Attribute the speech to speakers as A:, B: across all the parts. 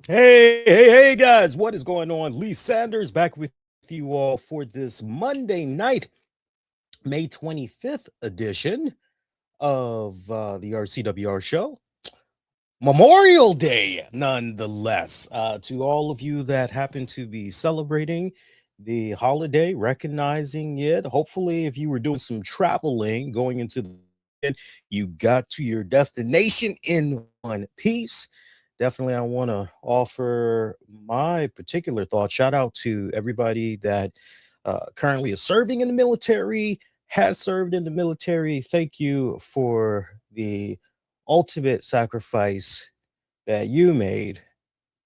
A: Hey, guys, what is going on? Lee Sanders back with you all for this Monday night, May 25th edition of the RCWR show. Memorial Day, nonetheless. To all of you that happen to be celebrating the holiday, recognizing it. Hopefully, if you were doing some traveling going into the weekend, you got to your destination in one piece. Definitely, I want to offer my particular thoughts. Shout out to everybody that currently is serving in the military, has served in the military. Thank you for the ultimate sacrifice that you made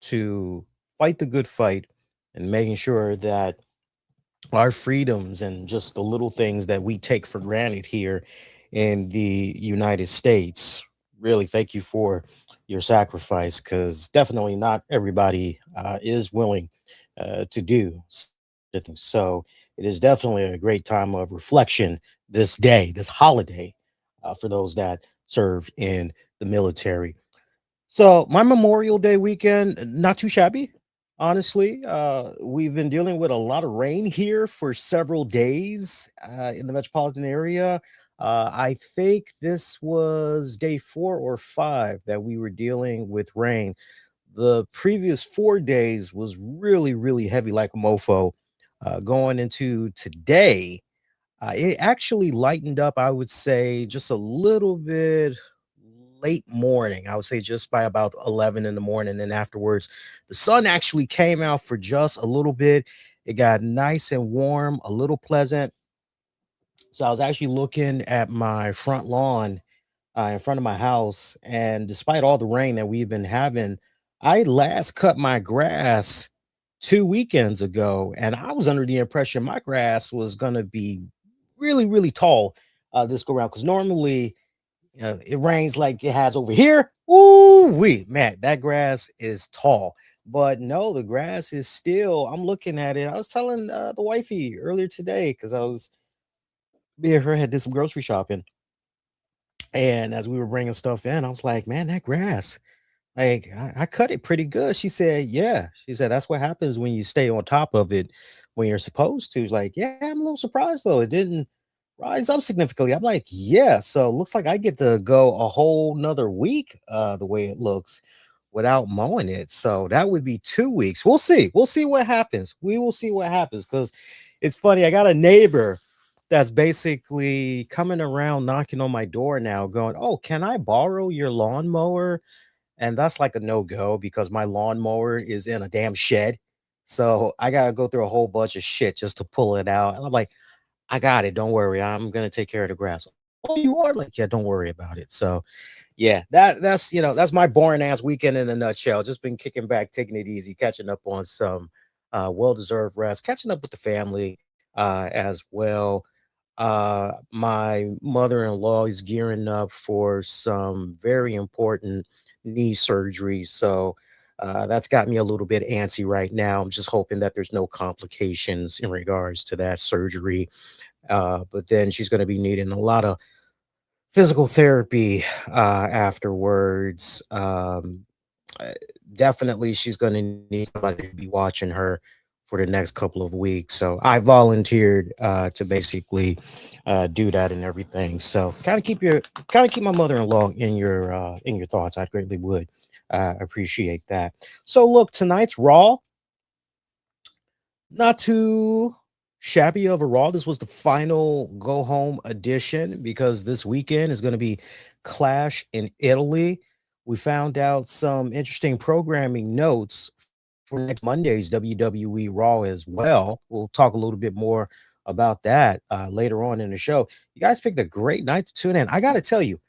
A: to fight the good fight and making sure that our freedoms and just the little things that we take for granted here in the United States. Really, thank you for your sacrifice because definitely not everybody is willing to do such a thing. So it is definitely a great time of reflection this day, this holiday, for those that serve in the military. So my Memorial Day weekend, not too shabby, honestly. We've been dealing with a lot of rain here for several days in the metropolitan area. I think this was day 4 or 5 that we were dealing with rain. The previous 4 days was really, really heavy, like a mofo. Going into today, it actually lightened up, I would say, just a little bit late morning. I would say just by about 11 in the morning. And afterwards, the sun actually came out for just a little bit. It got nice and warm, a little pleasant. So I was actually looking at my front lawn in front of my house. And despite all the rain that we've been having, I last cut my grass 2 weekends ago. And I was under the impression my grass was going to be really, really tall this go around because normally it rains like it has over here. Ooh, man, that grass is tall. But no, the grass is still. I'm looking at it. I was telling the wifey earlier today because I was me and her had did some grocery shopping, and as we were bringing stuff in, I was like, "Man, that grass, like I cut it pretty good." She said, "Yeah." She said, "That's what happens when you stay on top of it when you're supposed to." It's like, "Yeah, I'm a little surprised though. It didn't rise up significantly." I'm like, "Yeah." So looks like I get to go a whole nother week, the way it looks, without mowing it. So that would be 2 weeks. We'll see. We'll see what happens. We will see what happens because it's funny. I got a neighbor that's basically coming around knocking on my door now, going, "Oh, can I borrow your lawnmower?" And that's like a no-go because my lawnmower is in a damn shed. So I gotta go through a whole bunch of shit just to pull it out. And I'm like, I got it. Don't worry. I'm gonna take care of the grass. Oh, you are like, yeah, don't worry about it. So yeah, that's my boring ass weekend in a nutshell. Just been kicking back, taking it easy, catching up on some well-deserved rest, catching up with the family as well. My mother-in-law is gearing up for some very important knee surgery, so that's got me a little bit antsy right now. I'm just hoping that there's no complications in regards to that surgery. But then she's going to be needing a lot of physical therapy afterwards. Uh, Definitely, she's going to need somebody to be watching her for the next couple of weeks. So I volunteered to basically do that and everything. So kind of keep my mother-in-law in your thoughts. I greatly would appreciate that. So look, tonight's Raw, not too shabby of a Raw. This was the final go home edition because this weekend is going to be Clash in Italy. We found out some interesting programming notes for next Monday's WWE Raw as well. We'll talk a little bit more about that later on in the show. You guys picked a great night to tune in. I got to tell you,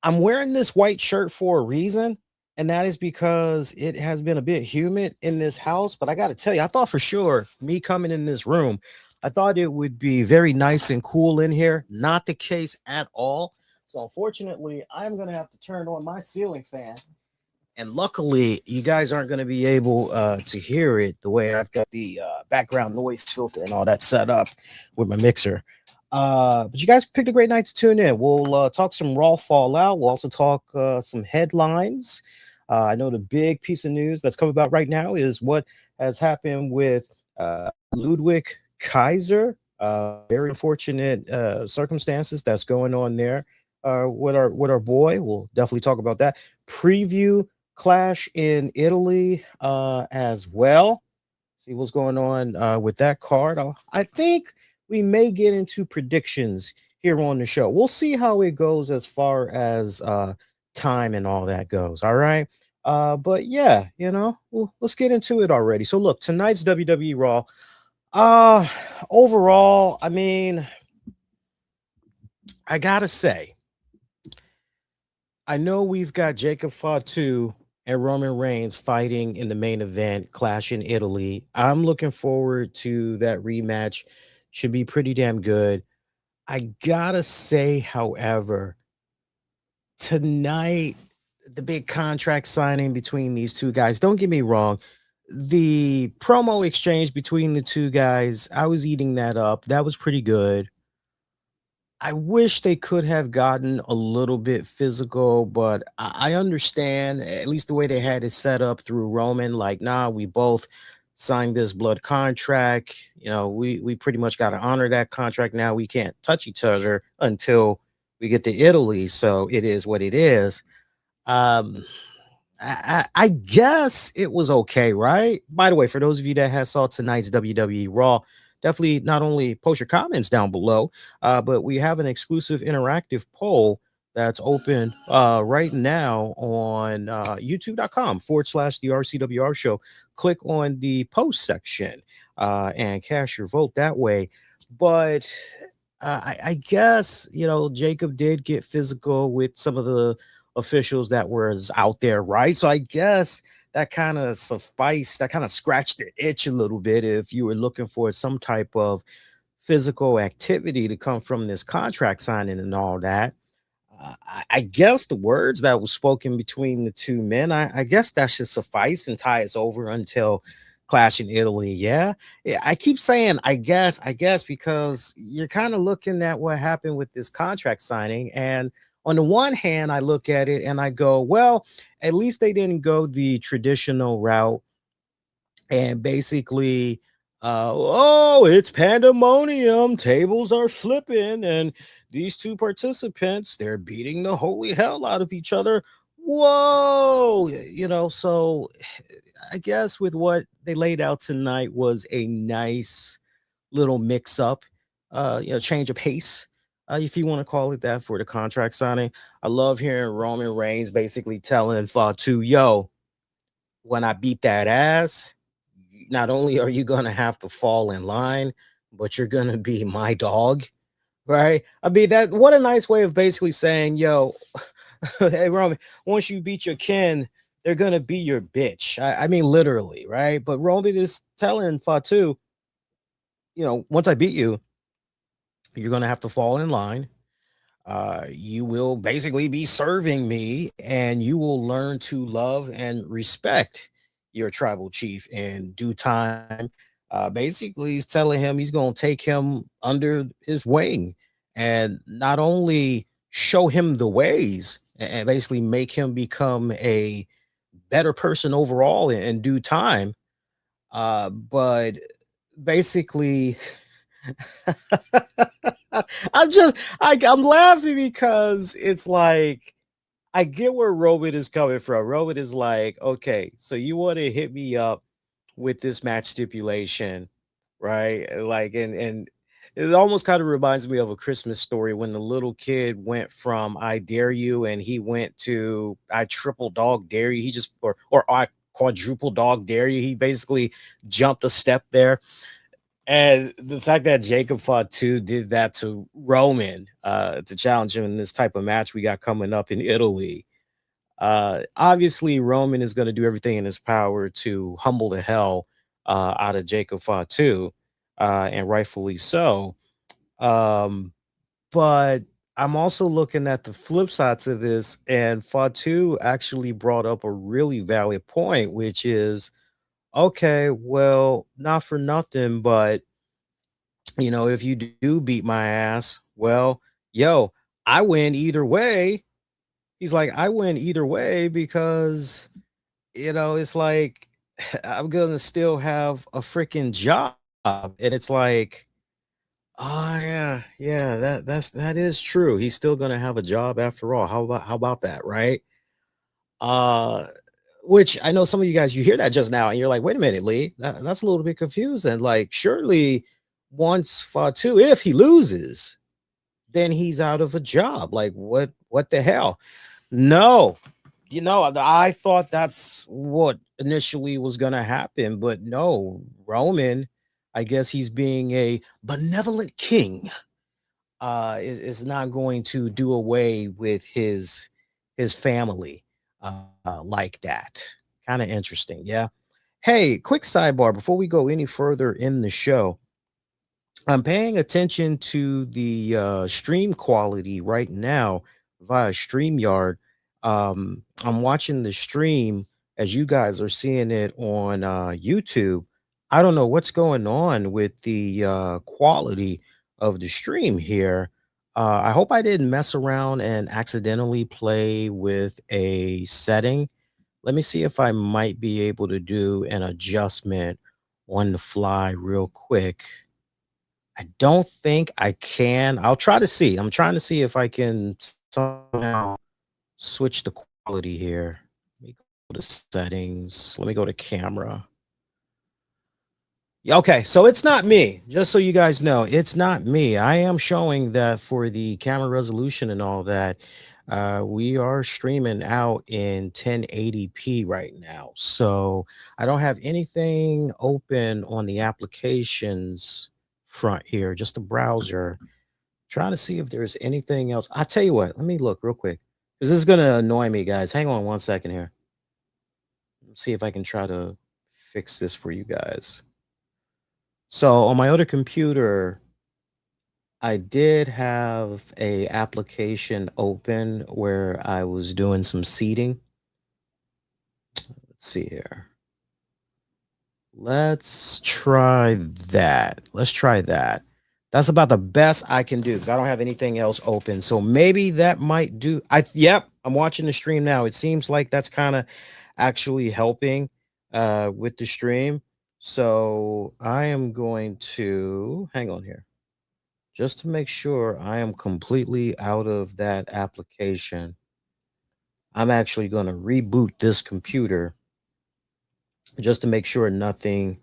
A: I'm wearing this white shirt for a reason, and that is because it has been a bit humid in this house. But I got to tell you, I thought for sure me coming in this room, I thought it would be very nice and cool in here. Not the case at all. So unfortunately, I'm gonna have to turn on my ceiling fan. And luckily, you guys aren't going to be able to hear it the way I've got the background noise filter and all that set up with my mixer. But you guys picked a great night to tune in. We'll talk some Raw Fallout. We'll also talk some headlines. I know the big piece of news that's come about right now is what has happened with Ludwig Kaiser. Very unfortunate circumstances that's going on there with our boy. We'll definitely talk about that. Preview Clash in Italy as well. See what's going on with that card. I think we may get into predictions here on the show. We'll see how it goes as far as time and all that goes. All right. But yeah, let's get into it already. So look, tonight's WWE Raw. Uh Overall, I mean, I gotta say, I know we've got Jacob Fatu and Roman Reigns fighting in the main event, Clash in Italy. I'm looking forward to that rematch. Should be pretty damn good. I gotta say, however, tonight, the big contract signing between these two guys, don't get me wrong. The promo exchange between the two guys, I was eating that up. That was pretty good. I wish they could have gotten a little bit physical, but I understand at least the way they had it set up through Roman. Like, nah, we both signed this blood contract. We pretty much got to honor that contract. Now we can't touch each other until we get to Italy. So it is what it is. Um, I guess it was okay, right? By the way, for those of you that have saw tonight's WWE Raw, definitely not only post your comments down below, but we have an exclusive interactive poll that's open right now on youtube.com/the RCWR show. Click on the post section and cast your vote that way. But I guess, Jacob did get physical with some of the officials that was out there, right? So I guess that kind of sufficed, that kind of scratched the itch a little bit if you were looking for some type of physical activity to come from this contract signing and all that. I guess the words that was spoken between the two men, I guess that should suffice and tie us over until Clash in Italy. Yeah. I keep saying I guess because you're kind of looking at what happened with this contract signing. And on the one hand, I look at it and I go, well, at least they didn't go the traditional route and basically oh, it's pandemonium, tables are flipping, and these two participants, they're beating the holy hell out of each other. Whoa, so I guess with what they laid out tonight was a nice little mix up, change of pace, if you want to call it that, for the contract signing. I love hearing Roman Reigns basically telling Fatu, yo, when I beat that ass, not only are you going to have to fall in line, but you're going to be my dog, right? I mean, that what a nice way of basically saying, yo, hey, Roman, once you beat your kin, they're going to be your bitch. I mean, literally, right? But Roman is telling Fatu, once I beat you, you're going to have to fall in line. You will basically be serving me and you will learn to love and respect your tribal chief in due time. Basically, he's telling him he's going to take him under his wing and not only show him the ways and basically make him become a better person overall in due time, but basically I'm laughing because it's like I get where Robin is coming from. Robin is like, okay, so you want to hit me up with this match stipulation, right? Like, and it almost kind of reminds me of A Christmas Story when the little kid went from "I dare you" and he went to "I triple dog dare you." He just or "I quadruple dog dare you." He basically jumped a step there. And the fact that Jacob Fatu did that to Roman to challenge him in this type of match we got coming up in Italy. Obviously, Roman is going to do everything in his power to humble the hell out of Jacob Fatu, and rightfully so. Um, but I'm also looking at the flip side to this, and Fatu actually brought up a really valid point, which is okay, well, not for nothing, but if you do beat my ass, well, I win either way. He's like, I win either way because it's like I'm gonna still have a freaking job. And it's like, oh yeah, that is true. He's still gonna have a job after all. How about that, right? Uh which I know some of you guys, you hear that just now, and you're like, wait a minute, Lee, that's a little bit confusing. Like, surely once Fatu, if he loses, then he's out of a job. Like, what the hell? No, I thought that's what initially was going to happen, but no, Roman, I guess he's being a benevolent king, is not going to do away with his family like that. Kind of interesting, yeah. Hey, quick sidebar before we go any further in the show. I'm paying attention to the stream quality right now via StreamYard. I'm watching the stream as you guys are seeing it on YouTube. I don't know what's going on with the quality of the stream here. I hope I didn't mess around and accidentally play with a setting. Let me see if I might be able to do an adjustment on the fly real quick. I don't think I can. I'll try to see. I'm trying to see if I can somehow switch the quality here. Let me go to settings. Let me go to camera. Yeah, okay, so it's not me. Just so you guys know, it's not me. I am showing that for the camera resolution and all that, we are streaming out in 1080p right now. So I don't have anything open on the applications front here, just the browser. Trying to see if there's anything else. I tell you what, let me look real quick because this is gonna annoy me, guys. Hang on one second here. Let's see if I can try to fix this for you guys. So on my other computer, I did have a application open where I was doing some seating. Let's see here. Let's try that. Let's try that. That's about the best I can do because I don't have anything else open. So maybe that might do. Yep, I'm watching the stream now. It seems like that's kind of actually helping with the stream. So I am going to hang on here just to make sure I am completely out of that application. I'm actually going to reboot this computer just to make sure nothing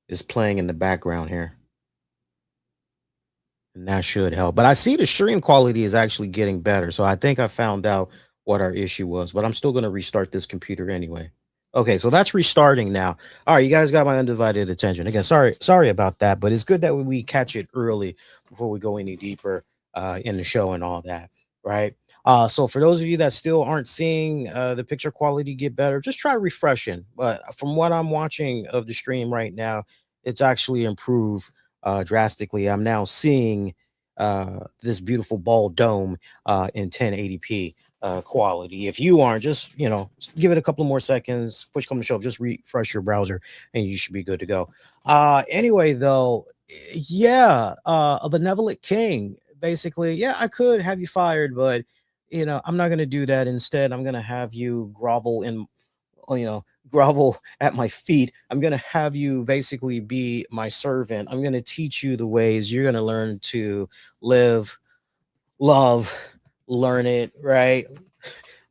A: is playing in the background here. And that should help. But I see the stream quality is actually getting better. So I think I found out what our issue was, but I'm still going to restart this computer anyway. Okay, so that's restarting now. All right, you guys got my undivided attention. Again, sorry about that, but it's good that we catch it early before we go any deeper in the show and all that, right? So for those of you that still aren't seeing the picture quality get better, just try refreshing. But from what I'm watching of the stream right now, it's actually improved drastically. I'm now seeing this beautiful ball dome in 1080p quality. If you aren't, just give it a couple more seconds, push come to shove, just refresh your browser, and you should be good to go. Anyway, though, yeah, a benevolent king. Basically, yeah, I could have you fired, but I'm not gonna do that. Instead, I'm gonna have you grovel at my feet. I'm going to have you basically be my servant. I'm going to teach you the ways. You're going to learn to live, love, learn it, right?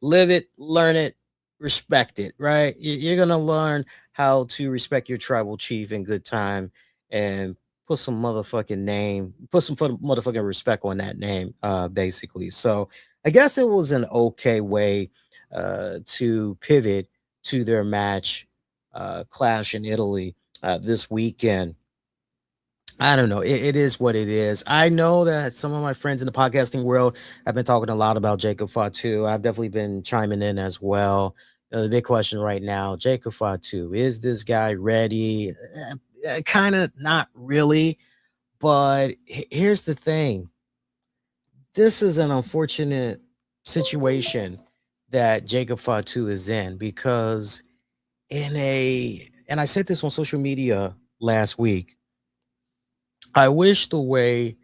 A: Live it, learn it, respect it, right? You're going to learn how to respect your tribal chief in good time and put some motherfucking respect on that name, basically. So I guess it was an okay way to pivot to their match clash in Italy this weekend. I don't know. It is what it is. I know that some of my friends in the podcasting world have been talking a lot about Jacob Fatu. I've definitely been chiming in as well. The big question right now, Jacob Fatu, is this guy ready? Kind of not really. But here's the thing. This is an unfortunate situation that Jacob Fatu is in because and I said this on social media last week. I wish the way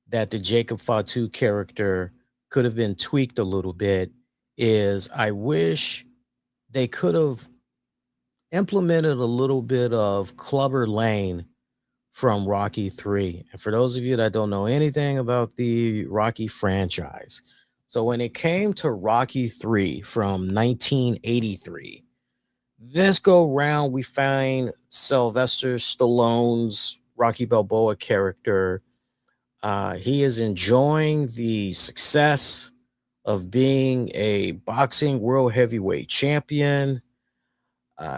A: that the Jacob Fatu character could have been tweaked a little bit is I wish they could have implemented a little bit of Clubber Lane from Rocky 3. And for those of you that don't know anything about the Rocky franchise, so when it came to Rocky 3 from 1983, this go round we find Sylvester Stallone's Rocky Balboa character. He is enjoying the success of being a boxing world heavyweight champion.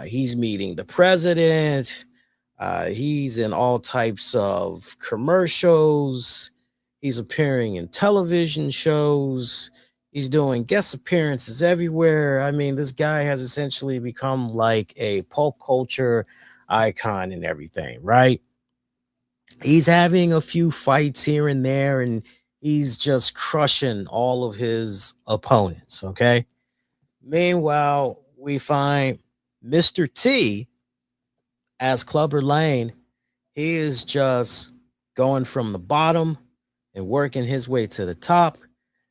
A: He's meeting the president. He's in all types of commercials. He's appearing in television shows. He's doing guest appearances everywhere. I mean, this guy has essentially become like a pulp culture icon and everything, right? He's having a few fights here and there, and he's just crushing all of his opponents, okay? Meanwhile, we find Mr. T as Clubber Lane. He is just going from the bottom and working his way to the top,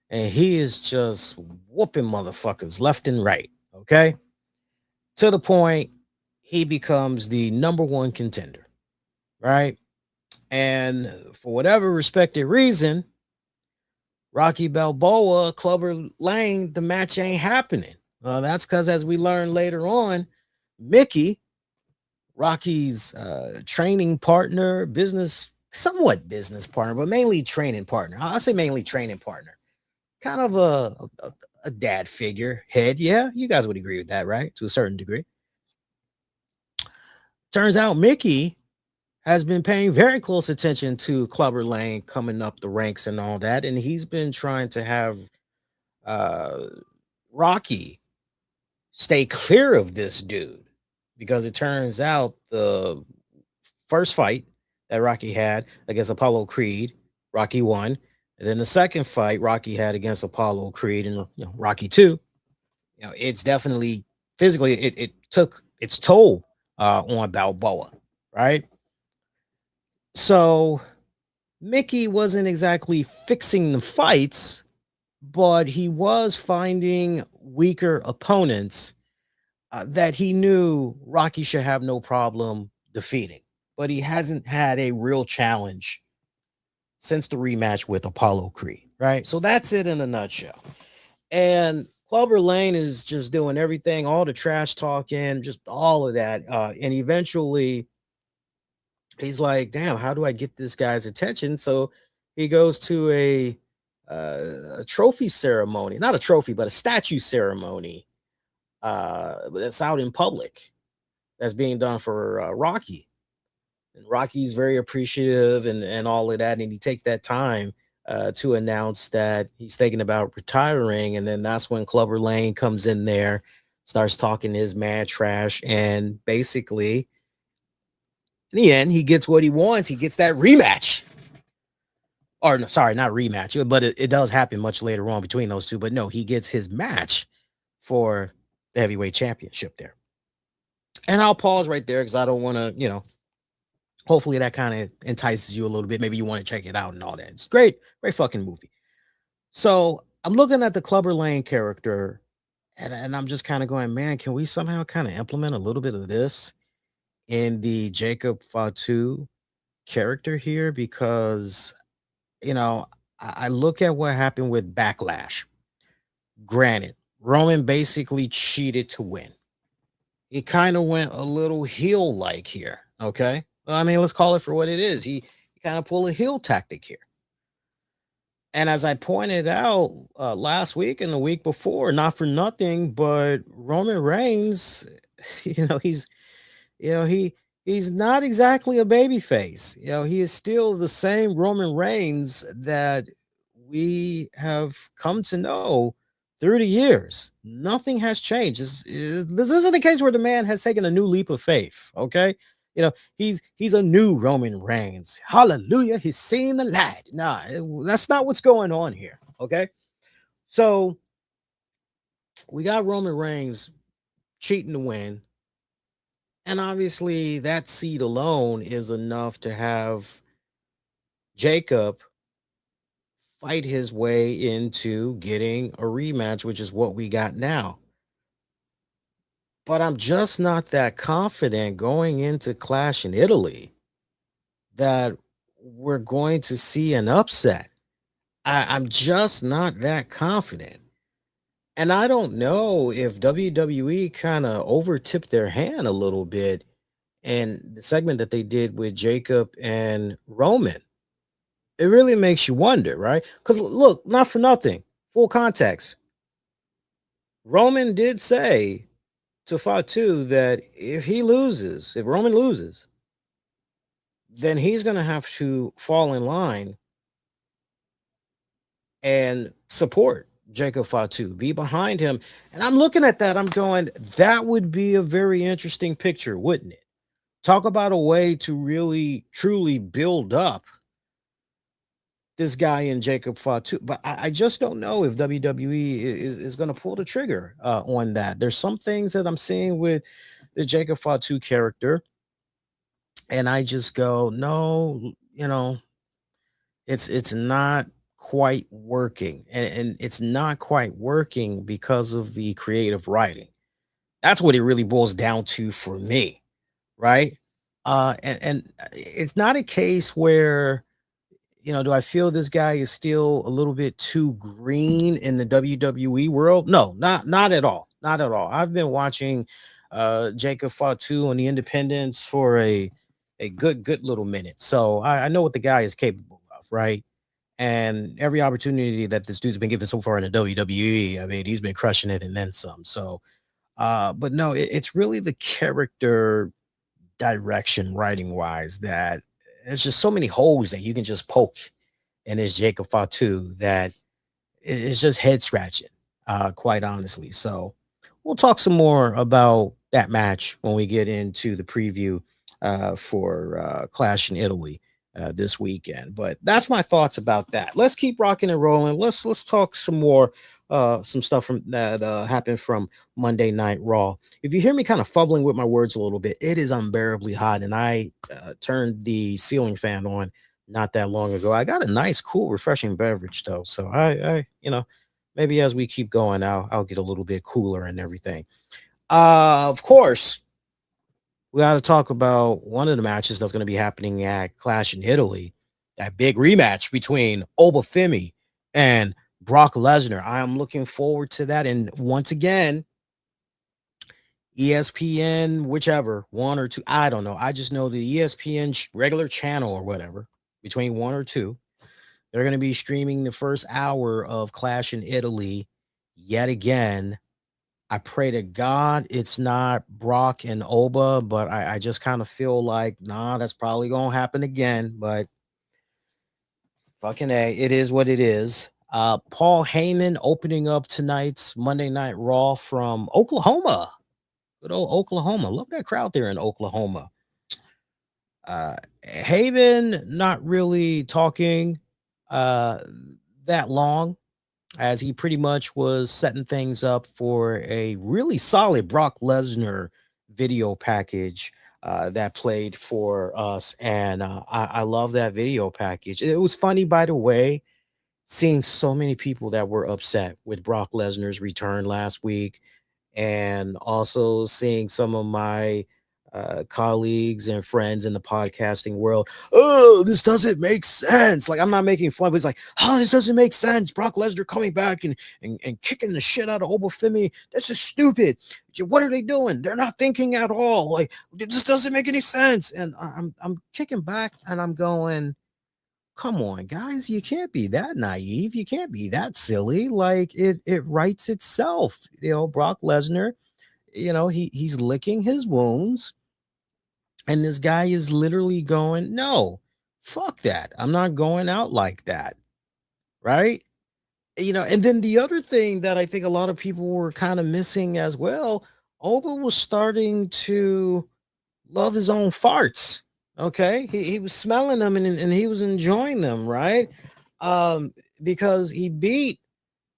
A: and he is just whooping motherfuckers left and right, okay? To the point he becomes the number one contender, right? And for whatever respected reason, Rocky Balboa, Clubber Lane, the match ain't happening. That's because, as we learn later on, Mickey, Rocky's training partner, somewhat business partner, but mainly training partner. I'll say mainly training partner. Kind of a dad figure, head. Yeah, you guys would agree with that, right? To a certain degree. Turns out Mickey has been paying very close attention to Clubber Lane coming up the ranks and all that, and he's been trying to have uh, Rocky stay clear of this dude because it turns out the first fight that Rocky had against Apollo Creed, Rocky won, and then the second fight Rocky had against Apollo Creed and Rocky 2, it's definitely physically it took its toll on Balboa, right? So Mickey wasn't exactly fixing the fights, but he was finding weaker opponents that he knew Rocky should have no problem defeating. But he hasn't had a real challenge since the rematch with Apollo Creed, right? So that's it in a nutshell. And Clubber Lane is just doing everything, all the trash talking, just all of that. And eventually he's like, damn, how do I get this guy's attention? So he goes to a trophy ceremony, not a trophy, but a statue ceremony that's out in public that's being done for Rocky. And Rocky's very appreciative and all of that. And he takes that time to announce that he's thinking about retiring. And then that's when Clubber Lane comes in there, starts talking his mad trash, and basically in the end, he gets what he wants. He gets that rematch. Or no, sorry, not rematch, but it does happen much later on between those two. But no, he gets his match for the heavyweight championship there. And I'll pause right there because I don't want to, hopefully that kind of entices you a little bit. Maybe you want to check it out and all that. It's great, great fucking movie. So I'm looking at the Clubber Lane character, and I'm just kind of going, man, can we somehow kind of implement a little bit of this in the Jacob Fatu character here? Because, you know, I look at what happened with Backlash. Granted, Roman basically cheated to win. He kind of went a little heel like here. Okay. Well, I mean, let's call it for what it is. He kind of pulled a heel tactic here. And as I pointed out last week and the week before, not for nothing, but Roman Reigns, you know, he's you know, he's not exactly a baby face. He is still the same Roman Reigns that we have come to know through the years. Nothing has changed. This isn't a case where the man has taken a new leap of faith. Okay. He's a new Roman Reigns. Hallelujah. He's seeing the light. Nah, that's not what's going on here. Okay. So we got Roman Reigns cheating to win. And obviously, that seed alone is enough to have Jacob fight his way into getting a rematch, which is what we got now. but I'm just not that confident going into Clash in Italy that we're going to see an upset. I'm just not that confident. And I don't know if WWE kind of overtipped their hand a little bit in the segment that they did with Jacob and Roman. It really makes you wonder, right? Because look, not for nothing, full context. Roman did say to Fatu that if Roman loses, then he's going to have to fall in line and support Jacob Fatu, be behind him. And I'm looking at that, I'm going, that would be a very interesting picture, wouldn't it? Talk about a way to really, truly build up this guy in Jacob Fatu. But I just don't know if WWE is going to pull the trigger on that. There's some things that I'm seeing with the Jacob Fatu character, and I just go, no, it's not quite working, and it's not quite working because of the creative writing. That's what it really boils down to for me, right? And it's not a case where, do I feel this guy is still a little bit too green in the WWE world? No, not at all. Not at all. I've been watching Jacob Fatu on the independents for a good little minute. So I know what the guy is capable of, right? And every opportunity that this dude's been given so far in the WWE, I mean, he's been crushing it and then some. So but no, it's really the character direction writing wise that there's just so many holes that you can just poke in this Jacob Fatu that it's just head scratching, quite honestly. So we'll talk some more about that match when we get into the preview for Clash in Italy this weekend. But that's my thoughts about that. Let's keep rocking and rolling. Let's talk some more. Some stuff from that happened from Monday Night Raw. If you hear me kind of fumbling with my words a little bit, it is unbearably hot, and I turned the ceiling fan on not that long ago. I got a nice, cool, refreshing beverage though, so maybe as we keep going, I'll get a little bit cooler and everything. Of course, we got to talk about one of the matches that's going to be happening at Clash in Italy. That big rematch between Oba Femi and Brock Lesnar. I am looking forward to that. And once again, ESPN, whichever, one or two, I don't know. I just know the ESPN regular channel or whatever, between one or two, they're going to be streaming the first hour of Clash in Italy yet again. I pray to God it's not Brock and Oba, but I just kind of feel like, nah, that's probably going to happen again. But fucking A, it is what it is. Paul Heyman opening up tonight's Monday Night Raw from Oklahoma. Good old Oklahoma. Love that crowd there in Oklahoma. Heyman not really talking uh, that long, as he pretty much was setting things up for a really solid Brock Lesnar video package that played for us. And I love that video package. It was funny, by the way, seeing so many people that were upset with Brock Lesnar's return last week, and also seeing some of my colleagues and friends in the podcasting world. Oh, this doesn't make sense. Like, I'm not making fun, but it's like, oh, this doesn't make sense. Brock Lesnar coming back and kicking the shit out of Oba Femi. This is stupid. What are they doing? They're not thinking at all. Like, this doesn't make any sense. And I'm kicking back and I'm going, come on, guys, you can't be that naive. You can't be that silly. Like, it writes itself. Brock Lesnar, he's licking his wounds, and this guy is literally going, no, fuck that. I'm not going out like that. Right. And then the other thing that I think a lot of people were kind of missing as well, Oba was starting to love his own farts. Okay. He was smelling them and he was enjoying them. Right. Because he beat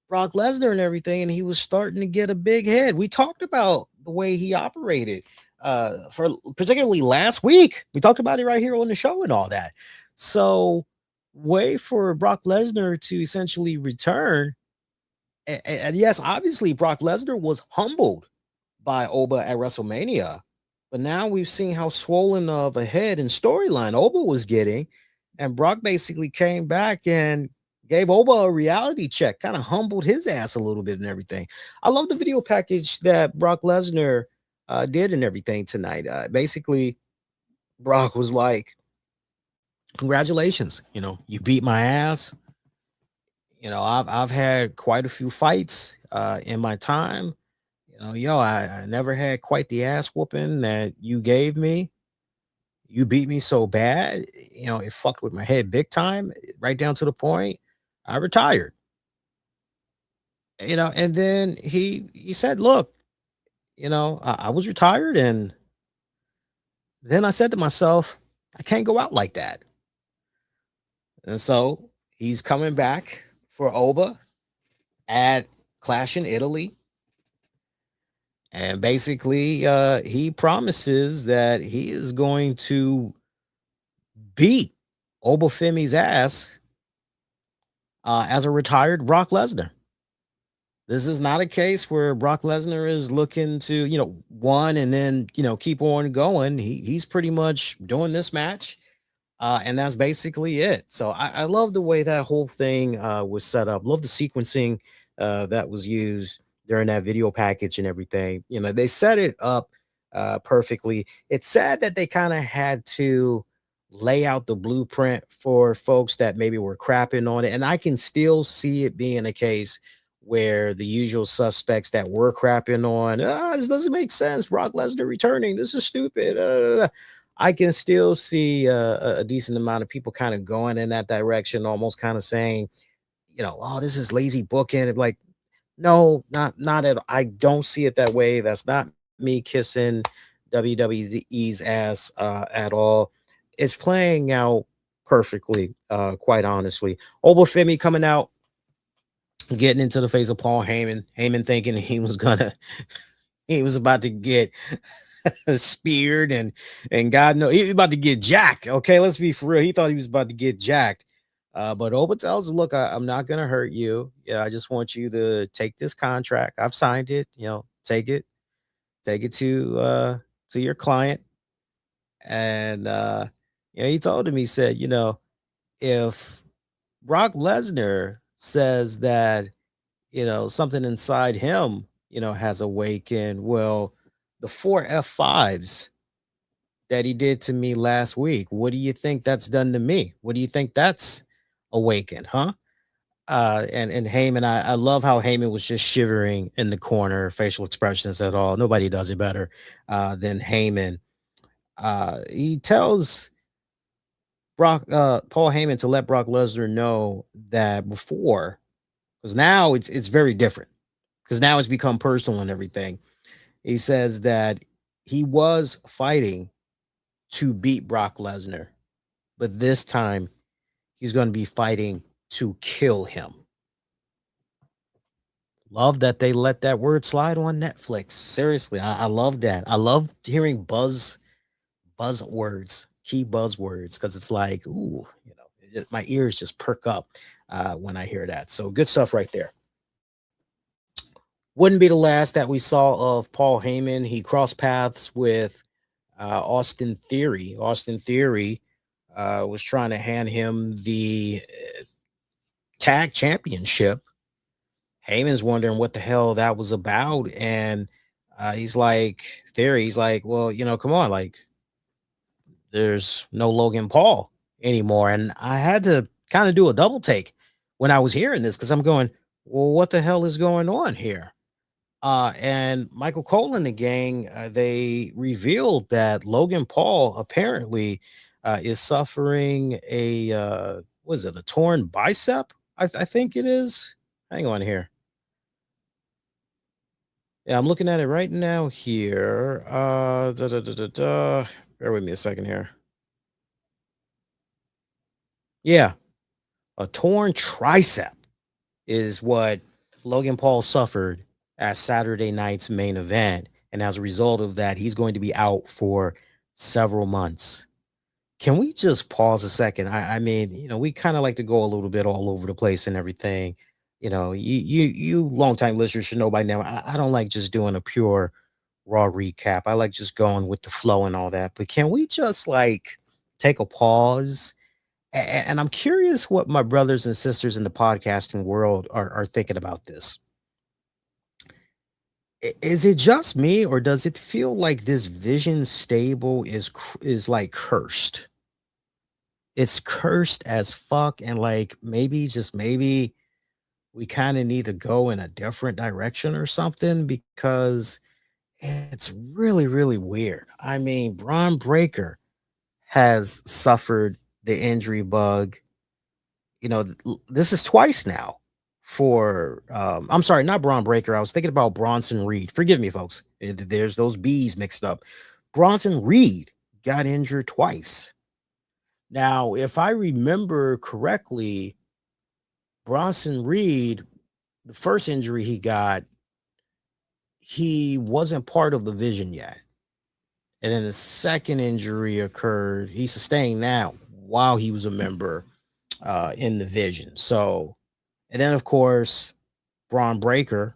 A: Brock Lesnar and everything, and he was starting to get a big head. We talked about the way he operated for particularly last week. We talked about it right here on the show and all that. So, way for Brock Lesnar to essentially return. And yes, obviously Brock Lesnar was humbled by Oba at WrestleMania. But now we've seen how swollen of a head and storyline Oba was getting. And Brock basically came back and gave Oba a reality check, kind of humbled his ass a little bit and everything. I love the video package that Brock Lesnar did and everything tonight. Basically, Brock was like, congratulations, you beat my ass. I've had quite a few fights in my time. I never had quite the ass whooping that you gave me. You beat me so bad, it fucked with my head big time, right down to the point I retired. And then he said, "Look, I was retired, and then I said to myself, I can't go out like that." And so he's coming back for Oba at Clash in Italy. And basically, he promises that he is going to beat Oba Femi's ass as a retired Brock Lesnar. This is not a case where Brock Lesnar is looking to, one and then, keep on going. He's pretty much doing this match. And that's basically it. So I love the way that whole thing was set up. Love the sequencing that was used during that video package and everything. They set it up perfectly. It's sad that they kind of had to lay out the blueprint for folks that maybe were crapping on it. And I can still see it being a case where the usual suspects that were crapping on, this doesn't make sense. Brock Lesnar returning. This is stupid. I can still see a decent amount of people kind of going in that direction, almost kind of saying, oh, this is lazy booking. Like, no, not at all. I don't see it that way. That's not me kissing WWE's ass at all. It's playing out perfectly, quite honestly. Oba Femi coming out, getting into the face of Paul Heyman. Heyman thinking he was about to get speared and God knows he was about to get jacked. Okay, let's be for real. He thought he was about to get jacked. But Oba tells him, look, I'm not gonna hurt you. Yeah, I just want you to take this contract. I've signed it, take it to your client. And he told him, he said, if Brock Lesnar says that, something inside him, has awakened, well, the four F5s that he did to me last week, what do you think that's done to me? What do you think that's awakened, huh? And Heyman, I love how Heyman was just shivering in the corner, facial expressions at all. Nobody does it better than Heyman. He tells Paul Heyman to let Brock Lesnar know that before, because now it's very different, because now it's become personal and everything. He says that he was fighting to beat Brock Lesnar, but this time he's going to be fighting to kill him. Love that they let that word slide on Netflix. Seriously, I love that. I love hearing buzzwords, key buzzwords, because it's like, ooh, my ears just perk up when I hear that. So good stuff right there. Wouldn't be the last that we saw of Paul Heyman. He crossed paths with Austin Theory. Austin Theory was trying to hand him the tag championship. Heyman's wondering what the hell that was about. And he's like, he's like, well, come on, like, there's no Logan Paul anymore. And I had to kind of do a double take when I was hearing this, because I'm going, well, what the hell is going on here? And Michael Cole and the gang, they revealed that Logan Paul apparently is suffering was it a torn bicep? I think it is. Hang on here. Yeah, I'm looking at it right now here. Bear with me a second here. Yeah, a torn tricep is what Logan Paul suffered at Saturday night's main event. And as a result of that, he's going to be out for several months. Can we just pause a second? I mean, we kind of like to go a little bit all over the place and everything. You longtime listeners should know by now. I don't like just doing a pure Raw recap. I like just going with the flow and all that. But can we just like take a pause? And I'm curious what my brothers and sisters in the podcasting world are thinking about this. Is it just me, or does it feel like this Vision stable is like cursed? It's cursed as fuck, and like maybe just maybe we kind of need to go in a different direction or something because it's really really weird. I mean, Braun Breaker has suffered the injury bug. This is twice now for I'm sorry, not Braun Breaker. I was thinking about Bronson Reed. Forgive me, folks. There's those B's mixed up. Bronson Reed got injured twice. Now, if I remember correctly, Bronson Reed, the first injury he got, he wasn't part of the Vision yet. And then the second injury occurred, he sustained that while he was a member in the Vision. So, and then of course, Braun Breaker,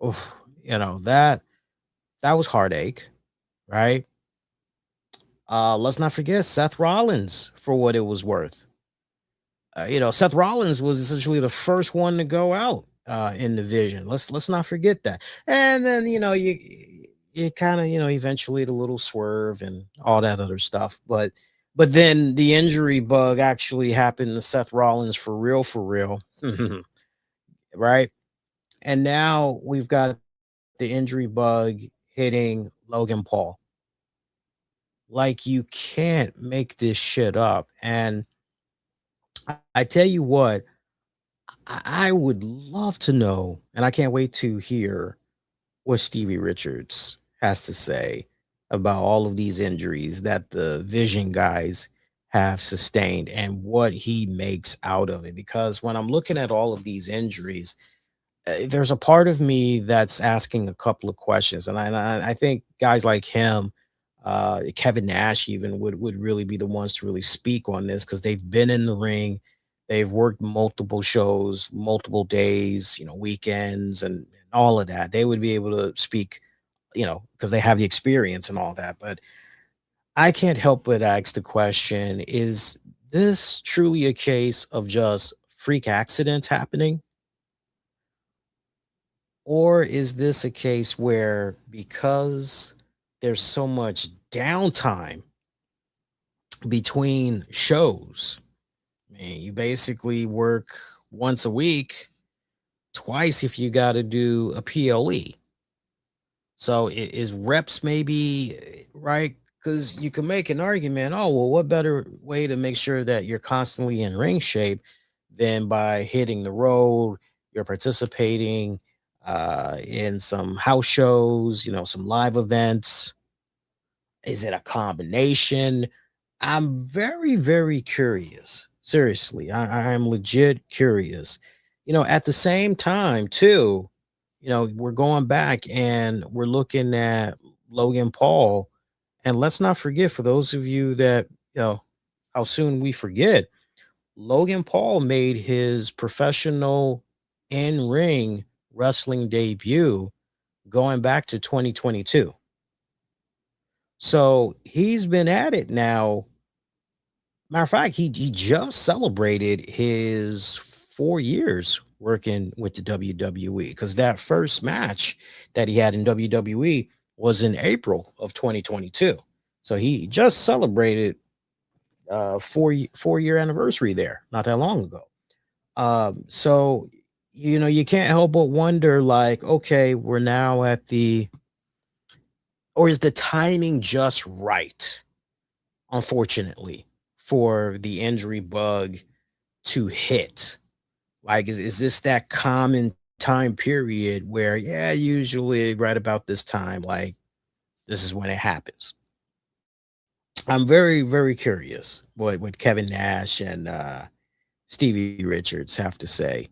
A: oof, that was heartache, right? Let's not forget Seth Rollins for what it was worth. Seth Rollins was essentially the first one to go out in the Vision. Let's not forget that. And then you kind of eventually the little swerve and all that other stuff. But then the injury bug actually happened to Seth Rollins for real, right? And now we've got the injury bug hitting Logan Paul. Like you can't make this shit up. And I tell you what, I would love to know, and I can't wait to hear what Stevie Richards has to say about all of these injuries that the Vision guys have sustained and what he makes out of it. Because when I'm looking at all of these injuries, there's a part of me that's asking a couple of questions, and I think guys like him, Kevin Nash, even would really be the ones to really speak on this because they've been in the ring, they've worked multiple shows, multiple days, weekends, and all of that. They would be able to speak, because they have the experience and all that. But I can't help but ask the question: is this truly a case of just freak accidents happening? Or is this a case where because there's so much downtime between shows, I mean, you basically work once a week, twice if you got to do a PLE. So is reps maybe right? Because you can make an argument. Oh well, what better way to make sure that you're constantly in ring shape than by hitting the road? You're participating in some house shows, some live events. Is it a combination? I'm very, very curious. Seriously, I'm legit curious. At the same time, too, we're going back and we're looking at Logan Paul. And let's not forget, for those of you that, how soon we forget, Logan Paul made his professional in ring wrestling debut going back to 2022. So he's been at it now. Matter of fact, he just celebrated his 4 years working with the WWE because that first match that he had in WWE was in April of 2022. So he just celebrated 4 year anniversary there not that long ago. So you can't help but wonder, like, okay, we're now at or is the timing just right? Unfortunately, for the injury bug to hit? Like, is this that common time period where, yeah, usually right about this time, like this is when it happens? I'm very, very curious what Kevin Nash and Stevie Richards have to say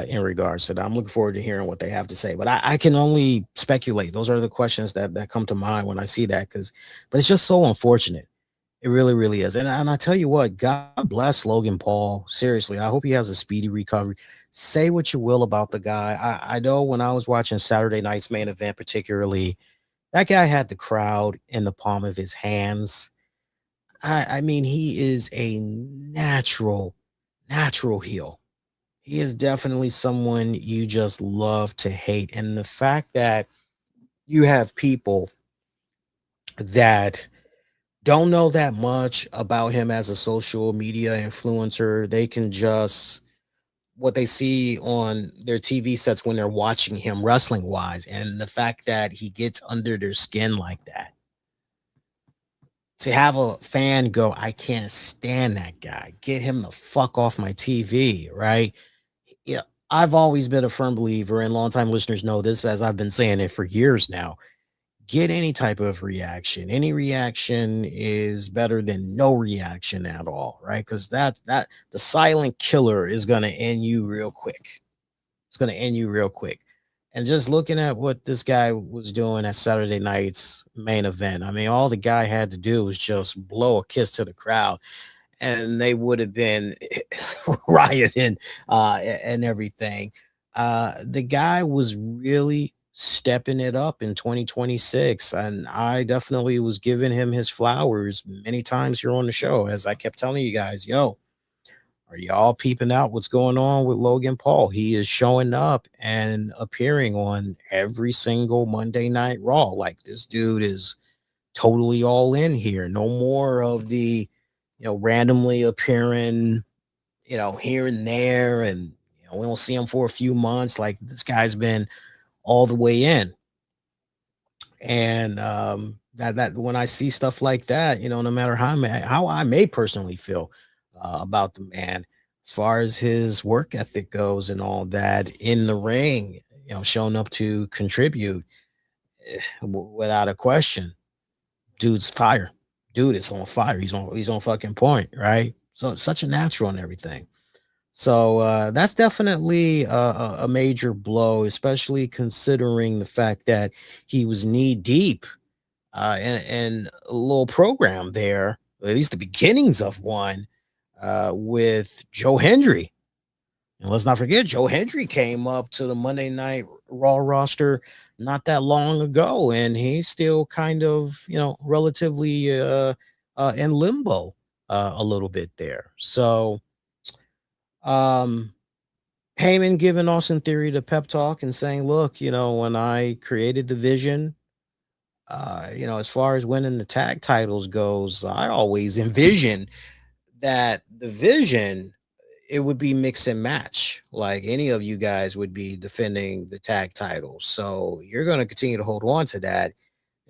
A: in regards to that. I'm looking forward to hearing what they have to say, but I can only speculate. Those are the questions that come to mind when I see that, but it's just so unfortunate. It really, really is. And I tell you what, God bless Logan Paul. Seriously, I hope he has a speedy recovery. Say what you will about the guy. I know when I was watching Saturday night's main event, particularly, That guy had the crowd in the palm of his hands. I mean, he is a natural heel. He is definitely someone you just love to hate. And the fact that you have people that don't know that much about him as a social media influencer, they can just what they see on their TV sets when they're watching him wrestling wise, and the fact that he gets under their skin like that. To have a fan go, I can't stand that guy. Get him the fuck off my TV, right? Yeah, I've always been a firm believer, and longtime listeners know this as I've been saying it for years now. Get any type of reaction. Any reaction is better than no reaction at all, right? Because that the silent killer is gonna end you real quick. It's gonna end you real quick. And just looking at what this guy was doing at Saturday night's main event, I mean, all the guy had to do was just blow a kiss to the crowd and they would have been rioting and everything. The guy was really stepping it up in 2026, and I definitely was giving him his flowers many times here on the show, as I kept telling you guys, yo, are y'all peeping out what's going on with Logan Paul? He is showing up and appearing on every single Monday Night Raw. Like this dude is totally all in here. No more of the, randomly appearing, here and there, and we don't see him for a few months. Like this guy's been all the way in, and that when I see stuff like that, no matter how I may personally feel about the man, as far as his work ethic goes and all that in the ring, showing up to contribute without a question, dude's fire. Dude is on fire. He's on fucking point, right? So it's such a natural and everything. So that's definitely a major blow, especially considering the fact that he was knee deep in a little program there, at least the beginnings of one, with Joe Hendry. And let's not forget, Joe Hendry came up to the Monday Night Raw roster not that long ago, and he's still kind of, relatively in limbo a little bit there. So, um, Heyman giving Austin Theory the pep talk and saying, look, when I created the vision, as far as winning the tag titles goes, I always envisioned that the vision it would be mix and match. Like any of you guys would be defending the tag titles. So you're going to continue to hold on to that.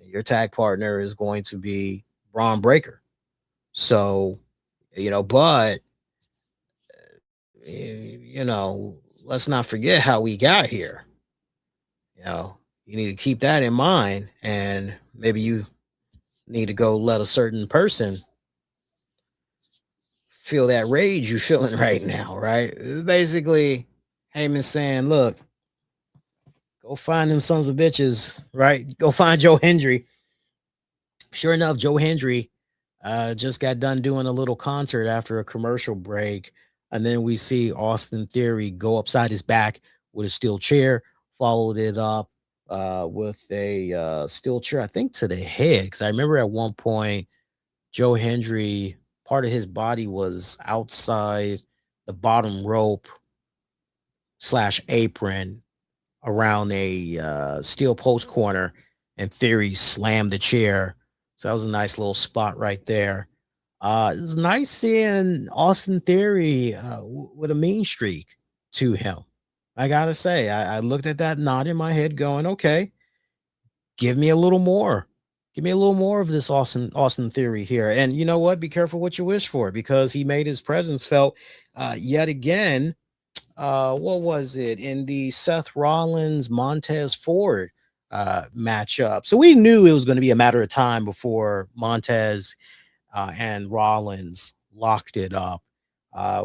A: Your tag partner is going to be Braun Breaker. So, but let's not forget how we got here. You need to keep that in mind, and maybe you need to go let a certain person feel that rage you're feeling right now, right? Basically, Heyman saying, look, go find them sons of bitches, right? Go find Joe Hendry. Sure enough, Joe Hendry just got done doing a little concert after a commercial break. And then we see Austin Theory go upside his back with a steel chair, followed it up with a steel chair, I think to the head. Because I remember at one point, Joe Hendry, part of his body was outside the bottom rope slash apron around a steel post corner, and Theory slammed the chair. So that was a nice little spot right there. It was nice seeing Austin Theory with a mean streak to him. I gotta say, I looked at that, nod in my head, going, "Okay, give me a little more. Give me a little more of this Austin Theory here." And you know what? Be careful what you wish for, because he made his presence felt yet again. What was it in the Seth Rollins Montez Ford matchup? So we knew it was going to be a matter of time before Montez and Rollins locked it up.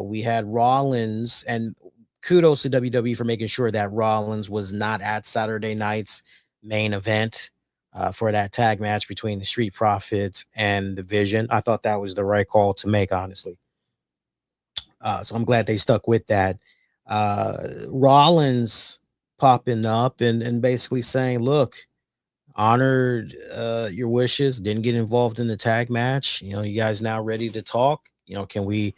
A: We had Rollins, and kudos to WWE for making sure that Rollins was not at Saturday night's main event for that tag match between the Street Profits and the Vision. I thought that was the right call to make, honestly. So I'm glad they stuck with that. Rollins popping up and basically saying, look, honored your wishes, didn't get involved in the tag match. You guys now ready to talk? Can we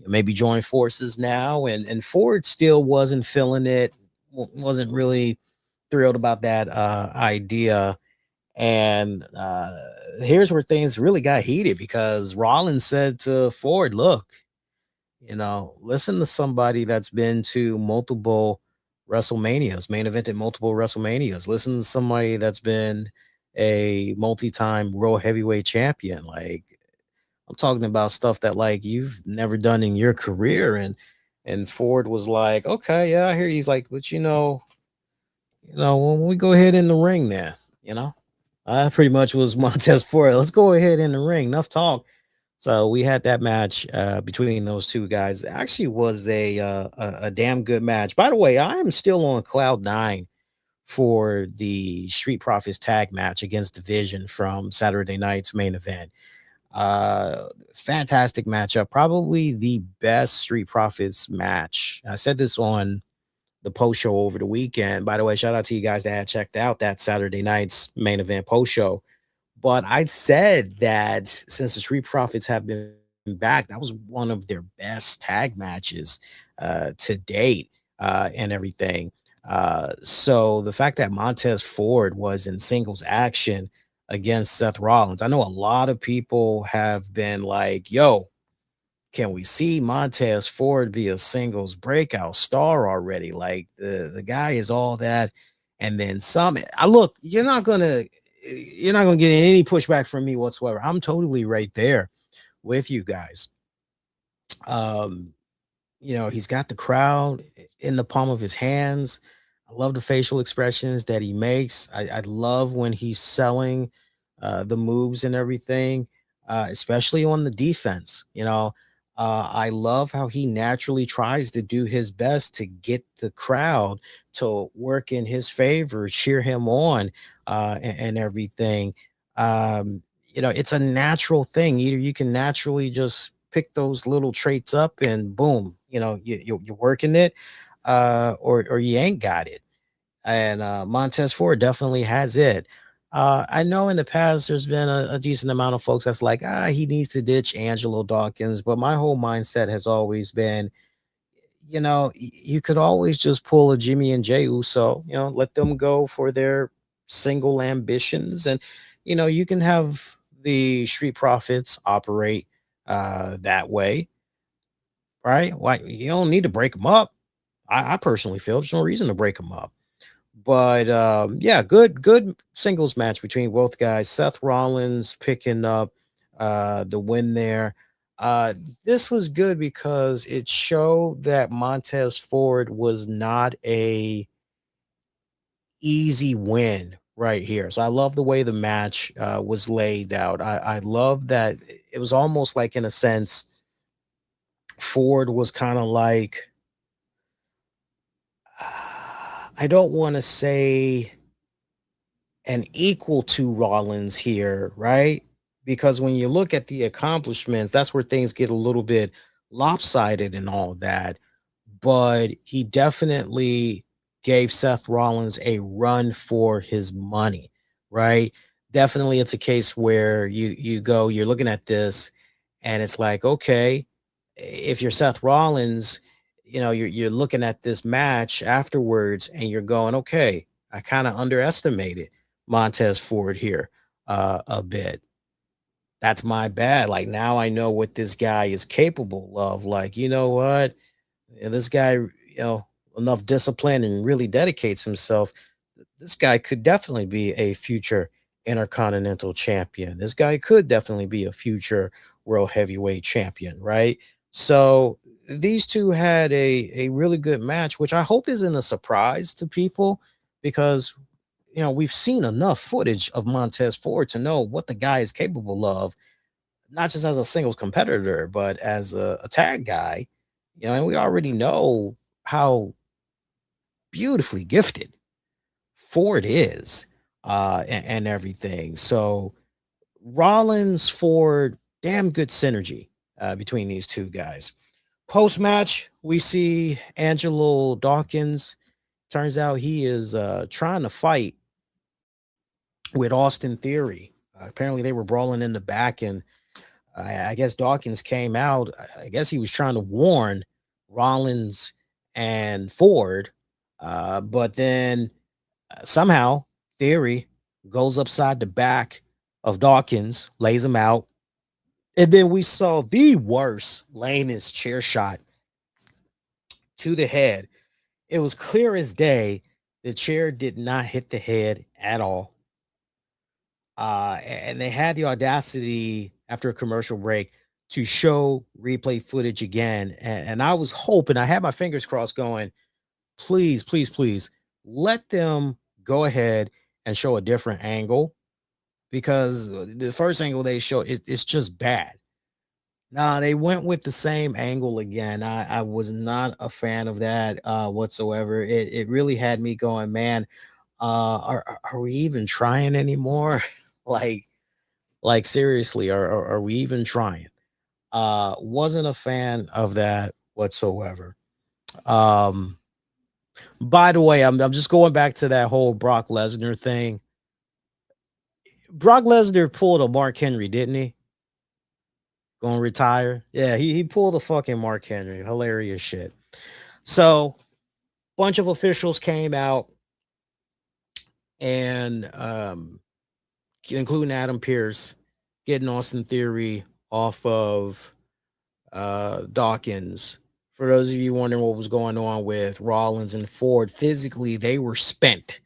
A: maybe join forces now? And Ford still wasn't feeling it, wasn't really thrilled about that idea. And here's where things really got heated because Rollins said to Ford, look, listen to somebody that's been to multiple WrestleManias, main evented multiple WrestleManias. Listen to somebody that's been a multi-time world heavyweight champion. Like, I'm talking about stuff that like you've never done in your career. And Ford was like, okay, yeah, I hear you. He's like, but when we go ahead in the ring there, you know, I pretty much was Montez Ford. Let's go ahead in the ring. Enough talk. So we had that match between those two guys. Actually, was a damn good match. By the way, I am still on cloud nine for the Street Profits tag match against Division from Saturday night's main event. Fantastic matchup. Probably the best Street Profits match. I said this on the post show over the weekend. By the way, shout out to you guys that had checked out that Saturday night's main event post show. But I said that since the Street Profits have been back, that was one of their best tag matches to date and everything. So the fact that Montez Ford was in singles action against Seth Rollins, I know a lot of people have been like, yo, can we see Montez Ford be a singles breakout star already? Like the guy is all that, and then some. I look, you're not gonna get any pushback from me whatsoever. I'm totally right there with you guys. Um, he's got the crowd in the palm of his hands. I love the facial expressions that he makes. I love when he's selling the moves and everything, especially on the defense. I love how he naturally tries to do his best to get the crowd to work in his favor, cheer him on, and everything. It's a natural thing. Either you can naturally just pick those little traits up and boom, you're working it, or you ain't got it. And Montez Ford definitely has it. I know in the past there's been a decent amount of folks that's like, he needs to ditch Angelo Dawkins, but my whole mindset has always been, you could always just pull a Jimmy and Jey Uso, let them go for their single ambitions, and you can have the Street Profits operate that way, right? Why you don't need to break them up. I personally feel there's no reason to break them up. But yeah, good singles match between both guys. Seth Rollins picking up the win there. This was good because it showed that Montez Ford was not a easy win right here. So I love the way the match was laid out. I love that it was almost like, in a sense, Ford was kind of like, I don't want to say an equal to Rollins here, right? Because when you look at the accomplishments, that's where things get a little bit lopsided and all that. But he definitely gave Seth Rollins a run for his money, right? Definitely, it's a case where you're looking at this, and it's like, okay, if you're Seth Rollins, you're looking at this match afterwards, and you're going, okay, I kind of underestimated Montez Ford here a bit. That's my bad. Like, now I know what this guy is capable of. Like, you know what? This guy, enough discipline and really dedicates himself. This guy could definitely be a future Intercontinental champion. This guy could definitely be a future World Heavyweight champion, right? So these two had a really good match, which I hope isn't a surprise to people because we've seen enough footage of Montez Ford to know what the guy is capable of, not just as a singles competitor, but as a tag guy. And we already know how beautifully gifted Ford is, and everything. So Rollins, Ford, damn good synergy between these two guys. Post match, we see Angelo Dawkins. Turns out he is trying to fight with Austin Theory. Apparently, they were brawling in the back, and I guess Dawkins came out. I guess he was trying to warn Rollins and Ford, but then somehow Theory goes upside the back of Dawkins, lays him out, and then we saw the worst, lamest chair shot to the head. It was clear as day the chair did not hit the head at all. And they had the audacity after a commercial break to show replay footage again. And I was hoping, I had my fingers crossed going, please, please, please let them go ahead and show a different angle because the first angle they show it's just bad. Nah, they went with the same angle again. I was not a fan of that whatsoever. It really had me going, man, are we even trying anymore? like like seriously, are we even trying? Wasn't a fan of that whatsoever. Um, by the way, I'm just going back to that whole Brock Lesnar thing. Brock Lesnar pulled a Mark Henry, didn't he? Gonna retire. Yeah, he pulled a fucking Mark Henry. Hilarious shit. So bunch of officials came out and including Adam Pierce, getting Austin Theory off of Dawkins. For those of you wondering what was going on with Rollins and Ford, physically they were spent,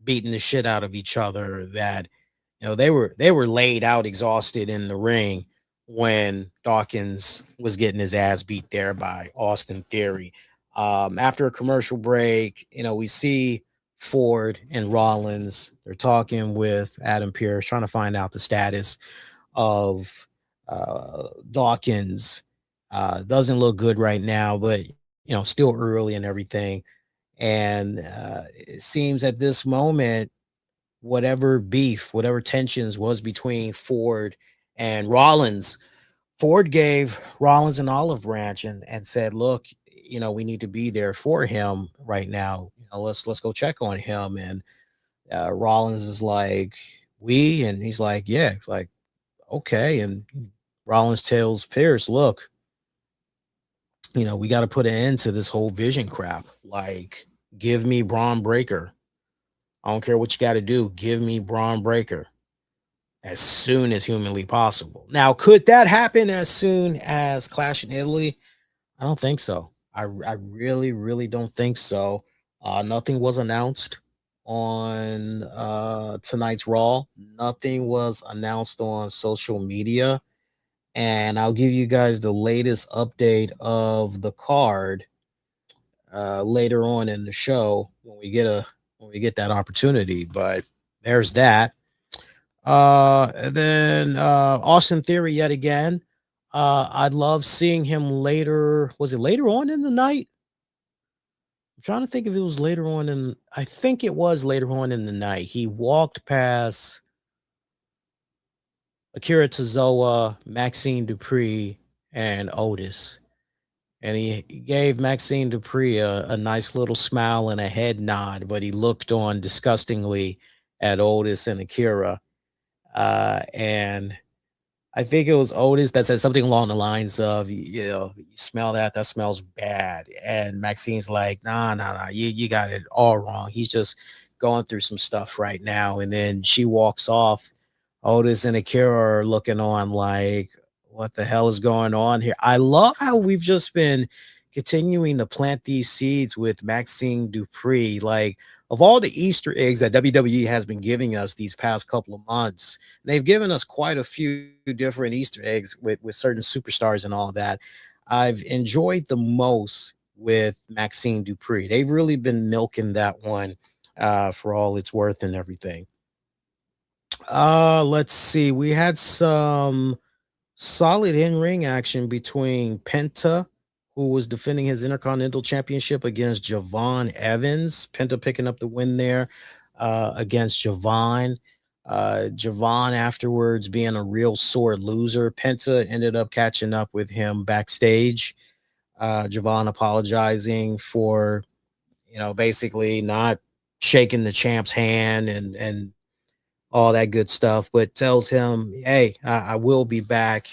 A: beating the shit out of each other. That they were laid out, exhausted in the ring when Dawkins was getting his ass beat there by Austin Theory. After a commercial break, we see Ford and Rollins. They're talking with Adam Pierce, trying to find out the status of Dawkins. Doesn't look good right now, but still early and everything. And it seems at this moment, whatever beef, whatever tensions was between Ford and Rollins, Ford gave Rollins an olive branch and said, "Look, we need to be there for him right now. Let's go check on him." And Rollins is like, "We," and he's like, "Yeah," like, okay. And Rollins tells Pierce, "Look, we got to put an end to this whole vision crap. Like, give me Braun Breaker. I don't care what you got to do. Give me Braun Breaker as soon as humanly possible." Now, could that happen as soon as Clash in Italy? I don't think so. I really, really don't think so. Nothing was announced on tonight's Raw. Nothing was announced on social media. And I'll give you guys the latest update of the card later on in the show when we get that opportunity. But there's that. And then Austin Theory yet again. I'd love seeing him later. Was it later on in the night? I'm trying to think if it was later on in. I think it was later on in the night. He walked past Akira Tozawa, Maxine Dupree, and Otis. And he gave Maxine Dupree a nice little smile and a head nod, but he looked on disgustingly at Otis and Akira. And I think it was Otis that said something along the lines of, you smell that? That smells bad. And Maxine's like, nah, nah, nah, you got it all wrong. He's just going through some stuff right now. And then she walks off. Otis and Akira are looking on like, what the hell is going on here? I love how we've just been continuing to plant these seeds with Maxine Dupree. Like, of all the Easter eggs that WWE has been giving us these past couple of months, they've given us quite a few different Easter eggs with certain superstars and all that. I've enjoyed the most with Maxine Dupree. They've really been milking that one for all it's worth and everything. Let's see. We had some solid in-ring action between Penta, who was defending his Intercontinental Championship against Javon Evans. Penta picking up the win there against Javon. Javon afterwards being a real sore loser. Penta ended up catching up with him backstage. Javon apologizing for, basically not shaking the champ's hand and all that good stuff, but tells him, "Hey, I will be back.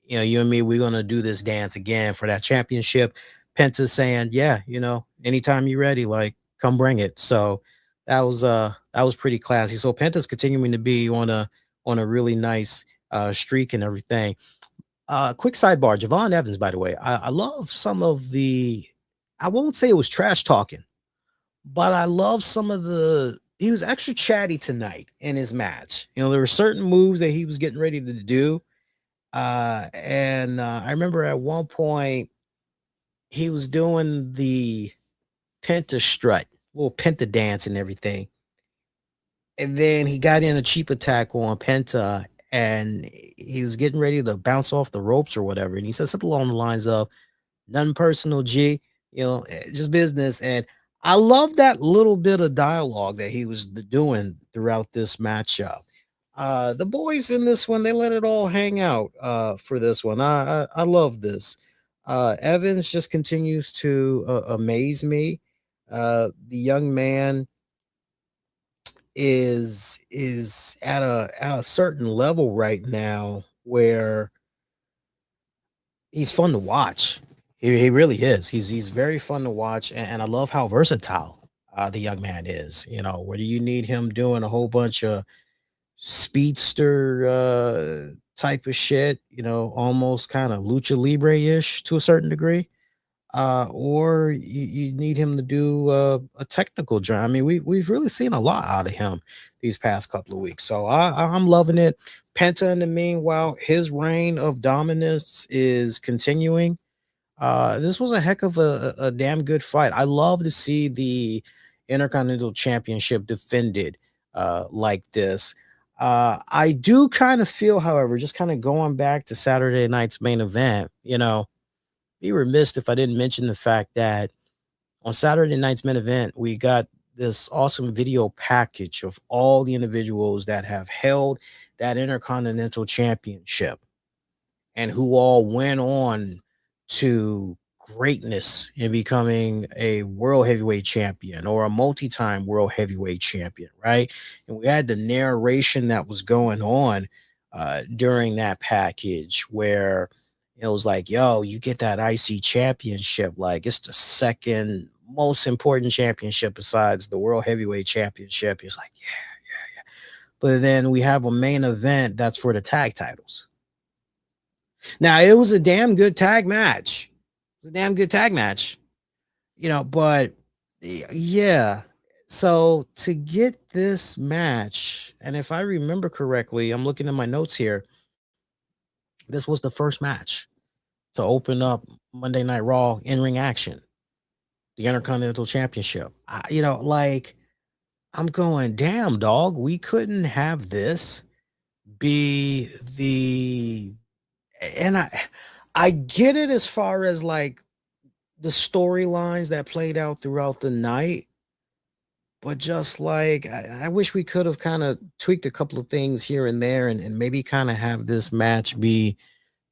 A: You and me, we're gonna do this dance again for that championship." Penta saying, "Yeah, anytime you're ready, like come bring it." So that was pretty classy. So Penta's continuing to be on a really nice streak and everything. Quick sidebar, Javon Evans, by the way, I love some of the. I won't say it was trash talking, but I love some of the. He was extra chatty tonight in his match. There were certain moves that he was getting ready to do, and I remember at one point he was doing the Penta strut, little Penta dance and everything. And then he got in a cheap attack on Penta and he was getting ready to bounce off the ropes or whatever. And he said something along the lines of, "Nothing personal, G, just business." And I love that little bit of dialogue that he was doing throughout this matchup. The boys in this one, they let it all hang out for this one. I love this. Evans just continues to amaze me. The young man is at a certain level right now where he's fun to watch. He really is. He's very fun to watch, and I love how versatile the young man is. Whether you need him doing a whole bunch of speedster type of shit, almost kind of lucha libre ish to a certain degree, or you need him to do a technical job. I mean, we've really seen a lot out of him these past couple of weeks, so I'm loving it. Penta, in the meanwhile, his reign of dominance is continuing. This was a heck of a damn good fight. I love to see the Intercontinental Championship defended like this. I do kind of feel, however, just kind of going back to Saturday night's main event, be remiss if I didn't mention the fact that on Saturday night's main event, we got this awesome video package of all the individuals that have held that Intercontinental Championship and who all went on to greatness in becoming a world heavyweight champion or a multi-time world heavyweight champion, right? And we had the narration that was going on during that package where it was like, yo, you get that IC championship, like it's the second most important championship besides the world heavyweight championship. He's like, yeah. But then we have a main event that's for the tag titles. Now it was a damn good tag match. It was a damn good tag match, but yeah. So to get this match, and if I remember correctly, I'm looking at my notes here. This was the first match to open up Monday Night Raw in ring action, the Intercontinental Championship. Like I'm going, damn dog, we couldn't have this be the and I get it as far as like the storylines that played out throughout the night, but just like I wish we could have kind of tweaked a couple of things here and there and maybe kind of have this match be,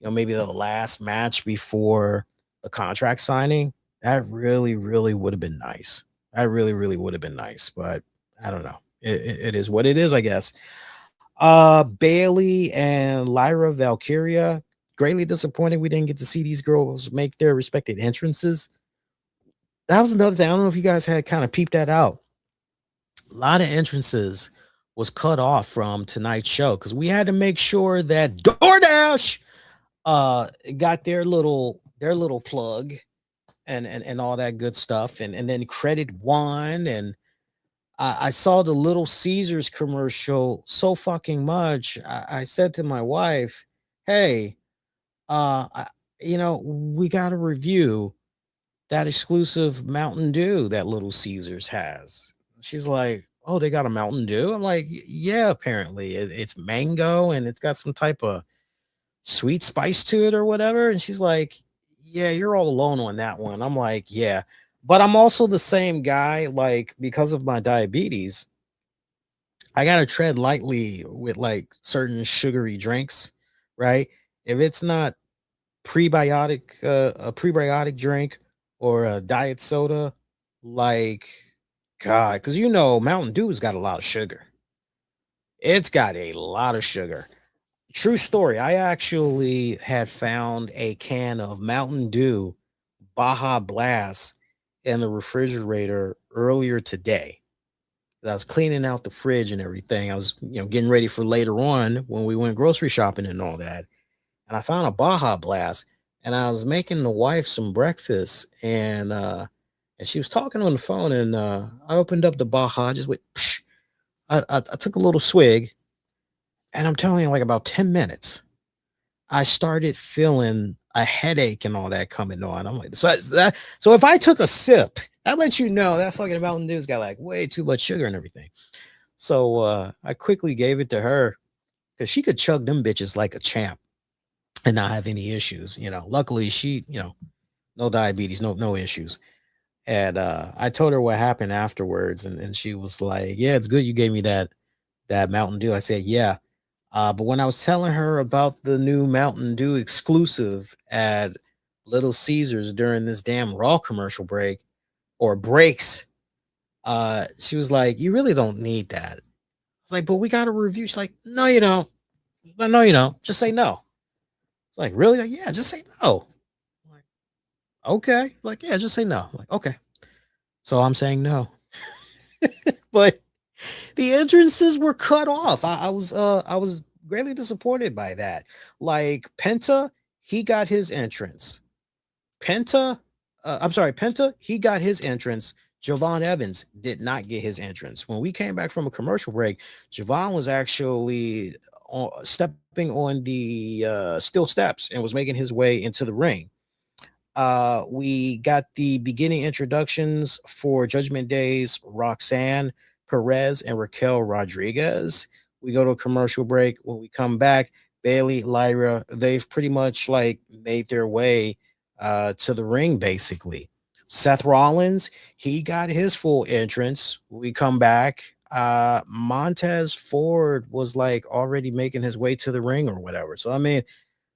A: maybe the last match before the contract signing. That really, really would have been nice. That really, really would have been nice, but I don't know. It is what it is, I guess. Bayley and Lyra Valkyria. Greatly disappointed we didn't get to see these girls make their respected entrances. That was another thing. I don't know if you guys had kind of peeped that out. A lot of entrances was cut off from tonight's show because we had to make sure that DoorDash got their little plug and all that good stuff and then credit one and I saw the Little Caesars commercial so fucking much. I said to my wife, "Hey, I, we got to review that exclusive Mountain Dew that Little Caesars has." She's like, "Oh, they got a Mountain Dew?" I'm like, "Yeah, apparently it's mango and it's got some type of sweet spice to it or whatever." And she's like, "Yeah, you're all alone on that one." I'm like, "Yeah." But I'm also the same guy, like, because of my diabetes, I gotta tread lightly with like certain sugary drinks, right? If it's not a prebiotic drink or a diet soda, like God, because Mountain Dew's got a lot of sugar. It's got a lot of sugar. True story. I actually had found a can of Mountain Dew Baja Blast in the refrigerator earlier today. I was cleaning out the fridge and everything. I was, getting ready for later on when we went grocery shopping and all that. And I found a Baja Blast, and I was making the wife some breakfast, and she was talking on the phone, and I opened up the Baja, just went. Psh, I took a little swig, and I'm telling you, like about 10 minutes, I started feeling a headache and all that coming on. I'm like, so if I took a sip, that lets you know that fucking Mountain Dew's got like way too much sugar and everything. So I quickly gave it to her because she could chug them bitches like a champ and not have any issues. Luckily she, no diabetes, no issues. And I told her what happened afterwards, and she was like, "Yeah, it's good you gave me that Mountain Dew." I said, "Yeah." But when I was telling her about the new Mountain Dew exclusive at Little Caesars during this damn Raw commercial break or breaks, she was like, "You really don't need that." I was like, "But we got a review." She's like, "No, you don't. No, you don't. Just say no." It's like, "Really?" Like, "Yeah, just say no." I'm like, "Okay." Like, "Yeah, just say no." I'm like, "Okay." So I'm saying no. But the entrances were cut off. I was greatly disappointed by that. Like Penta, he got his entrance. Penta, he got his entrance. Javon Evans did not get his entrance. When we came back from a commercial break, Javon was actually stepping on the steel steps and was making his way into the ring. We got the beginning introductions for Judgment Day's Roxanne, Perez, and Raquel Rodriguez. We go to a commercial break. When we come back, Bayley, Lyra, they've pretty much like made their way to the ring basically. Seth Rollins, he got his full entrance. We come back. Montez Ford was like already making his way to the ring or whatever. So I mean,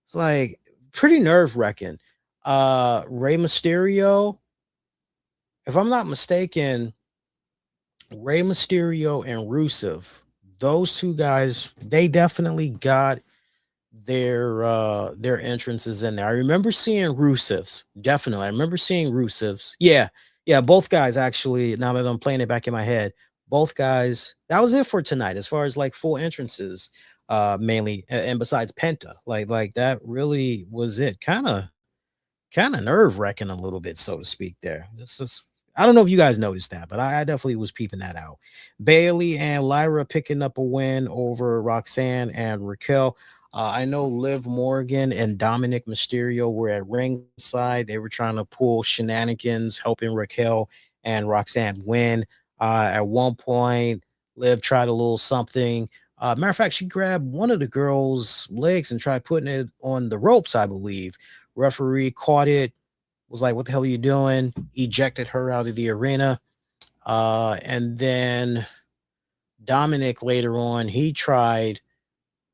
A: it's like pretty nerve wracking. Rey Mysterio, if I'm not mistaken, Rey Mysterio and Rusev, those two guys, they definitely got their entrances in there. I remember seeing Rusev's, definitely. I remember seeing Rusev's. Yeah, yeah, both guys actually, now that I'm playing it back in my head, both guys, that was it for tonight as far as like full entrances, mainly, and besides Penta. Like that really was it. Kind of nerve wracking a little bit, so to speak. There, this is. I don't know if you guys noticed that, but I definitely was peeping that out. Bayley and Lyra picking up a win over Roxanne and Raquel. I know Liv Morgan and Dominic Mysterio were at ringside. They were trying to pull shenanigans, helping Raquel and Roxanne win. At one point, Liv tried a little something. Matter of fact, she grabbed one of the girls' legs and tried putting it on the ropes, I believe. Referee caught it, was like, "What the hell are you doing?" Ejected her out of the arena. And then Dominic later on, he tried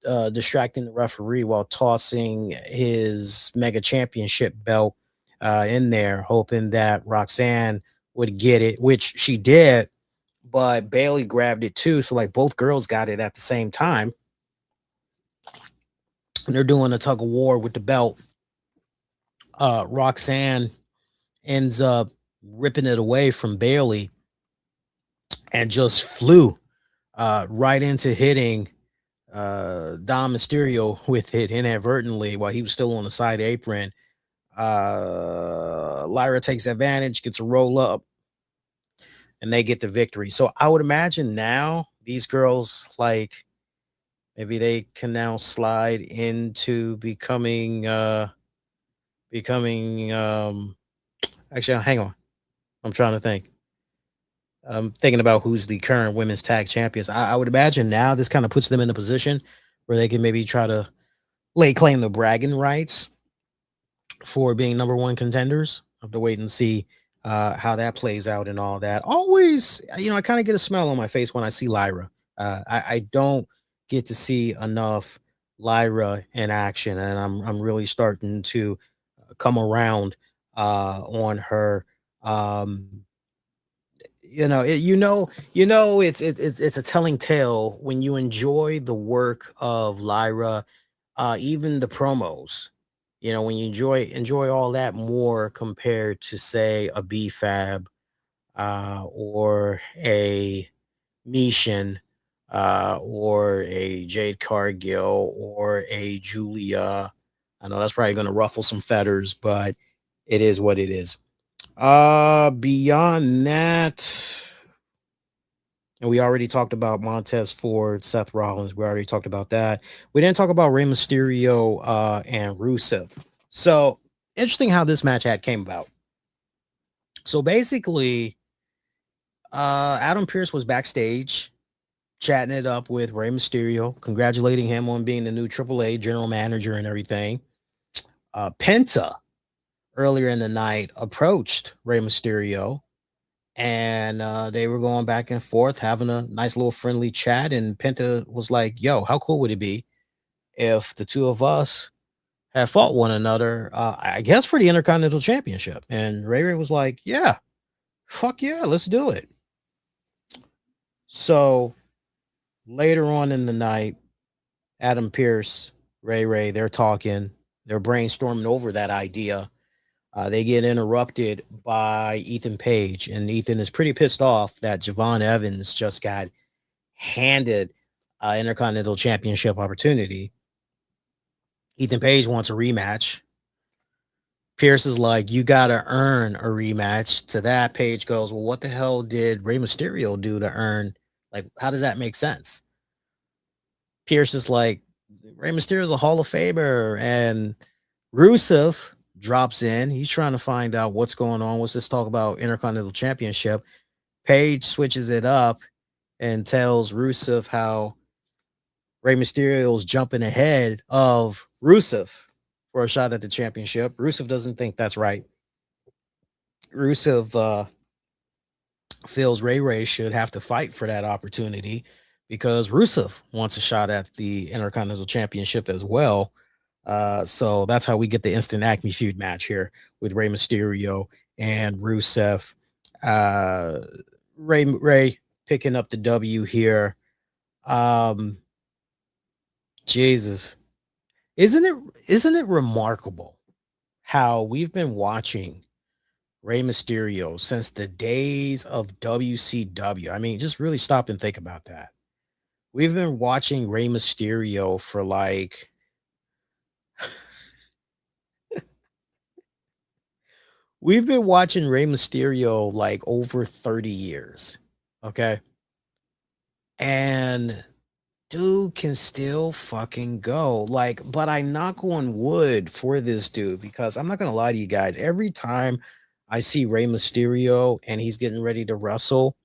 A: distracting the referee while tossing his mega championship belt in there, hoping that Roxanne would get it, which she did, but Bayley grabbed it too. So, like, both girls got it at the same time. And they're doing a tug of war with the belt. Roxanne ends up ripping it away from Bayley and just flew right into hitting Dom Mysterio with it inadvertently while he was still on the side apron. Lyra takes advantage, gets a roll up, and they get the victory. So I would imagine now these girls, like, maybe they can now slide into becoming actually, hang on. I'm trying to think. I'm thinking about who's the current women's tag champions. I would imagine now this kind of puts them in a position where they can maybe try to lay claim the bragging rights for being number one contenders. I have to wait and see how that plays out and all that. Always, I kind of get a smile on my face when I see Lyra. I don't get to see enough Lyra in action, and I'm really starting to come around on her. It's a telling tale when you enjoy the work of Lyra, even the promos. When you enjoy all that more compared to say a B Fab, or a Mishin, or a Jade Cargill, or a Julia. I know that's probably going to ruffle some feathers, but it is what it is. Beyond that, and we already talked about Montez Ford, Seth Rollins. We already talked about that. We didn't talk about Rey Mysterio, and Rusev. So interesting how this match had came about. So basically, Adam Pearce was backstage chatting it up with Rey Mysterio, congratulating him on being the new AAA general manager and everything. Penta earlier in the night approached Rey Mysterio, and they were going back and forth, having a nice little friendly chat. And Penta was like, "Yo, how cool would it be if the two of us had fought one another? I guess for the Intercontinental Championship." And Ray was like, "Yeah, fuck yeah, let's do it." So later on in the night, Adam Pearce, Ray, they're talking, they're brainstorming over that idea. They get interrupted by Ethan Page, and Ethan is pretty pissed off that Javon Evans just got handed Intercontinental Championship opportunity. Ethan Page wants a rematch. Pierce is like, "You got to earn a rematch." To that, Page goes, "Well, what the hell did Rey Mysterio do to earn? Like, how does that make sense?" Pierce is like, "Rey Mysterio is a Hall of Famer." And Rusev drops in. He's trying to find out what's going on. What's this talk about Intercontinental Championship? Page switches it up and tells Rusev how Rey Mysterio's jumping ahead of Rusev for a shot at the championship. Rusev doesn't think that's right. Rusev feels Ray should have to fight for that opportunity because Rusev wants a shot at the Intercontinental Championship as well. So that's how we get the instant Acme feud match here with Rey Mysterio and Rusev. Uh, Ray picking up the W here. Um, Jesus, isn't it remarkable how we've been watching Rey Mysterio since the days of WCW? I mean, just really stop and think about that. We've been watching Rey Mysterio for like we've been watching Rey Mysterio like over 30 years. Okay. And dude can still fucking go. Like, but I knock on wood for this dude because I'm not gonna lie to you guys. Every time I see Rey Mysterio and he's getting ready to wrestle,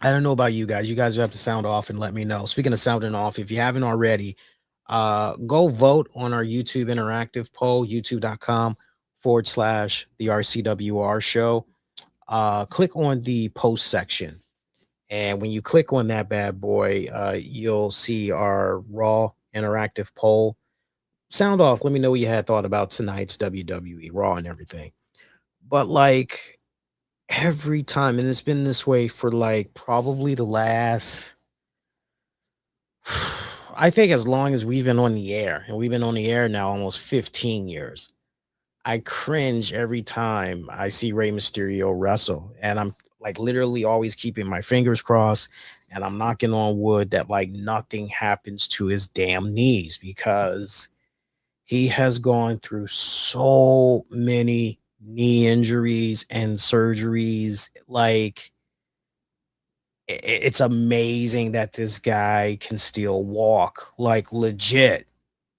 A: I don't know about you guys. You guys have to sound off and let me know. Speaking of sounding off, if you haven't already, go vote on our YouTube interactive poll, youtube.com/, the RCWR show. Click on the post section. And when you click on that bad boy, you'll see our Raw interactive poll. Sound off. Let me know what you had thought about tonight's WWE Raw and everything. But like every time, and it's been this way for like probably the last, I think as long as we've been on the air, and we've been on the air now almost 15 years. I cringe every time I see Rey Mysterio wrestle. And I'm like literally always keeping my fingers crossed and I'm knocking on wood that like nothing happens to his damn knees because he has gone through so many knee injuries and surgeries. Like, it's amazing that this guy can still walk, like legit.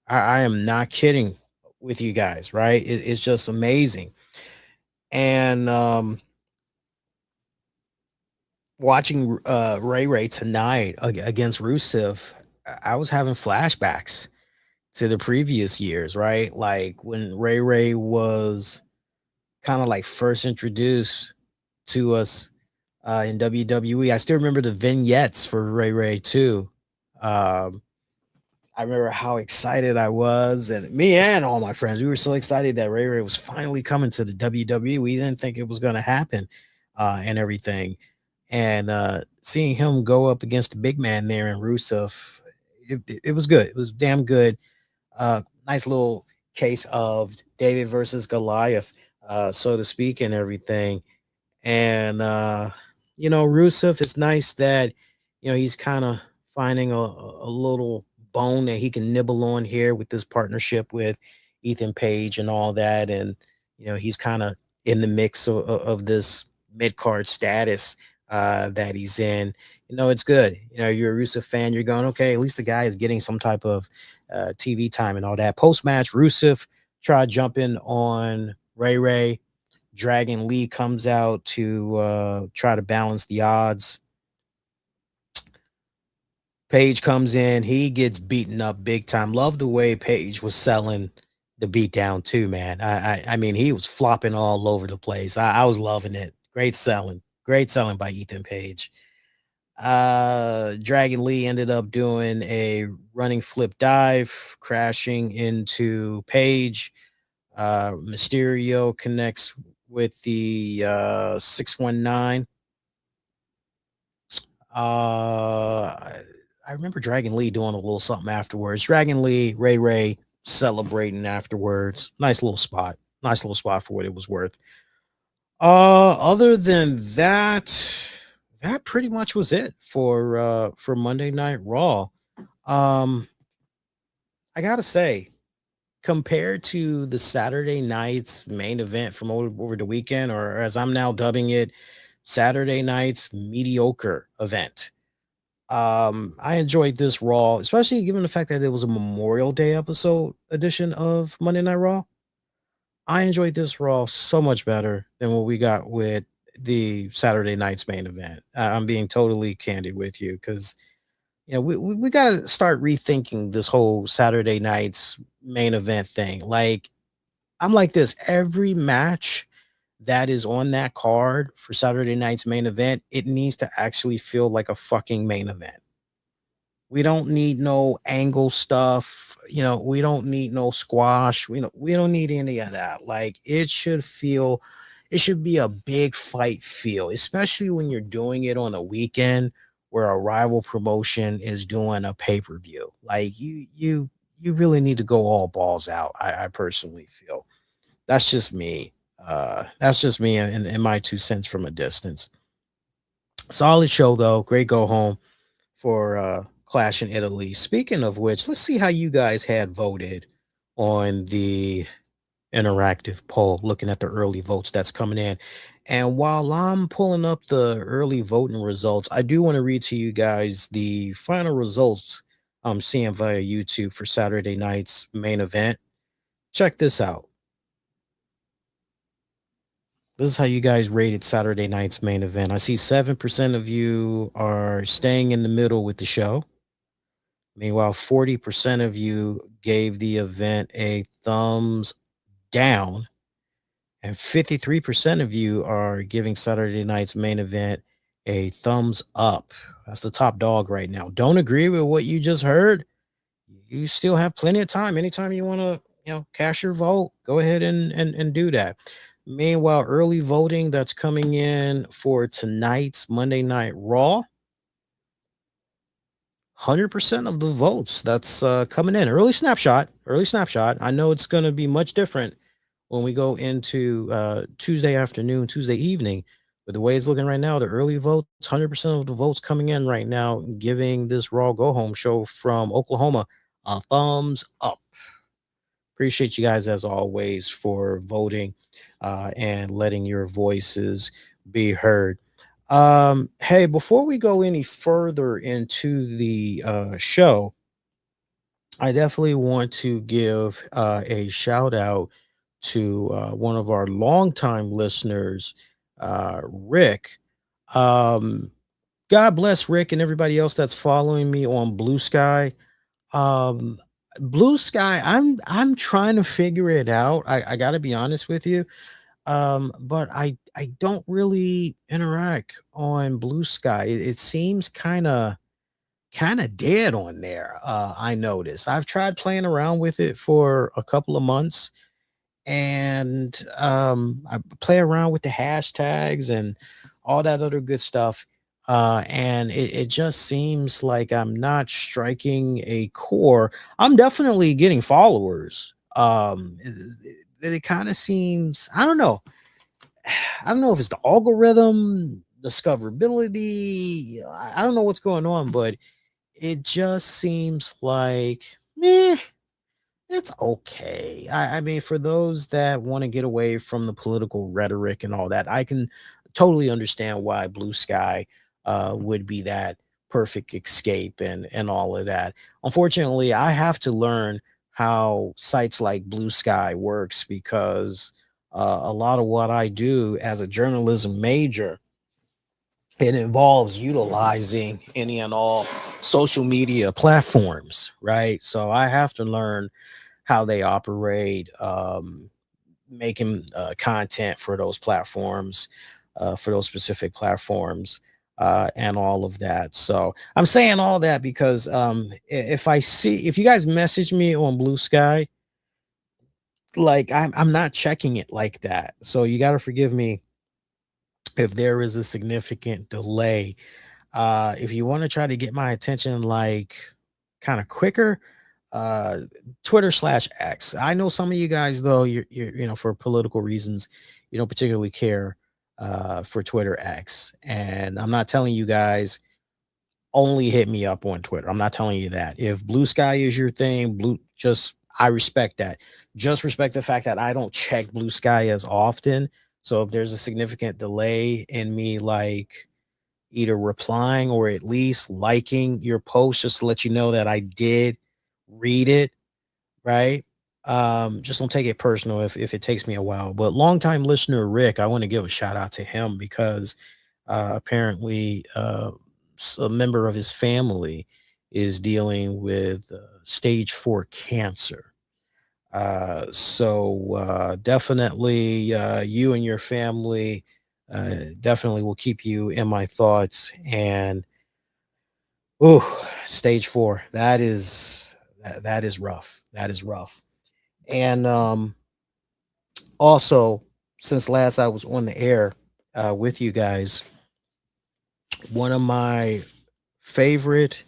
A: I am not kidding with you guys, right? It's just amazing. And watching Ray tonight against Rusev, I was having flashbacks to the previous years, right? Like when Ray was kind of like first introduced to us in WWE. I still remember the vignettes for Ray too. Um, I remember how excited I was, and me and all my friends, we were so excited that Ray was finally coming to the WWE. We didn't think it was going to happen. and everything. And seeing him go up against the big man there in Rusev, it was good. It was damn good. Nice little case of David versus Goliath, so to speak, and everything. And Rusev, it's nice that he's kind of finding a little bone that he can nibble on here with this partnership with Ethan Page and all that. And he's kind of in the mix of this mid-card status that he's in. It's good. You're a Rusev fan, you're going, okay, at least the guy is getting some type of TV time and all that. Post-match, Rusev tried jumping on Ray. Dragon Lee comes out to try to balance the odds. Page comes in, he gets beaten up big time. Love the way Page was selling the beatdown too, man. I mean, he was flopping all over the place. I was loving it. Great selling by Ethan Page. Dragon Lee ended up doing a running flip dive, crashing into Page. Mysterio connects with the 619. I remember Dragon Lee doing a little something afterwards. Dragon Lee, Ray celebrating afterwards. Nice little spot. Nice little spot for what it was worth. Other than that, that pretty much was it for Monday Night Raw. I gotta say, compared to the Saturday night's main event from over the weekend, or as I'm now dubbing it, Saturday night's mediocre event. I enjoyed this Raw, especially given the fact that it was a Memorial Day episode edition of Monday Night Raw. I enjoyed this Raw so much better than what we got with the Saturday night's main event. I'm being totally candid with you because we got to start rethinking this whole Saturday night's main event thing. Like, I'm like this every match that is on that card for Saturday night's main event, it needs to actually feel like a fucking main event. We don't need no angle stuff. We don't need no squash. We don't need any of that. Like, it should be a big fight feel, especially when you're doing it on a weekend where a rival promotion is doing a pay-per-view. Like, you really need to go all balls out. I personally feel. That's just me. That's just me in my 2 cents from a distance. Solid show though. Great go home for Clash in Italy. Speaking of which, let's see how you guys had voted on the interactive poll, looking at the early votes that's coming in. And while I'm pulling up the early voting results, I do want to read to you guys the final results I'm seeing via YouTube for Saturday night's main event. Check this out. This is how you guys rated Saturday night's main event. I see 7% of you are staying in the middle with the show. Meanwhile, 40% of you gave the event a thumbs down, and 53% of you are giving Saturday night's main event a thumbs up. That's the top dog right now. Don't agree with what you just heard? You still have plenty of time. Anytime you want to, cast your vote, go ahead and do that. Meanwhile, early voting that's coming in for tonight's Monday Night Raw. 100% of the votes that's coming in. Early snapshot. I know it's going to be much different when we go into Tuesday afternoon, Tuesday evening. But the way it's looking right now, the early votes, 100% of the votes coming in right now, giving this Raw Go Home show from Oklahoma a thumbs up. Appreciate you guys as always for voting and letting your voices be heard. Hey, before we go any further into the show, I definitely want to give a shout out to one of our longtime listeners, Rick. Um, God bless Rick and everybody else that's following me on Blue Sky. Um, Blue Sky, I'm trying to figure it out. I gotta be honest with you. But I don't really interact on Blue Sky. It seems kind of dead on there. I notice. I've tried playing around with it for a couple of months, and I play around with the hashtags and all that other good stuff. And it just seems like I'm not striking a core. I'm definitely getting followers. It kind of seems, I don't know. I don't know if it's the algorithm, discoverability. I don't know what's going on, but it just seems like, meh, it's okay. I mean, for those that want to get away from the political rhetoric and all that, I can totally understand why Blue Sky would be that perfect escape and all of that. Unfortunately, I have to learn how sites like Blue Sky works because a lot of what I do as a journalism major, it involves utilizing any and all social media platforms, right? So I have to learn how they operate, making content for those platforms, for those specific platforms, and all of that. So I'm saying all that because if I see, if you guys message me on Blue Sky, like I'm not checking it like that. So you got to forgive me if there is a significant delay. If you want to try to get my attention like kind of quicker, uh Twitter/X. I know some of you guys though, for political reasons, you don't particularly care for Twitter X. And I'm not telling you guys only hit me up on Twitter. I'm not telling you that. If Blue Sky is your thing, blue just I respect that. Just respect the fact that I don't check Blue Sky as often. So if there's a significant delay in me like either replying or at least liking your post just to let you know that I did read it, right? Just don't take it personal if it takes me a while. But longtime listener Rick, I want to give a shout out to him because apparently a member of his family is dealing with stage 4 cancer. So definitely you and your family definitely will keep you in my thoughts. And stage 4, that is rough. That is rough. And also, since last I was on the air with you guys, one of my favorite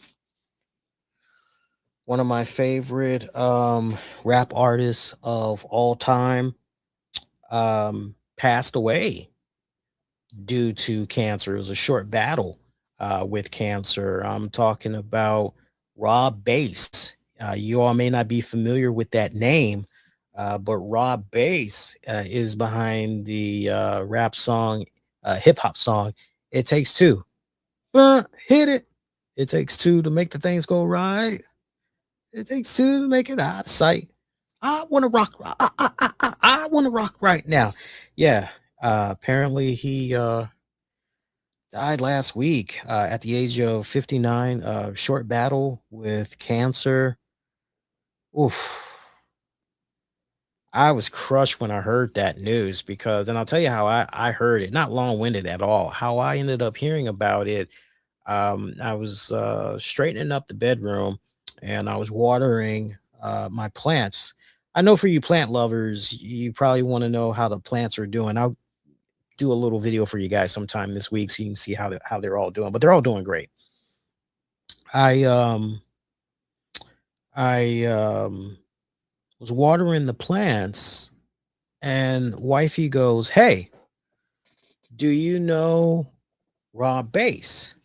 A: rap artists of all time passed away due to cancer. It was a short battle with cancer. I'm talking about Rob Bass. You all may not be familiar with that name, but Rob Bass is behind the rap song, hip hop song, It Takes Two. Hit it. It takes two to make the things go right. It takes two to make it out of sight. I want to rock. I want to rock right now. Yeah. Apparently, he died last week at the age of 59. Short battle with cancer. Oof. I was crushed when I heard that news because, and I'll tell you how I heard it, not long winded at all. How I ended up hearing about it, I was straightening up the bedroom and I was watering my plants. I know for you plant lovers, you probably want to know how the plants are doing. I'll do a little video for you guys sometime this week so you can see how they're all doing, but they're all doing great. I um I was watering the plants and wifey goes, "Hey, do you know Rob Bass?"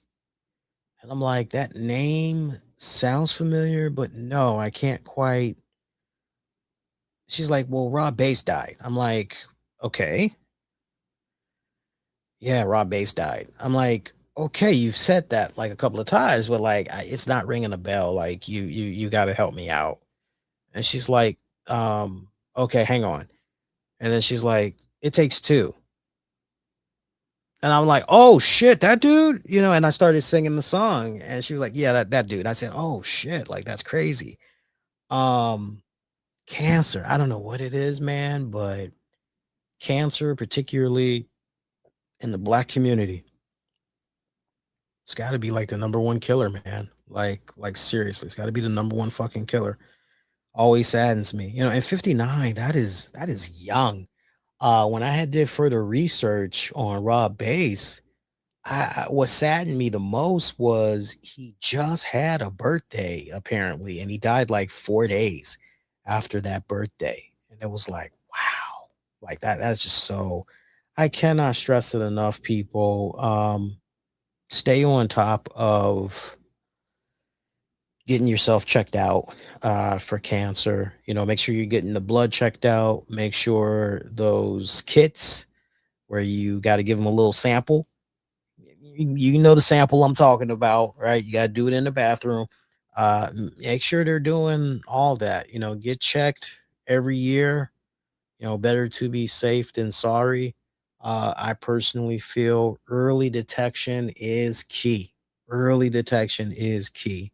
A: And I'm like, "That name sounds familiar, but no, I can't quite." She's like, "Well, Rob Bass died." I'm like, "Okay, yeah, Rob Bass died." I'm like, "Okay, you've said that like a couple of times, but like it's not ringing a bell. Like you got to help me out." And she's like, "Okay, hang on." And then she's like, "It takes two." And I'm like, "Oh shit, that dude," and I started singing the song and she was like, "Yeah, that dude." I said, "Oh shit, like that's crazy." Um Cancer, I don't know what it is, man, but cancer, particularly in the black community, it's got to be like the number one killer, man. Like seriously, it's got to be the number one fucking killer. Always saddens me. And 59, that is young. When I had did further research on Rob Bass, What saddened me the most was he just had a birthday apparently, and he died like 4 days after that birthday, and it was like, wow, like that. That's just so. I cannot stress it enough, people. Stay on top of getting yourself checked out for cancer. Make sure you're getting the blood checked out. Make sure those kits where you got to give them a little sample. You know the sample I'm talking about, right? You got to do it in the bathroom. Make sure they're doing all that. Get checked every year. Better to be safe than sorry. I personally feel early detection is key. Early detection is key.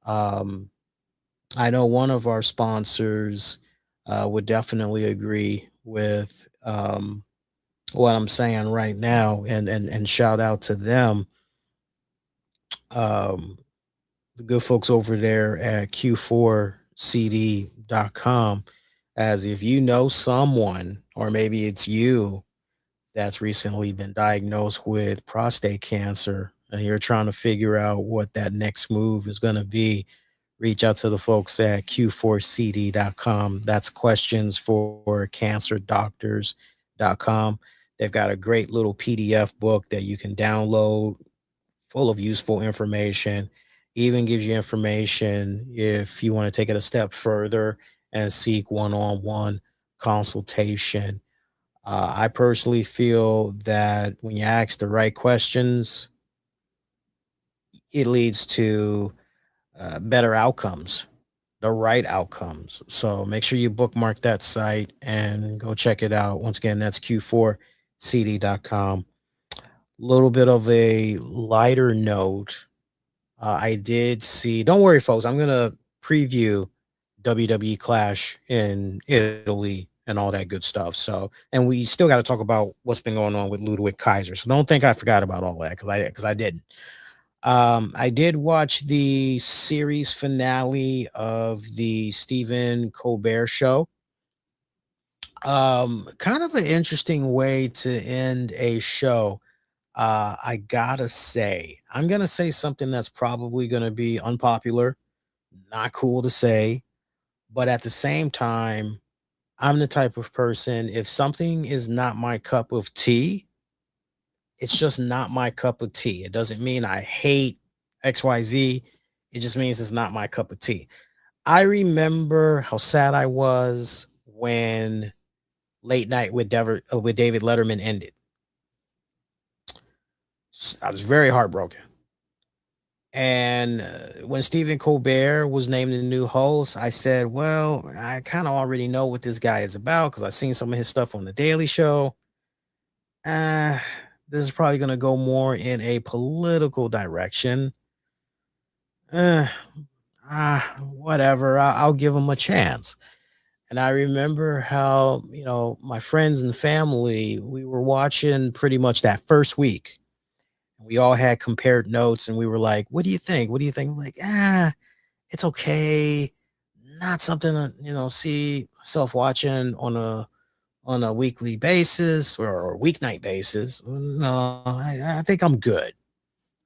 A: Um, I know one of our sponsors would definitely agree with what I'm saying right now, and shout out to them, um, the good folks over there at Q4CD.com. As if you know someone, or maybe it's you, that's recently been diagnosed with prostate cancer, and you're trying to figure out what that next move is going to be, reach out to the folks at Q4CD.com. That's questions for cancer doctors.com. They've got a great little PDF book that you can download, full of useful information. Even gives you information if you want to take it a step further and seek one on one consultation. I personally feel that when you ask the right questions, it leads to better outcomes, the right outcomes. So make sure you bookmark that site and go check it out. Once again, that's Q4CD.com. Little bit of a lighter note. I did see, don't worry, folks, I'm going to preview WWE Clash in Italy and all that good stuff. So, and we still got to talk about what's been going on with Ludwig Kaiser. So don't think I forgot about all that, because I didn't. I did watch the series finale of the Stephen Colbert show. Kind of an interesting way to end a show. I gotta say, I'm gonna say something that's probably gonna be unpopular, not cool to say, but at the same time, I'm the type of person, if something is not my cup of tea, it's just not my cup of tea. It doesn't mean I hate XYZ. It just means it's not my cup of tea. I remember how sad I was when Late Night with David Letterman ended. I was very heartbroken. And when Stephen Colbert was named the new host, I said, well, I kind of already know what this guy is about because I've seen some of his stuff on The Daily Show. Uh, this is probably going to go more in a political direction. Uh, Whatever. I'll give him a chance. And I remember how, my friends and family, we were watching pretty much that first week. We all had compared notes and we were like, what do you think? What do you think? I'm like, it's okay. Not something to, see myself watching on a weekly basis or weeknight basis. No, I think I'm good.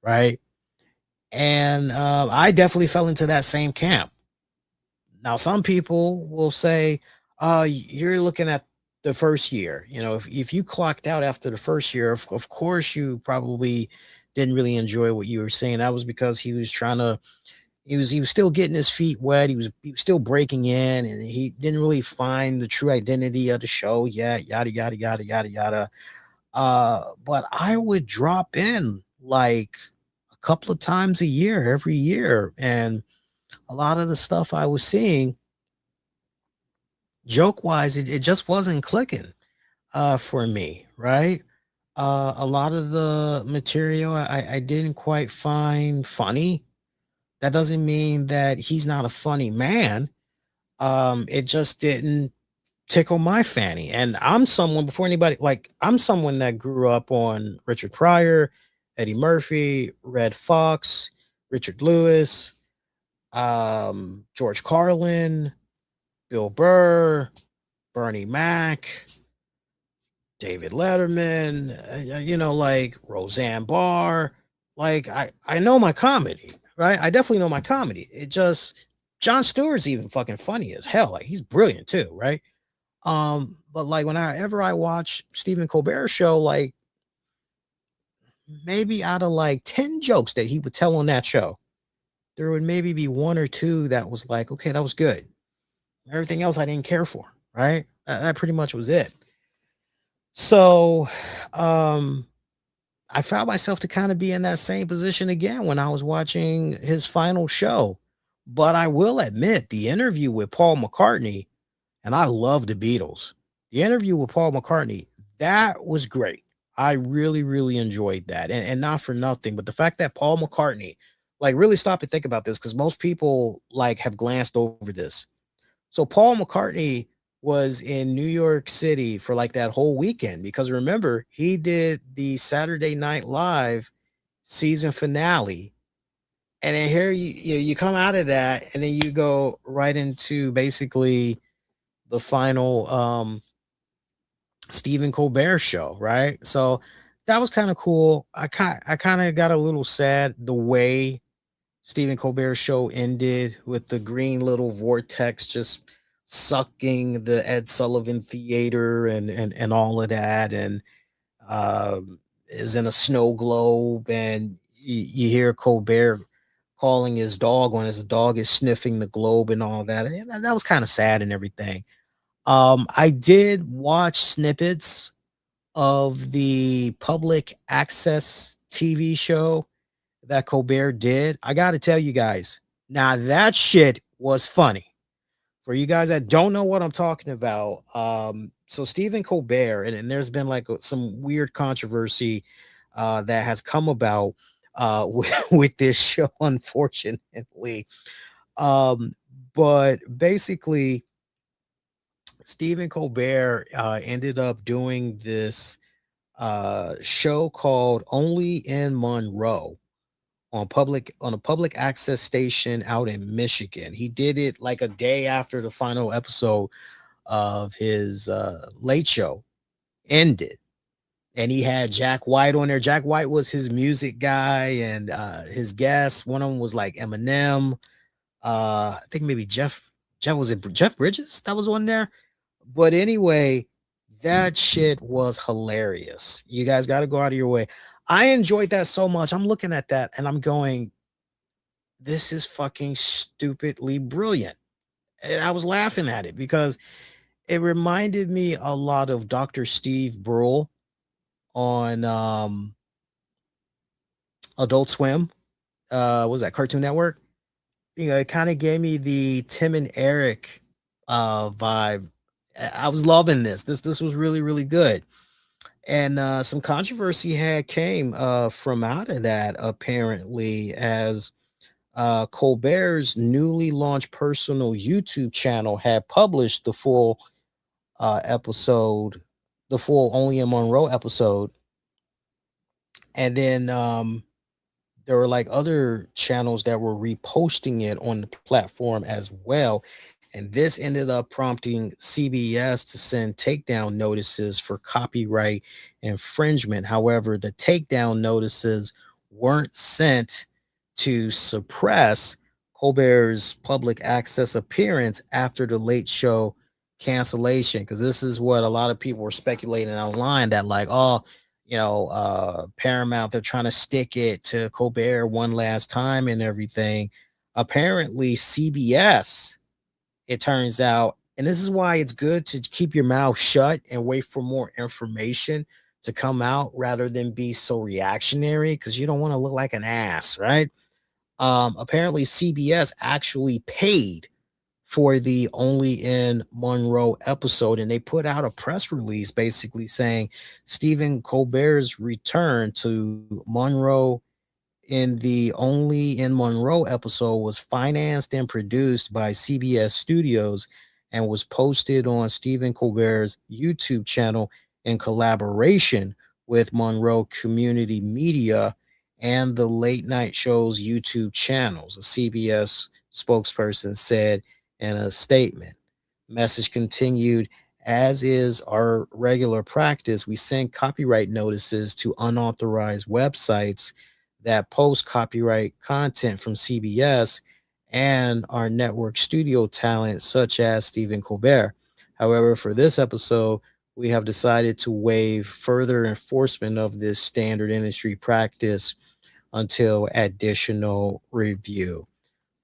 A: Right. And I definitely fell into that same camp. Now, some people will say, you're looking at the first year. If you clocked out after the first year, of course, you probably didn't really enjoy what you were saying. That was because he was trying to, he was still getting his feet wet. He was still breaking in, and he didn't really find the true identity of the show yet. Yada yada yada yada yada. But I would drop in like a couple of times a year, every year, and a lot of the stuff I was seeing, joke wise, it just wasn't clicking for me, right? A lot of the material I didn't quite find funny. That doesn't mean that he's not a funny man. It just didn't tickle my fanny. And I'm someone, before anybody, like, I'm someone that grew up on Richard Pryor, Eddie Murphy, Red Fox, Richard Lewis, George Carlin, Bill Burr, Bernie Mac, David Letterman, like Roseanne Barr. Like I know my comedy, right? I definitely know my comedy. It just Jon Stewart's even fucking funny as hell. Like he's brilliant too, right? But like whenever I watch Stephen Colbert's show, like maybe out of like 10 jokes that he would tell on that show, there would maybe be one or two that was like, okay, that was good. Everything else I didn't care for, right? That pretty much was it. So, um, I found myself to kind of be in that same position again when I was watching his final show. But I will admit, the interview with Paul McCartney, and I love the Beatles. The interview with Paul McCartney, that was great. I really, really enjoyed that. And not for nothing, but the fact that Paul McCartney, like, really stop and think about this because most people like have glanced over this. So Paul McCartney was in New York City for like that whole weekend because remember, he did the Saturday Night Live season finale. And then here you come out of that and then you go right into basically the final Stephen Colbert show, right? So that was kind of cool. I kind of got a little sad the way Stephen Colbert's show ended with the green little vortex just sucking the Ed Sullivan Theater and all of that, and is in a snow globe, and you hear Colbert calling his dog when his dog is sniffing the globe and all that. And that was kind of sad and everything. I did watch snippets of the public access TV show that Colbert did. I got to tell you guys, now that shit was funny. For you guys that don't know what I'm talking about, so Stephen Colbert, and there's been like some weird controversy that has come about with this show, unfortunately. Um, but basically, Stephen Colbert ended up doing this show called Only in Monroe on a public access station out in Michigan. He did it like a day after the final episode of his late show ended. And he had Jack White on there. Jack White was his music guy and his guests. One of them was like Eminem. I think maybe Jeff was it Jeff Bridges that was on there. But anyway, that shit was hilarious. You guys got to go out of your way. I enjoyed that so much. I'm looking at that and I'm going, this is fucking stupidly brilliant. And I was laughing at it because it reminded me a lot of Dr. Steve Brule on Adult Swim. What was that Cartoon Network? It kind of gave me the Tim and Eric vibe. I was loving this. This was really, really good. And some controversy had came from out of that apparently as Colbert's newly launched personal YouTube channel had published the full episode, the full Only in Monroe episode, and then there were like other channels that were reposting it on the platform as well. And this ended up prompting CBS to send takedown notices for copyright infringement. However, the takedown notices weren't sent to suppress Colbert's public access appearance after the late show cancellation. Because this is what a lot of people were speculating online that, like, oh, Paramount, they're trying to stick it to Colbert one last time and everything. Apparently, CBS, it turns out, and this is why it's good to keep your mouth shut and wait for more information to come out rather than be so reactionary because you don't want to look like an ass, right? Apparently, CBS actually paid for the Only in Monroe episode, and they put out a press release basically saying Stephen Colbert's return to Monroe in the Only in Monroe episode was financed and produced by CBS Studios and was posted on Stephen Colbert's YouTube channel in collaboration with Monroe Community Media and the late night show's YouTube channels, a CBS spokesperson said in a statement. Message continued As is our regular practice, we send copyright notices to unauthorized websites that post copyright content from CBS and our network studio talent, such as Stephen Colbert. However, for this episode, we have decided to waive further enforcement of this standard industry practice until additional review.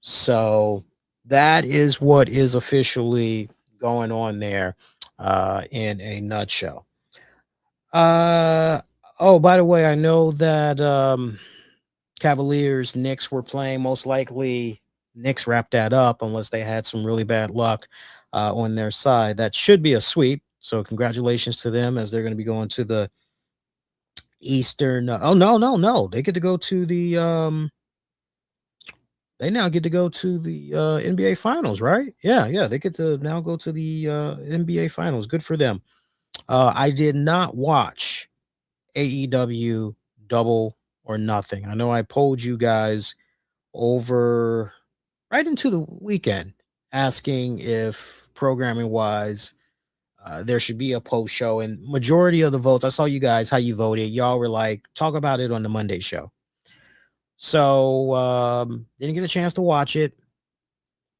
A: So that is what is officially going on there in a nutshell. Uh oh, by the way, I know that Cavaliers Knicks were playing. Most likely Knicks wrapped that up unless they had some really bad luck on their side. That should be a sweep. So congratulations to them as they're going to be going to the Eastern. Oh no. They get to go to the they now get to go to the NBA finals, right? Yeah, they get to now go to the NBA finals. Good for them. I did not watch AEW Double or Nothing. I know I polled you guys over right into the weekend asking if programming wise there should be a post show, and majority of the votes, I saw you guys how you voted. Y'all were like, talk about it on the Monday show. So didn't get a chance to watch it.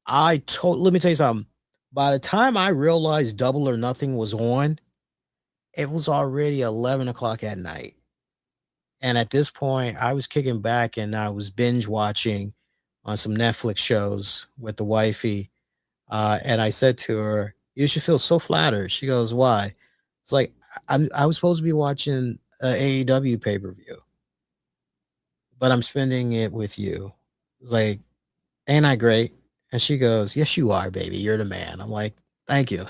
A: Let me tell you something. By the time I realized Double or Nothing was on, it was already 11 o'clock at night. And at this point, I was kicking back and I was binge watching on some Netflix shows with the wifey. And I said to her, "You should feel so flattered." She goes, "Why?" It's like, I was supposed to be watching AEW pay per view, but I'm spending it with you. It's like, ain't I great? And she goes, "Yes, you are, baby. You're the man." I'm like, "Thank you."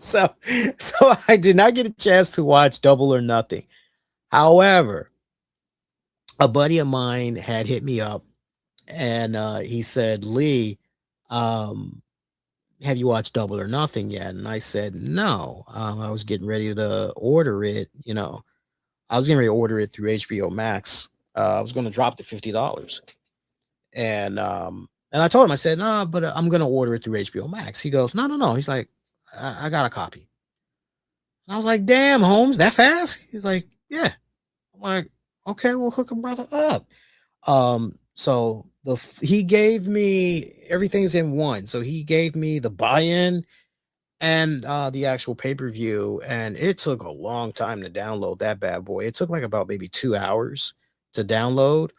A: so, so I did not get a chance to watch Double or Nothing. However, a buddy of mine had hit me up and he said, "Lee, um, have you watched Double or Nothing yet?" And I said, "No." I was getting ready to order it. I was getting ready to order it through HBO Max. I was going to drop the $50. And I told him, I said, "No, but I'm gonna order it through HBO Max." He goes, "No, no, no." He's like, I got a copy." And I was like, "Damn, Holmes, that fast?" He's like, "Yeah." I'm like, "Okay, we'll hook a brother up." So he gave me everything's in one. So he gave me the buy-in and the actual pay-per-view, and it took a long time to download that bad boy. It took like about maybe 2 hours to download.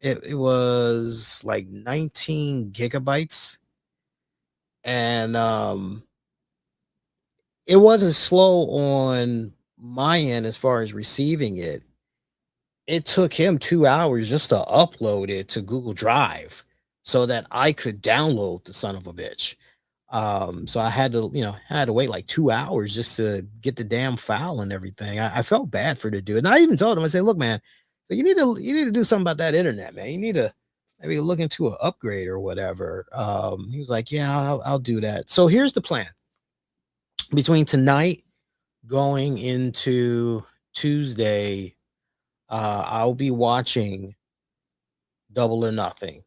A: It was like 19 gigabytes, and it wasn't slow on my end as far as receiving it. It took him 2 hours just to upload it to Google Drive so that I could download the son of a bitch. So I had to, had to wait like 2 hours just to get the damn file and everything. I felt bad for the dude. And I even told him, I said, "Look, man, so you need to do something about that internet, man. You need to maybe look into an upgrade or whatever." He was like, "Yeah, I'll do that." So here's the plan. Between tonight going into Tuesday, I'll be watching Double or Nothing,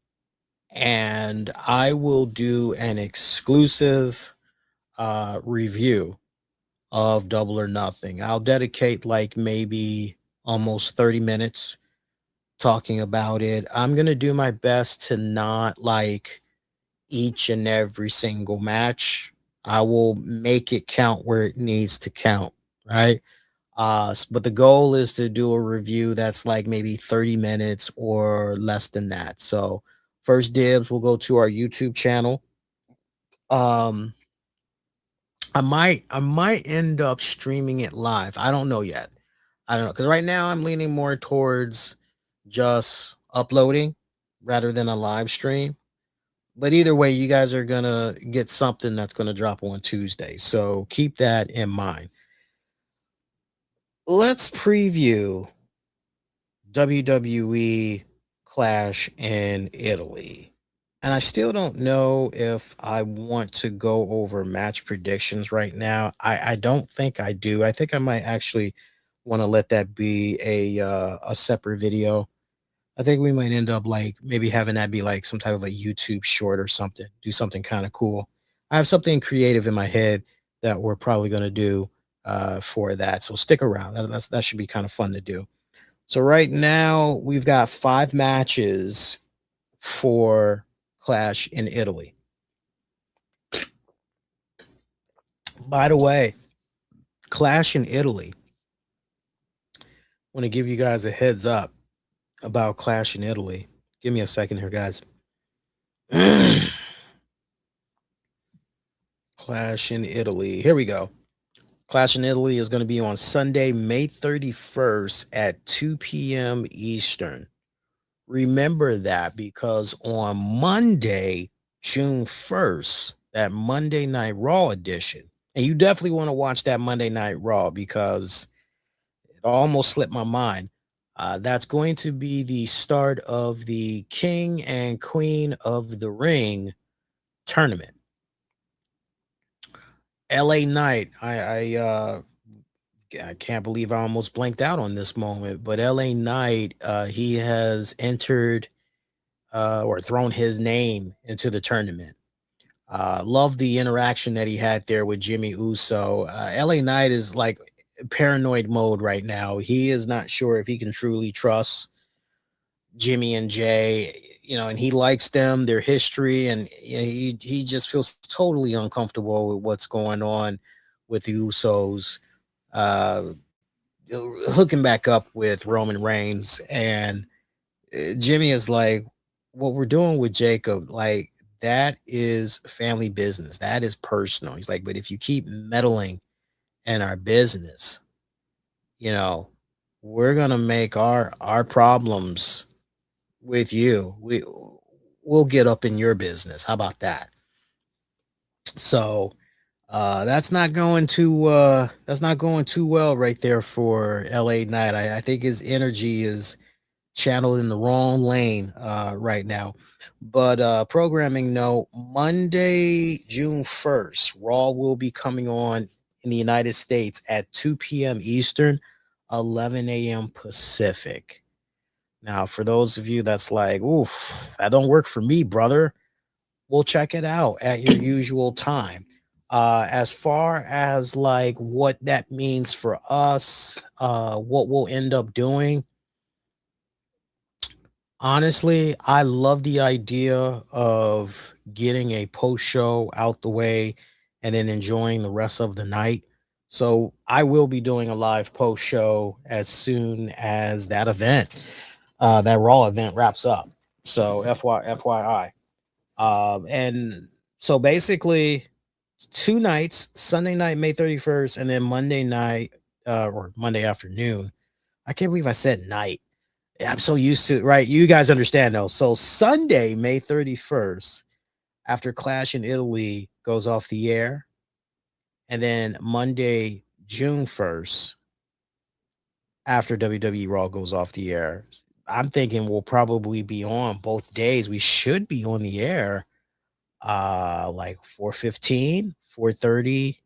A: and I will do an exclusive review of Double or Nothing. I'll dedicate like maybe almost 30 minutes talking about it. I'm going to do my best to not like each and every single match. I will make it count where it needs to count, right? But the goal is to do a review that's like maybe 30 minutes or less than that. So first dibs will go to our YouTube channel. Um, I might end up streaming it live. I don't know yet. I don't know because right now I'm leaning more towards just uploading rather than a live stream. But either way, you guys are gonna get something that's gonna drop on Tuesday. So keep that in mind. Let's preview WWE Clash in Italy. And I still don't know if I want to go over match predictions right now. I don't think I do. I think I might actually want to let that be a separate video. I think we might end up like maybe having that be like some type of a YouTube short or something. Do something kind of cool. I have something creative in my head that we're probably going to do for that. So stick around. That should be kind of fun to do. So right now we've got 5 matches for Clash in Italy. By the way, Clash in Italy. I want to give you guys a heads up about Clash in Italy. Give me a second here, guys. Clash in Italy. Here we go. Clash in Italy is going to be on Sunday, May 31st at 2 p.m. Eastern. Remember that because on Monday, June 1st, that Monday Night Raw edition, and you definitely want to watch that Monday Night Raw because it almost slipped my mind. That's going to be the start of the King and Queen of the Ring tournament. LA Knight, I can't believe I almost blanked out on this moment, but LA Knight, he has entered or thrown his name into the tournament. Love the interaction that he had there with Jimmy Uso. LA Knight is like paranoid mode right now. He is not sure if he can truly trust Jimmy and Jay, and he likes them, their history, and he just feels totally uncomfortable with what's going on with the Usos. Uh, Hooking back up with Roman Reigns, and Jimmy is like, what we're doing with Jacob, like that is family business. That is personal. He's like, but if you keep meddling in our business, you know, we're gonna make our problems with you. We'll get up in your business. How about that? So that's not going too well right there for LA Knight. I think his energy is channeled in the wrong lane right now. But programming note, Monday, June 1st, Raw will be coming on in the United States at 2 p.m. Eastern, 11 a.m. Pacific. Now, for those of you that's like, oof, that don't work for me, brother, we'll check it out at your usual time. As far as like what that means for us, what we'll end up doing, honestly, I love the idea of getting a post show out the way and then enjoying the rest of the night. So I will be doing a live post show as soon as that event, that Raw event wraps up. So FYI. And so basically 2 nights, Sunday night, May 31st, and then Monday night, or Monday afternoon. I can't believe I said night. I'm so used to, right? You guys understand though. So Sunday, May 31st, after Clash in Italy goes off the air, and then Monday, June 1st, after WWE Raw goes off the air. I'm thinking we'll probably be on both days. We should be on the air like 4:15, 4:30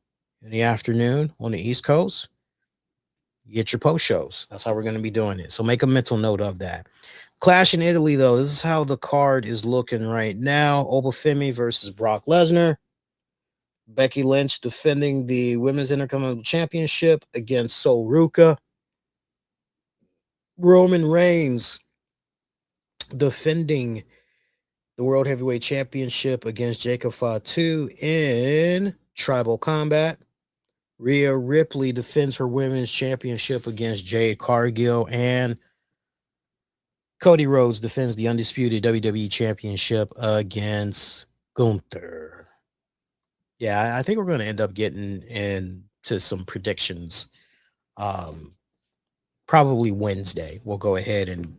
A: in the afternoon on the East Coast. You get your post shows. That's how we're going to be doing it. So make a mental note of that. Clash in Italy, though. This is how the card is looking right now. Oba Femi versus Brock Lesnar. Becky Lynch defending the Women's Intercontinental Championship against Sol Ruka. Roman Reigns defending the World Heavyweight Championship against Jacob Fatu in Tribal Combat. Rhea Ripley defends her Women's Championship against Jade Cargill, and Cody Rhodes defends the undisputed WWE Championship against Gunther. Yeah, I think we're going to end up getting into some predictions. Probably Wednesday. We'll go ahead and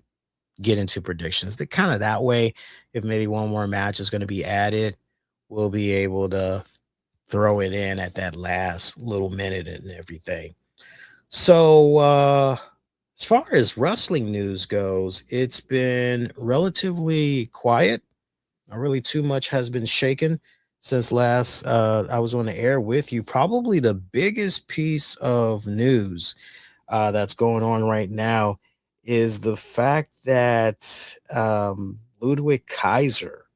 A: get into predictions. The kind of that way, if maybe one more match is going to be added, we'll be able to throw it in at that last little minute and everything. So, as far as wrestling news goes, it's been relatively quiet. Not really too much has been shaken since last I was on the air with you. Probably the biggest piece of news that's going on right now is the fact that Ludwig Kaiser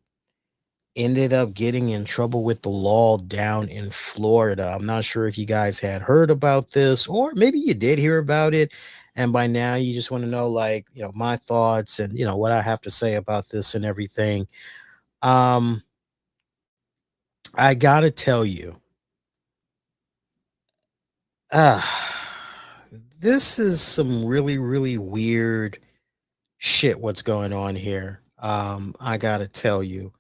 A: ended up getting in trouble with the law down in Florida. I'm not sure if you guys had heard about this, or maybe you did hear about it. And by now you just want to know, like, my thoughts and, what I have to say about this and everything. Um, I gotta tell you, uh, this is some really, really weird shit what's going on here. I gotta tell you.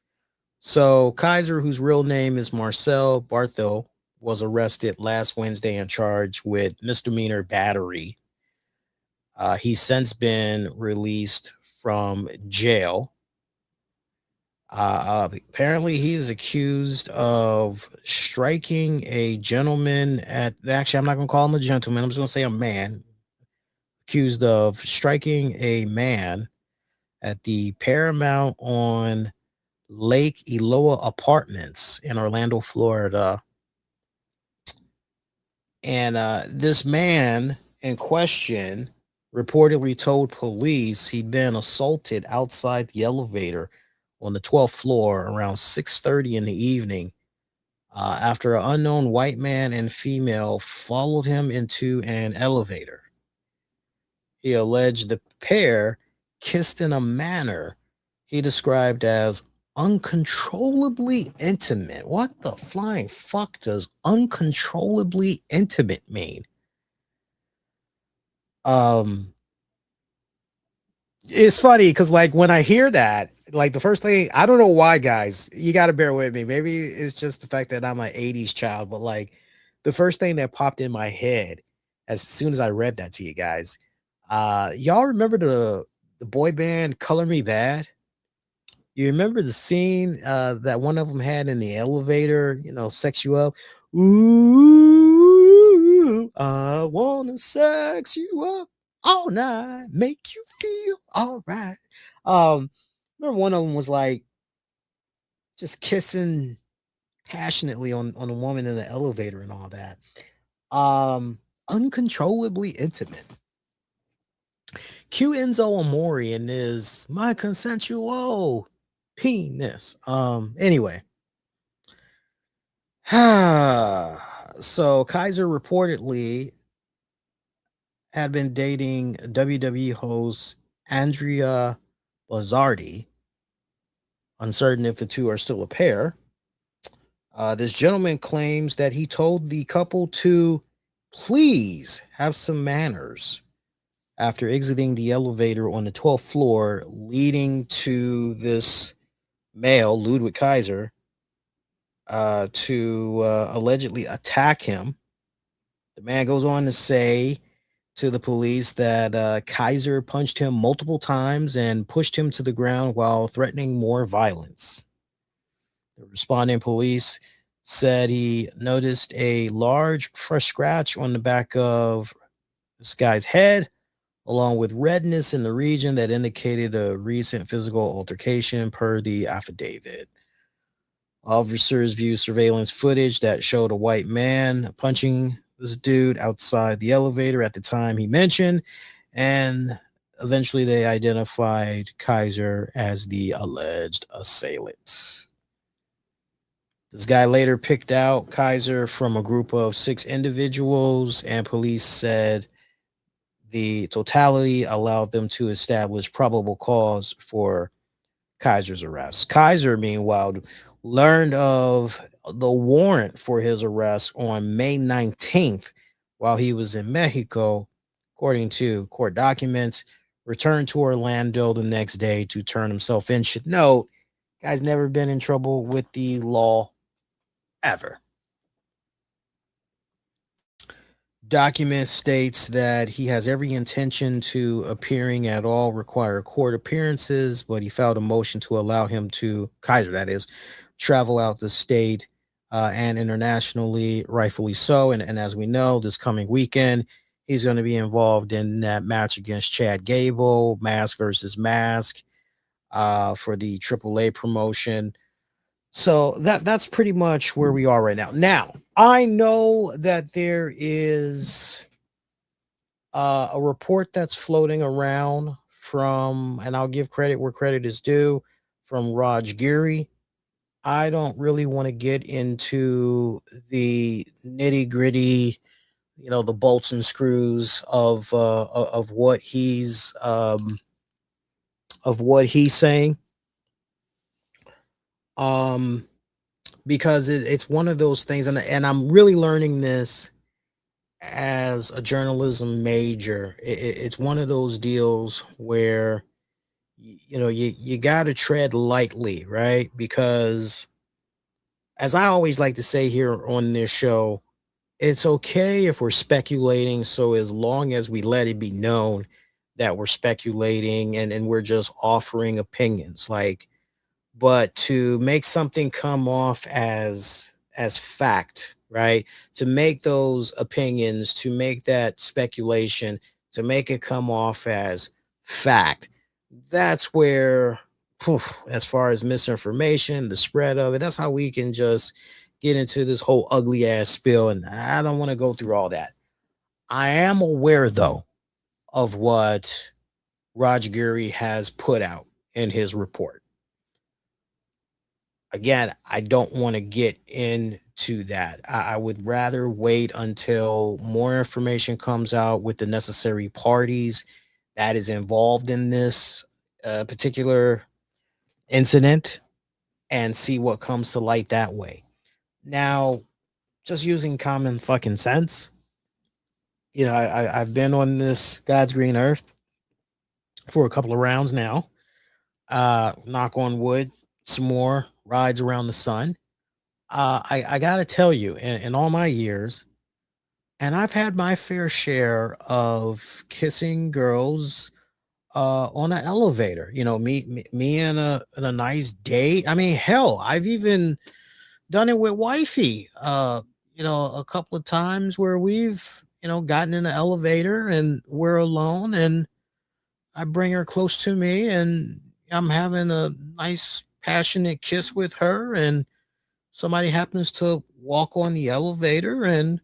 A: So Kaiser, whose real name is Marcel Barthel, was arrested last Wednesday and charged with misdemeanor battery. He's since been released from jail. Apparently, he is accused of striking a gentleman at. Actually, I'm not going to call him a gentleman. I'm just going to say a man. Accused of striking a man at the Paramount on Lake Eloa Apartments in Orlando, Florida. And this man in question reportedly told police he'd been assaulted outside the elevator on the 12th floor around 6:30 in the evening after an unknown white man and female followed him into an elevator. He alleged the pair kissed in a manner he described as uncontrollably intimate. What the flying fuck does uncontrollably intimate mean? Um, it's funny because, like, when I hear that, like, the first thing, I don't know why, guys, you got to bear with me. Maybe it's just the fact that I'm an 80s child, but like, the first thing that popped in my head as soon as I read that to you guys, y'all remember the boy band Color Me Bad? You remember the scene that one of them had in the elevator, sex you up? Ooh, I wanna sex you up all night, make you feel all right. Um, remember one of them was like just kissing passionately on a woman in the elevator and all that. Um, Uncontrollably intimate. Q Enzo Amore and his my consensual penis. Anyway. So Kaiser reportedly had been dating WWE host Andrea Lazzardi. Uncertain if the two are still a pair. This gentleman claims that he told the couple to please have some manners after exiting the elevator on the 12th floor, leading to this male, Ludwig Kaiser, to allegedly attack him. The man goes on to say to the police that Kaiser punched him multiple times and pushed him to the ground while threatening more violence. The responding police said he noticed a large fresh scratch on the back of this guy's head, along with redness in the region that indicated a recent physical altercation, per the affidavit. Officers viewed surveillance footage that showed a white man punching this dude outside the elevator at the time he mentioned, and eventually they identified Kaiser as the alleged assailant. This guy later picked out Kaiser from a group of 6 individuals, and police said the totality allowed them to establish probable cause for Kaiser's arrest. Kaiser, meanwhile, learned of the warrant for his arrest on May 19th while he was in Mexico, according to court documents, returned to Orlando the next day to turn himself in. Should note, guy's never been in trouble with the law ever. Document states that he has every intention to appearing at all required court appearances, but he filed a motion to allow him to, Kaiser that is, travel out the state and internationally, rightfully so. And as we know, this coming weekend, he's going to be involved in that match against Chad Gable, mask versus mask, for the AAA promotion. So that's pretty much where we are right now. Now, I know that there is a report that's floating around from, and I'll give credit where credit is due, from Raj Giri. I don't really want to get into the nitty gritty, the bolts and screws of what he's saying. Um, because it's one of those things, and I'm really learning this as a journalism major. It's one of those deals where you got to tread lightly, right? Because as I always like to say here on this show, it's okay if we're speculating, so as long as we let it be known that we're speculating and we're just offering opinions. Like, but to make something come off as fact, right? To make those opinions, to make that speculation, to make it come off as fact, that's where, phew, as far as misinformation, the spread of it, that's how we can just get into this whole ugly ass spill. And I don't want to go through all that. I am aware though of what Raj Giri has put out in his report. Again, I don't want to get into that. I would rather wait until more information comes out with the necessary parties that is involved in this particular incident and see what comes to light that way. Now, just using common fucking sense, I've been on this God's green earth for a couple of rounds now. Knock on wood, some more rides around the sun. I gotta tell you, in all my years, and I've had my fair share of kissing girls on an elevator. Me in a nice date. I mean, hell, I've even done it with wifey. A couple of times where we've gotten in the elevator and we're alone, and I bring her close to me, and I'm having a nice passionate kiss with her, and somebody happens to walk on the elevator, and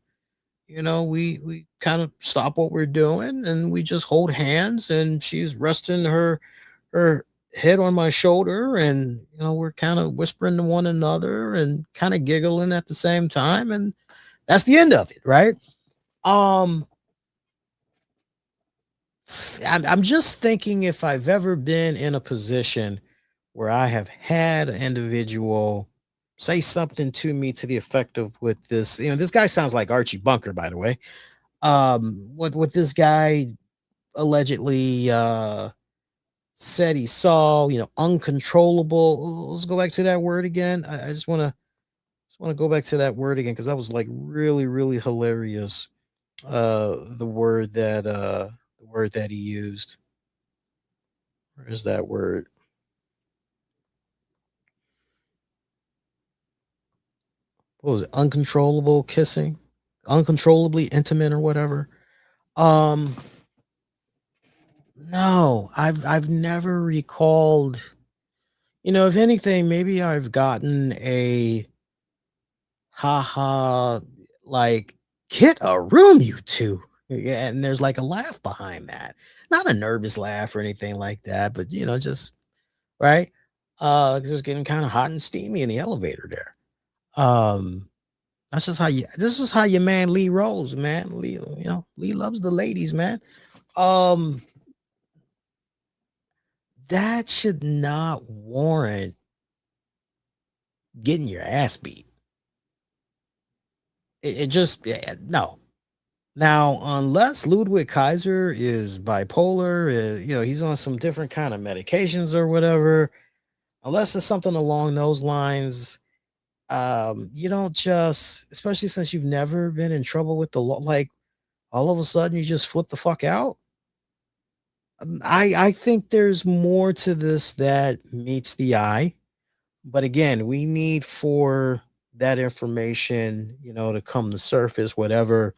A: we kind of stop what we're doing and we just hold hands, and she's resting her head on my shoulder, and we're kind of whispering to one another and kind of giggling at the same time, and that's the end of it, right? um I'm just thinking if I've ever been in a position where I have had an individual say something to me to the effect of, with this, this guy sounds like Archie Bunker, by the way. What this guy allegedly said he saw, uncontrollable. Let's go back to that word again. I just want to go back to that word again because that was like really, really hilarious. The word that he used. Where's that word? What was it? Uncontrollable kissing, uncontrollably intimate, or whatever. Um, no, I've never recalled. If anything, maybe I've gotten a haha, like, get a room, you two. Yeah, and there's like a laugh behind that. Not a nervous laugh or anything like that, but just right. 'Cause it was getting kind of hot and steamy in the elevator there. Um, that's just how you this is how your man Lee rolls, man. Lee, Lee loves the ladies, man. Um, that should not warrant getting your ass beat. It just, no. Now, unless Ludwig Kaiser is bipolar, he's on some different kind of medications or whatever. Unless it's something along those lines, you don't just, especially since you've never been in trouble with the law, like all of a sudden you just flip the fuck out. I think there's more to this that meets the eye, but again, we need for that information, to come to surface, whatever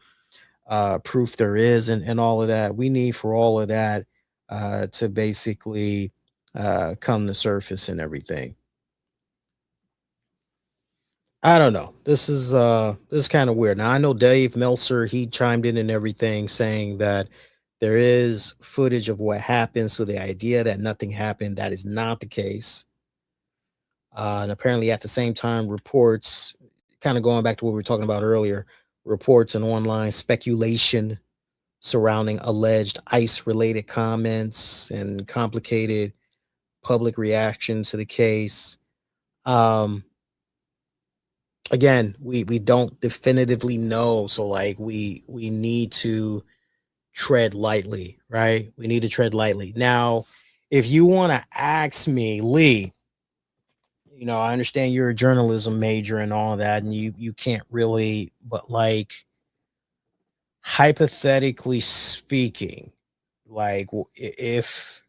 A: proof there is, and all of that. We need for all of that to basically come to surface and everything. I don't know. This is kind of weird. Now I know Dave Meltzer, he chimed in and everything saying that there is footage of what happened. So the idea that nothing happened, that is not the case. And apparently, at the same time, reports, kind of going back to what we were talking about earlier, reports and online speculation surrounding alleged ICE related comments and complicated public reaction to the case. Um, Again, we don't definitively know, so like we need to tread lightly, right? We need to tread lightly. Now, if you want to ask me, Lee, I understand you're a journalism major and all that, and you can't really, but like hypothetically speaking, like if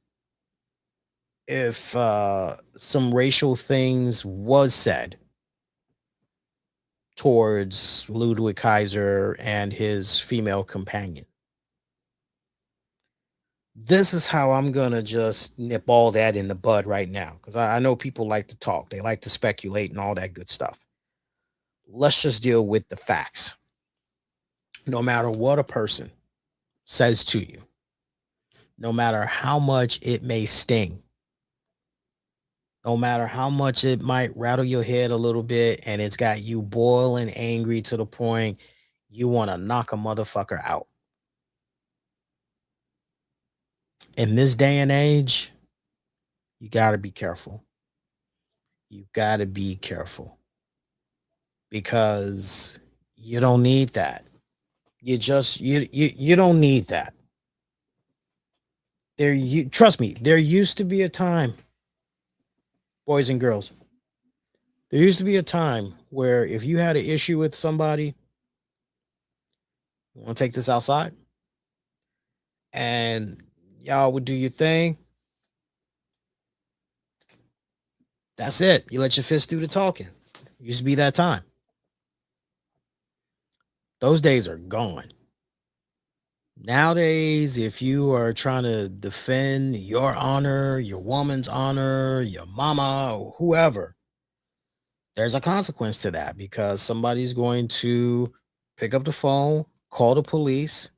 A: some racial things was said towards Ludwig Kaiser and his female companion, this is how I'm gonna just nip all that in the bud right now. Because I know people like to talk, they like to speculate and all that good stuff. Let's just deal with the facts. No matter what a person says to you, no matter how much it may sting, no matter how much it might rattle your head a little bit, and it's got you boiling angry to the point you want to knock a motherfucker out. In this day and age, you got to be careful. You got to be careful because you don't need that. You don't need that. Trust me, there used to be a time, boys and girls. There used to be a time where if you had an issue with somebody, you want to take this outside, and y'all would do your thing. That's it. You let your fist do the talking. Used to be that time. Those days are gone. Nowadays, if you are trying to defend your honor, your woman's honor, your mama, or whoever, there's a consequence to that because somebody's going to pick up the phone, call the police.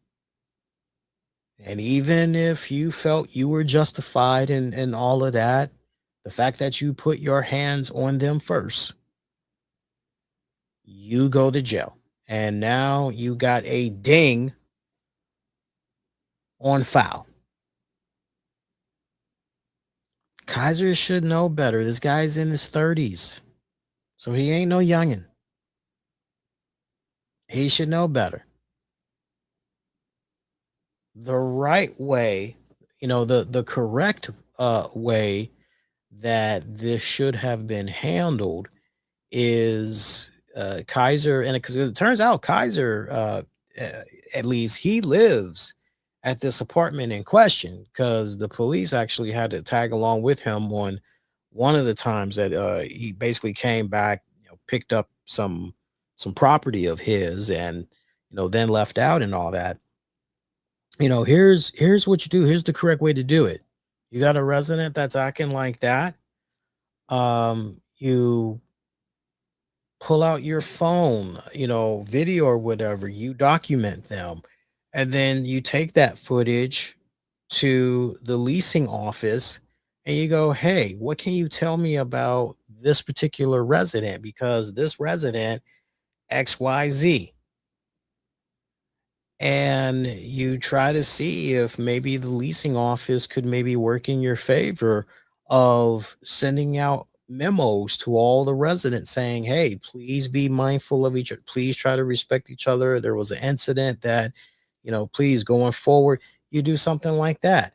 A: And even if you felt you were justified in all of that, the fact that you put your hands on them first, you go to jail. And now you got a ding on file. Kaiser should know better. This guy's in his 30s. So he ain't no youngin'. He should know better. The right way, the correct way that this should have been handled is Kaiser, and because it turns out Kaiser, at least he lives at this apartment in question, because the police actually had to tag along with him on one of the times that he basically came back, picked up some property of his, and then left out and all that. Here's what you do. Here's the correct way to do it. You got a resident that's acting like that. You pull out your phone, video or whatever, you document them, and then you take that footage to the leasing office and you go, hey, what can you tell me about this particular resident? Because this resident, XYZ. And you try to see if maybe the leasing office could maybe work in your favor of sending out memos to all the residents saying, hey, please be mindful of each other, please try to respect each other. There was an incident that, please, going forward, you do something like that.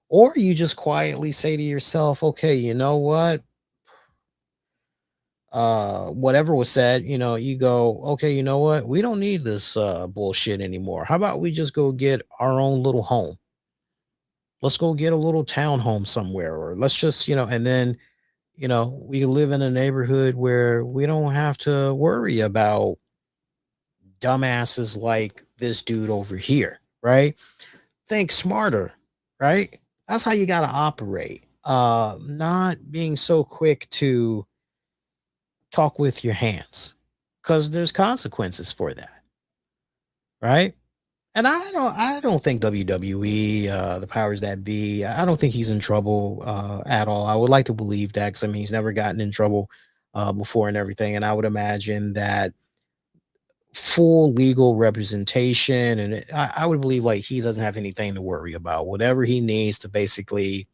A: Or you just quietly say to yourself, okay, you know what, whatever was said, you go, okay, you know what, we don't need this bullshit anymore. How about we just go get our own little home? Let's go get a little townhome somewhere, or let's just, and then, we live in a neighborhood where we don't have to worry about dumbasses like this dude over here, right? Think smarter, right? That's how you got to operate. Not being so quick to talk with your hands, because there's consequences for that, right? And I don't think WWE, the powers that be, I don't think he's in trouble at all. I would like to believe that because I mean he's never gotten in trouble before and everything. And I would imagine that full legal representation, and I would believe like he doesn't have anything to worry about. Whatever he needs to basically,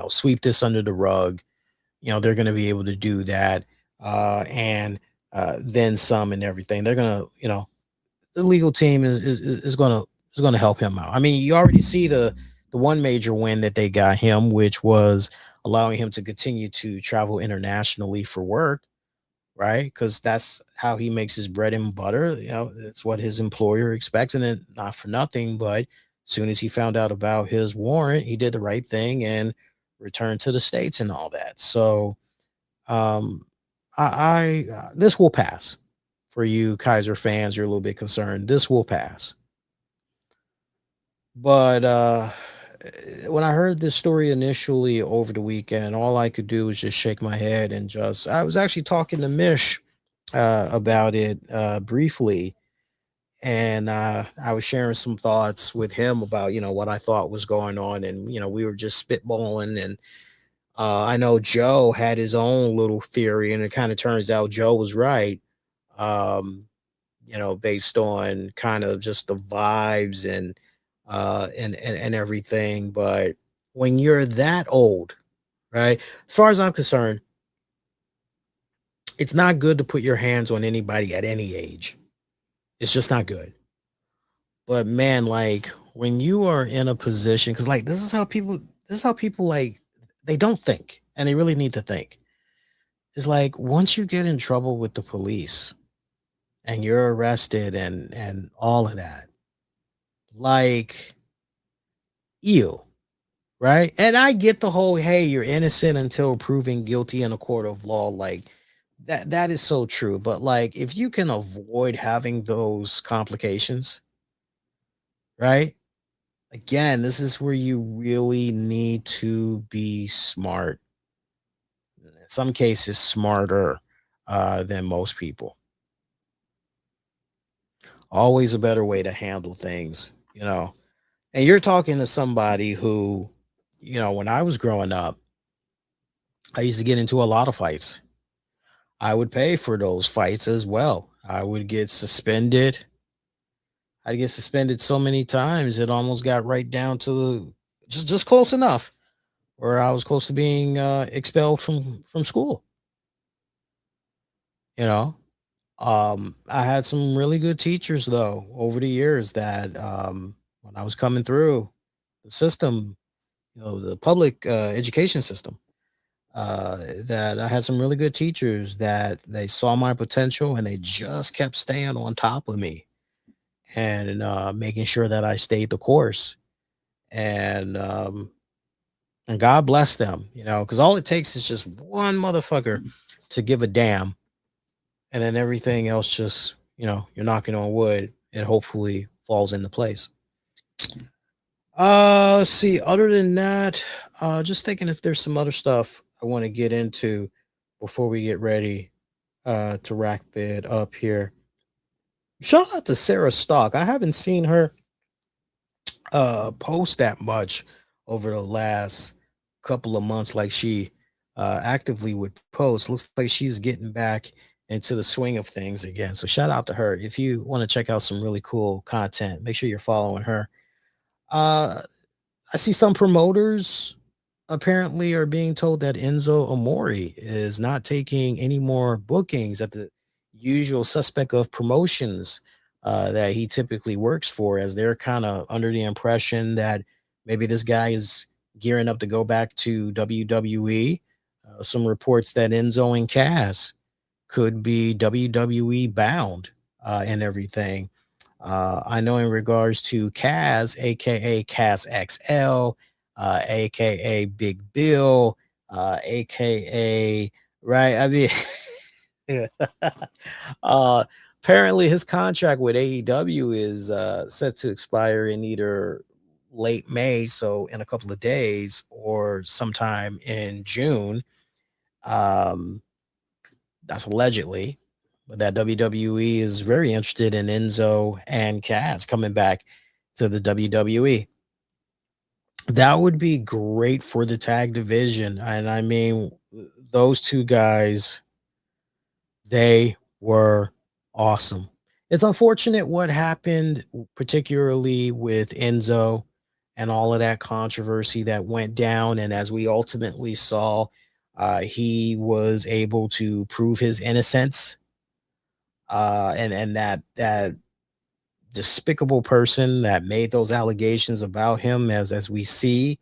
A: sweep this under the rug, they're going to be able to do that, and then some and everything. They're gonna, the legal team is gonna help him out. I mean, you already see the one major win that they got him, which was allowing him to continue to travel internationally for work, right? Because that's how he makes his bread and butter. It's what his employer expects, and then not for nothing, but as soon as he found out about his warrant, he did the right thing and returned to the states and all that. So, um, this will pass. For you Kaiser fans, you're a little bit concerned. This will pass. But when I heard this story initially over the weekend, all I could do was just shake my head and just I was actually talking to Mish about it briefly, and I was sharing some thoughts with him about what I thought was going on, and we were just spitballing, and I know Joe had his own little theory, and it kind of turns out Joe was right. Um, based on kind of just the vibes and everything. But when you're that old, right? As far as I'm concerned, it's not good to put your hands on anybody at any age. It's just not good. But man, like when you are in a position, because like this is how people like they don't think and they really need to think. It's like once you get in trouble with the police and you're arrested and all of that, like you, right? And I get the whole, hey, you're innocent until proven guilty in a court of law. Like that is so true. But like if you can avoid having those complications, right? Again, this is where you really need to be smart. In some cases, smarter than most people. Always a better way to handle things. And you're talking to somebody who, when I was growing up, I used to get into a lot of fights. I would pay for those fights as well. I would get suspended. I'd get suspended so many times it almost got right down to just close enough where I was close to being expelled from school. You know, I had some really good teachers though over the years that when I was coming through the system, the public education system, that I had some really good teachers that they saw my potential and they just kept staying on top of me and making sure that I stayed the course. And and God bless them, because all it takes is just one motherfucker to give a damn, and then everything else just you're knocking on wood and hopefully falls into place. Let's see. Other than that, just thinking if there's some other stuff I want to get into before we get ready to wrap it up here. Shout out to Sarah Stock. I haven't seen her post that much over the last couple of months like she actively would post. Looks like she's getting back into the swing of things again. So shout out to her. If you want to check out some really cool content, make sure you're following her. Uh I see some promoters apparently are being told that Enzo Amore is not taking any more bookings at the usual suspect of promotions that he typically works for, as they're kind of under the impression that maybe this guy is gearing up to go back to WWE. Some reports that Enzo and Cass could be WWE bound and everything. I know in regards to Kaz, aka Kaz XL, aka Big Bill, aka right. I mean, yeah. uh, apparently his contract with AEW is set to expire in either late May, so in a couple of days, or sometime in June. Um, that's allegedly. but that WWE is very interested in Enzo and Cass coming back to the WWE. That would be great for the tag division. And I mean, those two guys, they were awesome. It's unfortunate what happened, particularly with Enzo and all of that controversy that went down. And as we ultimately saw, he was able to prove his innocence. And that despicable person that made those allegations about him, as we see,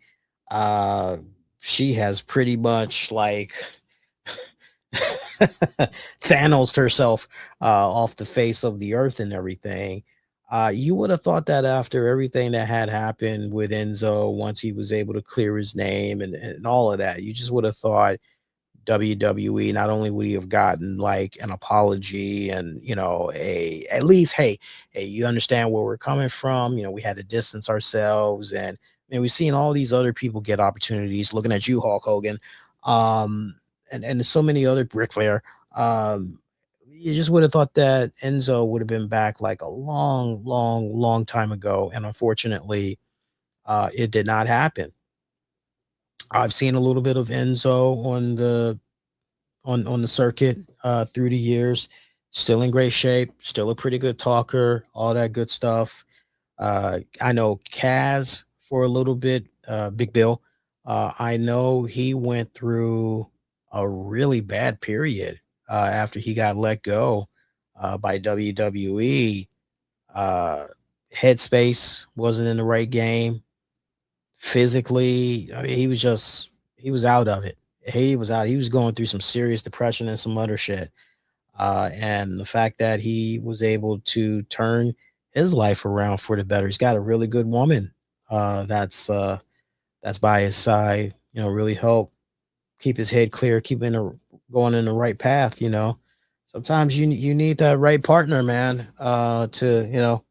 A: uh, she has pretty much like Thanos herself off the face of the earth and everything. You would have thought that after everything that had happened with Enzo, once he was able to clear his name and all of that, you just would have thought WWE, not only would he have gotten like an apology and a at least, hey, you understand where we're coming from. We had to distance ourselves, and we've seen all these other people get opportunities. Looking at you, Hulk Hogan, um, and so many other Ric Flair. You just would have thought that Enzo would have been back like a long, long, long time ago, and unfortunately, it did not happen. I've seen a little bit of Enzo on the circuit through the years. Still in great shape, still a pretty good talker, all that good stuff. I know Kaz for a little bit, Big Bill. I know he went through a really bad period after he got let go by WWE. Uh, Headspace wasn't in the right game physically. I mean, he was out of it. He was out. He was going through some serious depression and some other shit. And the fact that he was able to turn his life around for the better. He's got a really good woman that's by his side. Really help keep his head clear, going in the right path. Sometimes you need that right partner, man, to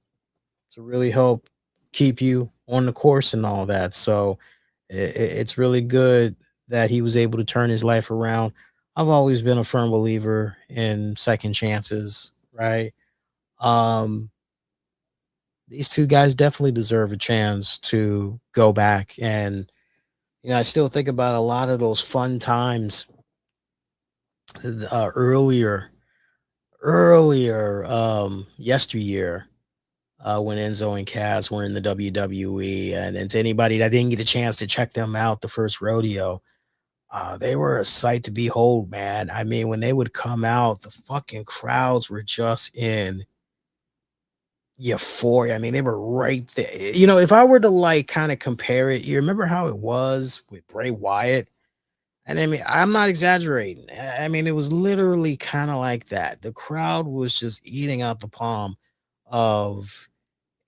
A: really help keep you on the course and all that. So it's really good that he was able to turn his life around. I've always been a firm believer in second chances, right? Um, these two guys definitely deserve a chance to go back. And I still think about a lot of those fun times earlier, yesteryear, when Enzo and Cass were in the WWE. And to anybody that didn't get a chance to check them out, the first rodeo, they were a sight to behold, man. I mean, when they would come out, the fucking crowds were just in euphoria. I mean, they were right there. If I were to like kind of compare it, you remember how it was with Bray Wyatt? And I mean, I'm not exaggerating. I mean, it was literally kind of like that. The crowd was just eating out the palm of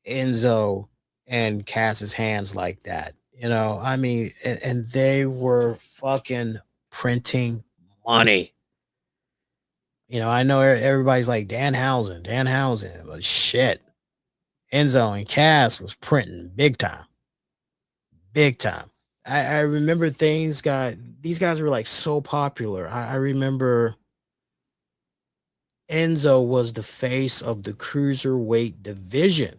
A: Enzo and Cass's hands like that. I mean, and they were fucking printing money. I know everybody's like Dan Housen, but shit, Enzo and Cass was printing big time, big time. I remember these guys were like so popular. I remember Enzo was the face of the cruiserweight division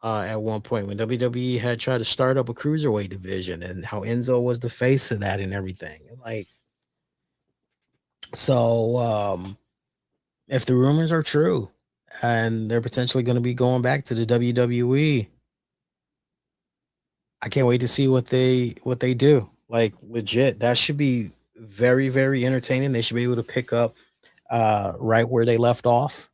A: at one point when WWE had tried to start up a cruiserweight division, and how Enzo was the face of that and everything. Like, so if the rumors are true and they're potentially going to be going back to the WWE, I can't wait to see what they do. Like, legit, that should be very, very entertaining. They should be able to pick up right where they left off.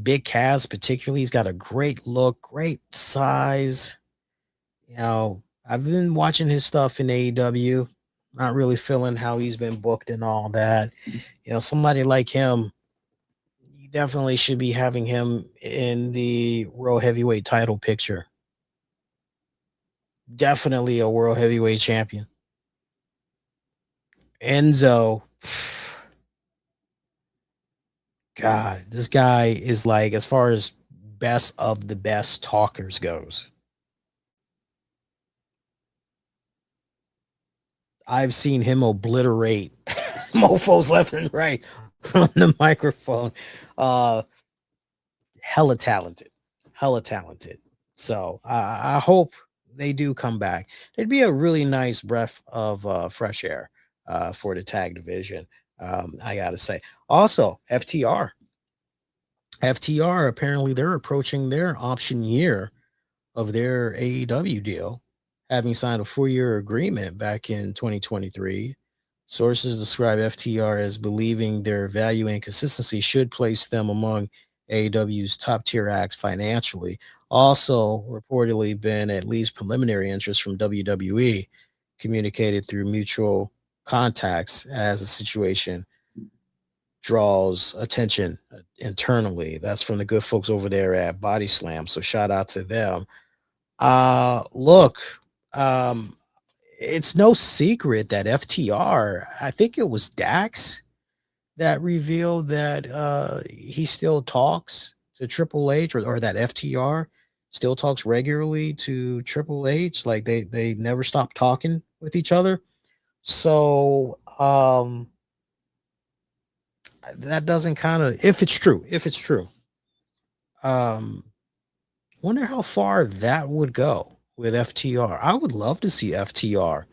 A: Big Cass, particularly, he's got a great look, great size. I've been watching his stuff in AEW, not really feeling how he's been booked and all that. Somebody like him, you definitely should be having him in the world heavyweight title picture. Definitely a world heavyweight champion. Enzo, God, this guy is like, as far as best of the best talkers goes, I've seen him obliterate mofos left and right. on the microphone. Uh, hella talented, hella talented. So I hope they do come back. It'd be a really nice breath of fresh air for the tag division. I gotta say. Also, FTR apparently they're approaching their option year of their AEW deal, having signed a 4-year agreement back in 2023. Sources describe FTR as believing their value and consistency should place them among AEW's top tier acts financially. Also, reportedly, been at least preliminary interest from WWE communicated through mutual contacts as the situation draws attention internally. That's from the good folks over there at Body Slam. So shout out to them. Look, um, it's no secret that FTR, I think it was Dax that revealed that he still talks to Triple H, or that FTR still talks regularly to Triple H. Like they never stop talking with each other. So that doesn't kind of, if it's true, um wonder how far that would go with FTR. I would love to see FTR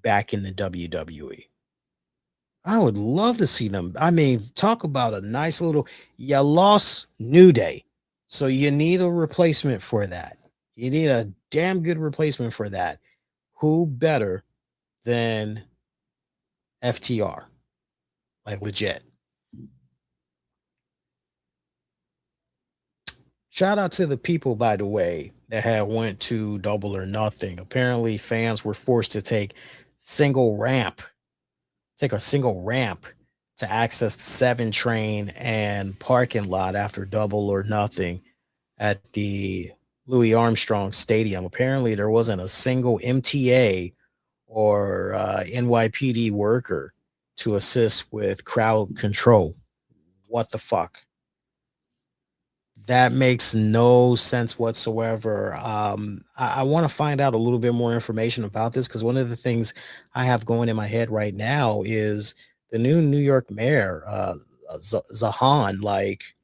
A: back in the WWE. I would love to see them. I mean, talk about a nice little, you lost New Day. So you need a replacement for that. You need a damn good replacement for that. Who better than FTR? Like legit. Shout out to the people, by the way, that had went to Double or Nothing. Apparently, fans were forced to take a single ramp to access the 7 train and parking lot after Double or Nothing at the Louis Armstrong Stadium. Apparently, there wasn't a single MTA or NYPD worker to assist with crowd control. What the fuck? That makes no sense whatsoever. I want to find out a little bit more information about this because one of the things I have going in my head right now is the new New York mayor, Zahan. Like,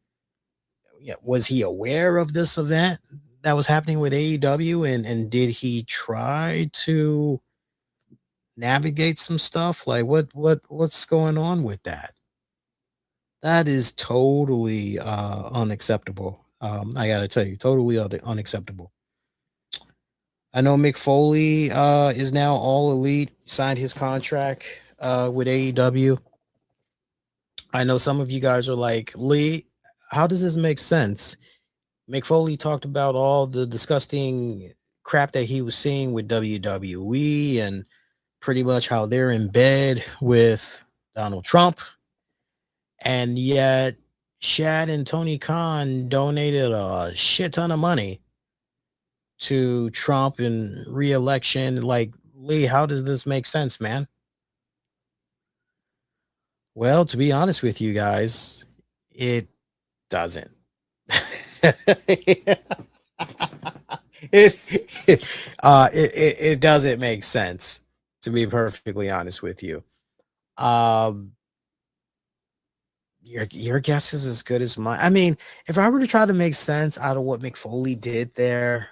A: yeah, was he aware of this event that was happening with AEW, and did he try to navigate some stuff? Like, what's going on with that? That is totally unacceptable. I gotta tell you, totally unacceptable. I know Mick Foley is now all elite, signed his contract with AEW. I know some of you guys are like, Lee, how does this make sense? Mick Foley talked about all the disgusting crap that he was seeing with WWE and pretty much how they're in bed with Donald Trump. And yet, Shad and Tony Khan donated a shit ton of money to Trump in re-election. Like, Lee, how does this make sense, man? Well, to be honest with you guys, it doesn't. it, it doesn't make sense, to be perfectly honest with you. Um, your guess is as good as mine. I mean, if I were to try to make sense out of what McFoley did there,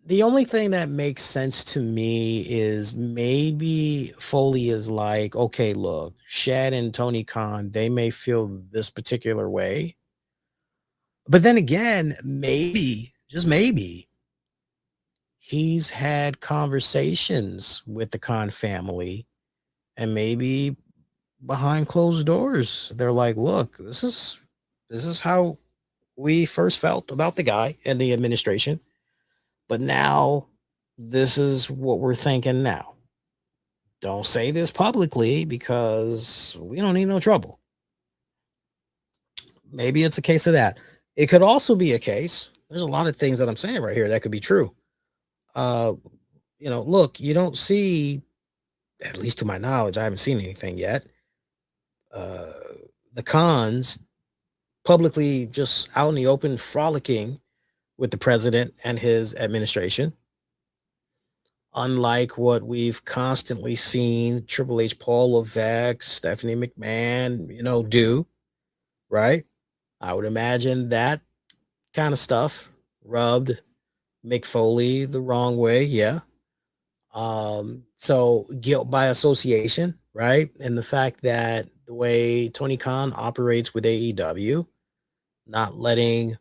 A: the only thing that makes sense to me is maybe Foley is like, okay, look, Shad and Tony Khan, they may feel this particular way. But then again, maybe, just maybe, he's had conversations with the Khan family, and maybe behind closed doors, they're like, look, this is how we first felt about the guy and the administration. But now this is what we're thinking now. Don't say this publicly because we don't need no trouble. Maybe it's a case of that. It could also be a case. There's a lot of things that I'm saying right here that could be true. Uh, look, you don't see, at least to my knowledge, I haven't seen anything yet. Uh, the cons publicly just out in the open frolicking with the president and his administration.
B: unlike what we've constantly seen Triple H, Paul Levesque, Stephanie McMahon, do, right? I would imagine that kind of stuff rubbed Mick Foley the wrong way, yeah. So guilt by association, right? And the fact that the way Tony Khan operates with AEW, not letting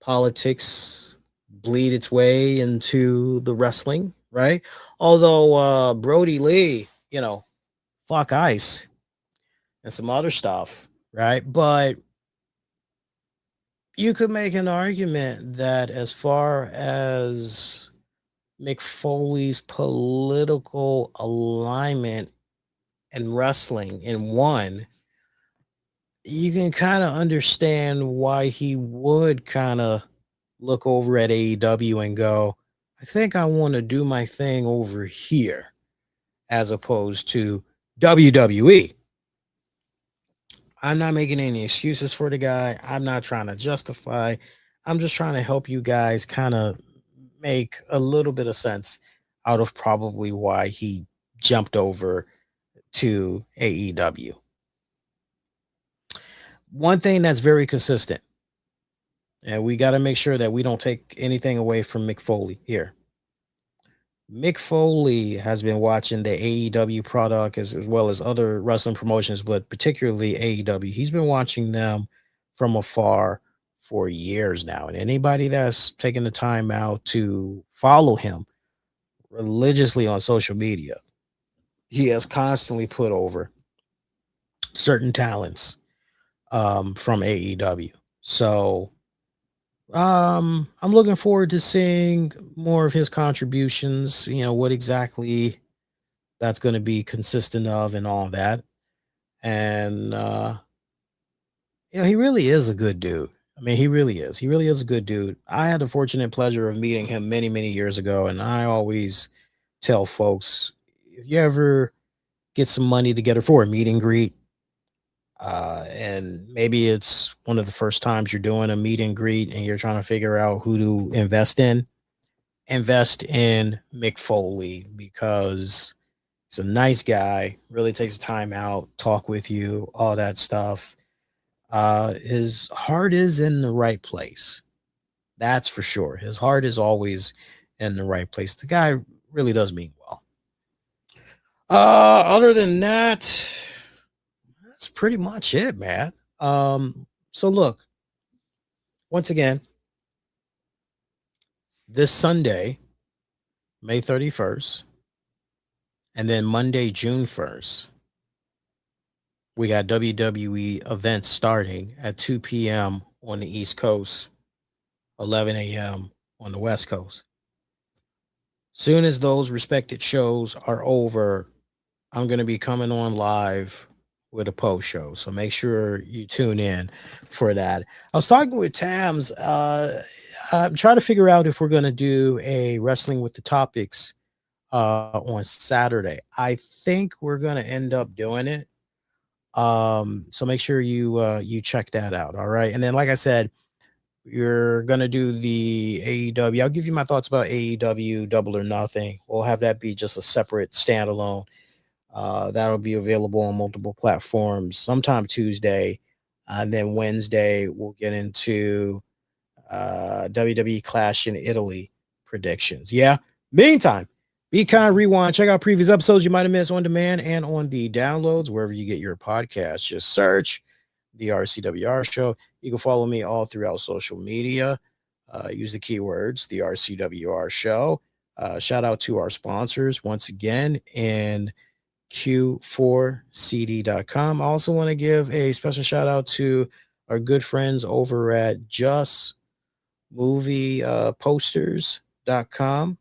B: politics bleed its way into the wrestling, right? Although Brody Lee, fuck ice and some other stuff, right? But you could make an argument that as far as Mick Foley's political alignment and wrestling in one, you can kind of understand why he would kind of look over at AEW and go, I think I want to do my thing over here as opposed to WWE. I'm not making any excuses for the guy. I'm not trying to justify. I'm just trying to help you guys kind of make a little bit of sense out of probably why he jumped over to AEW. One thing that's very consistent, and we got to make sure that we don't take anything away from Mick Foley here. Mick Foley has been watching the AEW product as well as other wrestling promotions, but particularly AEW. He's been watching them from afar for years now. And anybody that's taken the time out to follow him religiously on social media, he has constantly put over certain talents from AEW. So I'm looking forward to seeing more of his contributions, what exactly that's going to be consistent of and all that. And he really is a good dude. I mean, he really is. He really is a good dude. I had the fortunate pleasure of meeting him many, many years ago, and I always tell folks if you ever get some money together for a meet and greet, and maybe it's one of the first times you're doing a meet and greet and you're trying to figure out who to invest in Mick Foley because he's a nice guy, really takes time out, talk with you, all that stuff. His heart is in the right place. That's for sure. His heart is always in the right place. The guy really does mean well. Other than that, that's pretty much it, man. So look, once again, this Sunday, May 31st, and then Monday, June 1st, we got WWE events starting at 2 p.m. on the East Coast, 11 a.m. on the West Coast. Soon as those respected shows are over, I'm going to be coming on live with a post show. So make sure you tune in for that. I was talking with Tams. I'm trying to figure out if we're going to do a wrestling with the topics on Saturday. I think we're going to end up doing it. So make sure you check that out. All right. And then, like I said, you're gonna do the AEW. I'll give you my thoughts about AEW Double or Nothing. We'll have that be just a separate standalone. That'll be available on multiple platforms sometime Tuesday. And then Wednesday, we'll get into WWE Clash in Italy predictions. Yeah. Meantime, be kind, rewind, check out previous episodes you might have missed on demand and on the downloads, wherever you get your podcasts. Just search the RCWR show. You can follow me all throughout social media. Use the keywords, the RCWR show. Shout out to our sponsors once again and Q4CD.com. I also want to give a special shout out to our good friends over at Just Movie Posters.com.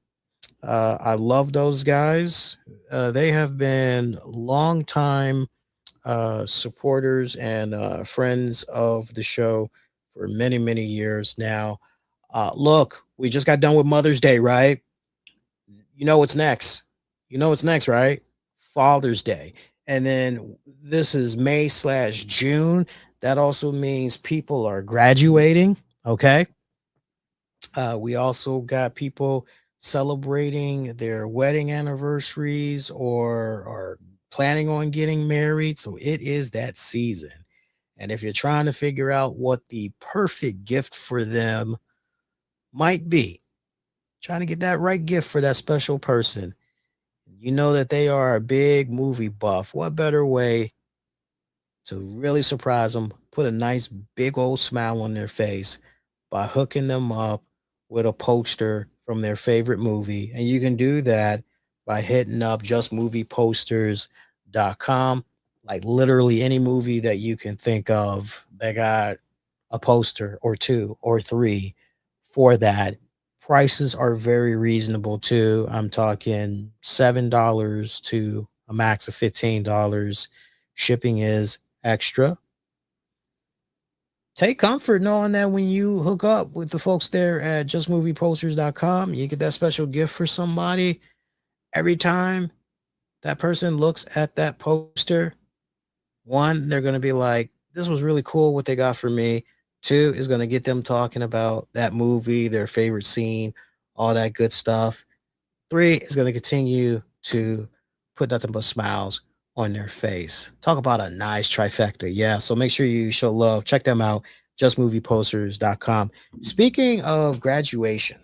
B: I love those guys. They have been long time supporters and friends of the show for many, many years now. Look, we just got done with Mother's Day, right? You know what's next. You know what's next, right? Father's Day. And then this is May/June. That also means people are graduating. Okay. We also got people celebrating their wedding anniversaries or planning on getting married. So it is that season. And if you're trying to figure out what the perfect gift for them might be, trying to get that right gift for that special person, you know that they are a big movie buff. What better way to really surprise them, put a nice big old smile on their face by hooking them up with a poster from their favorite movie? And you can do that by hitting up justmovieposters.com. Like literally any movie that you can think of, they got a poster or two or three for that. Prices are very reasonable too. I'm talking $7 to a max of $15. Shipping is extra. Take comfort knowing that when you hook up with the folks there at justmovieposters.com, you get that special gift for somebody. Every time that person looks at that poster, one, they're going to be like, this was really cool what they got for me. Two, is going to get them talking about that movie, their favorite scene, all that good stuff. Three, is going to continue to put nothing but smiles on their face. Talk about a nice trifecta. Yeah. So make sure you show love. Check them out. Justmovieposters.com. Speaking of graduation,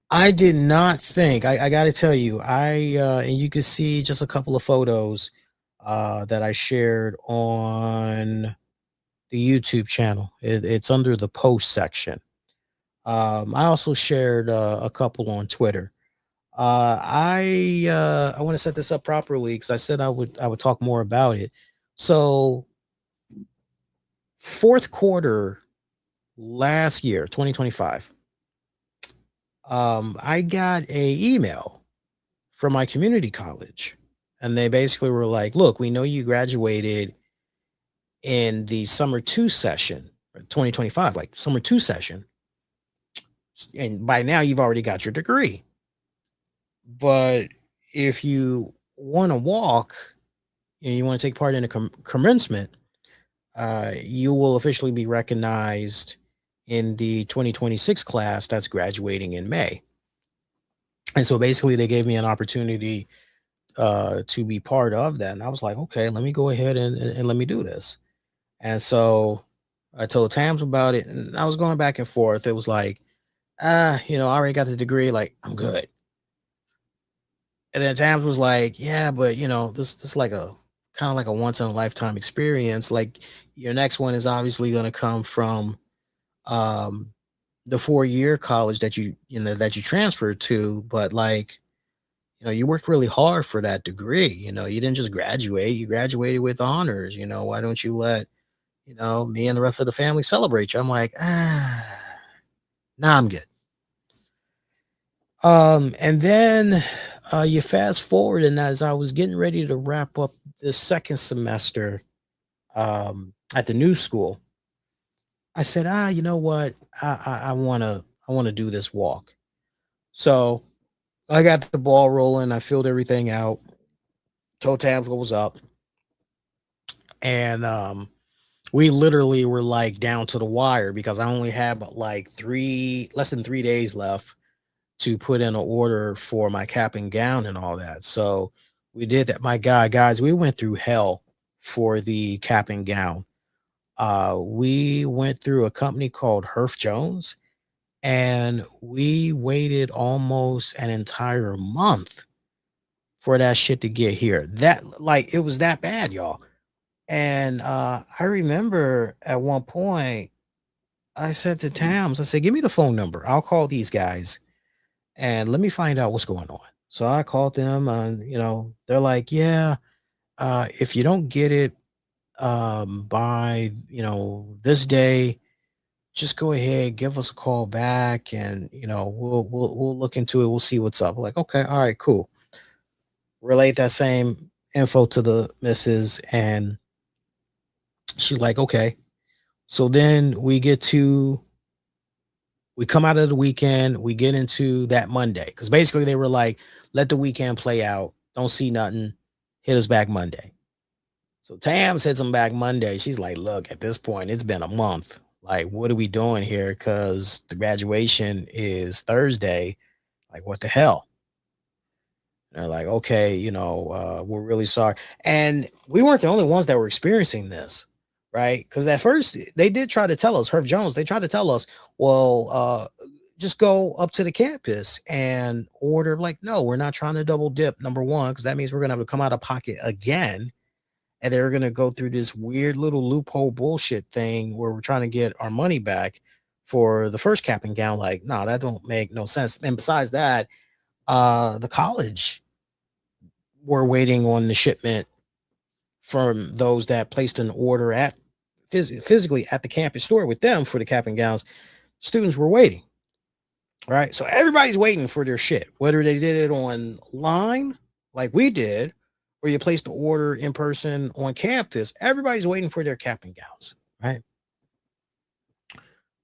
B: I did not think, I got to tell you, and you can see just a couple of photos that I shared on the YouTube channel. It's under the post section. I also shared a couple on Twitter. I want to set this up properly because I said I would talk more about it. So fourth quarter last year, 2025, I got a email from my community college, and they basically were like, "Look, we know you graduated in the summer two session, 2025, like summer two session, and by now you've already got your degree. But if you want to walk and you want to take part in a commencement, you will officially be recognized in the 2026 class that's graduating in May." And so basically, they gave me an opportunity to be part of that. And I was like, okay, let me go ahead and let me do this. And so I told Tams about it, and I was going back and forth. It was like, I already got the degree, like I'm good. And then Tams was like, yeah, but this like a kind of like a once in a lifetime experience. Like your next one is obviously going to come from um the 4 year college that you transferred to, but like you worked really hard for that degree. You didn't just graduate, you graduated with honors. Why don't you let me and the rest of the family celebrate you? I'm like, nah, I'm good. And then you fast forward, and as I was getting ready to wrap up the second semester at the new school, I said, you know what? I wanna do this walk. So I got the ball rolling, I filled everything out, toe tabs what was up, and we literally were like down to the wire because I only had but like less than 3 days left to put in an order for my cap and gown and all that. So we did that. My God, guys, we went through hell for the cap and gown. We went through a company called Herf Jones, and we waited almost an entire month for that shit to get here. That like it was that bad, y'all. And I remember at one point I said to Tams, I said, give me the phone number. I'll call these guys and let me find out what's going on. So I called them, and they're like, yeah, if you don't get it by this day, just go ahead, give us a call back, and we'll look into it. We'll see what's up. Like, okay, all right, cool. Relate that same info to the missus, and she's like, okay. So then we come out of the weekend, we get into that Monday, because basically they were like, let the weekend play out, don't see nothing, hit us back Monday. So Tam hits them back Monday. She's like, look, at this point, it's been a month. Like, what are we doing here? Because the graduation is Thursday. Like, what the hell? They're like, okay, we're really sorry. And we weren't the only ones that were experiencing this, right? Because at first they did try to tell us, Herb Jones, they tried to tell us, well, just go up to the campus and order. Like, no, we're not trying to double dip, number one, because that means we're going to have to come out of pocket again. And they're going to go through this weird little loophole bullshit thing where we're trying to get our money back for the first cap and gown. Like, no, that don't make no sense. And besides that, the college were waiting on the shipment from those that placed an order at physically at the campus store with them for the cap and gowns. Students were waiting, right? So everybody's waiting for their shit, whether they did it online like we did, or you placed the order in person on campus. Everybody's waiting for their cap and gowns, right?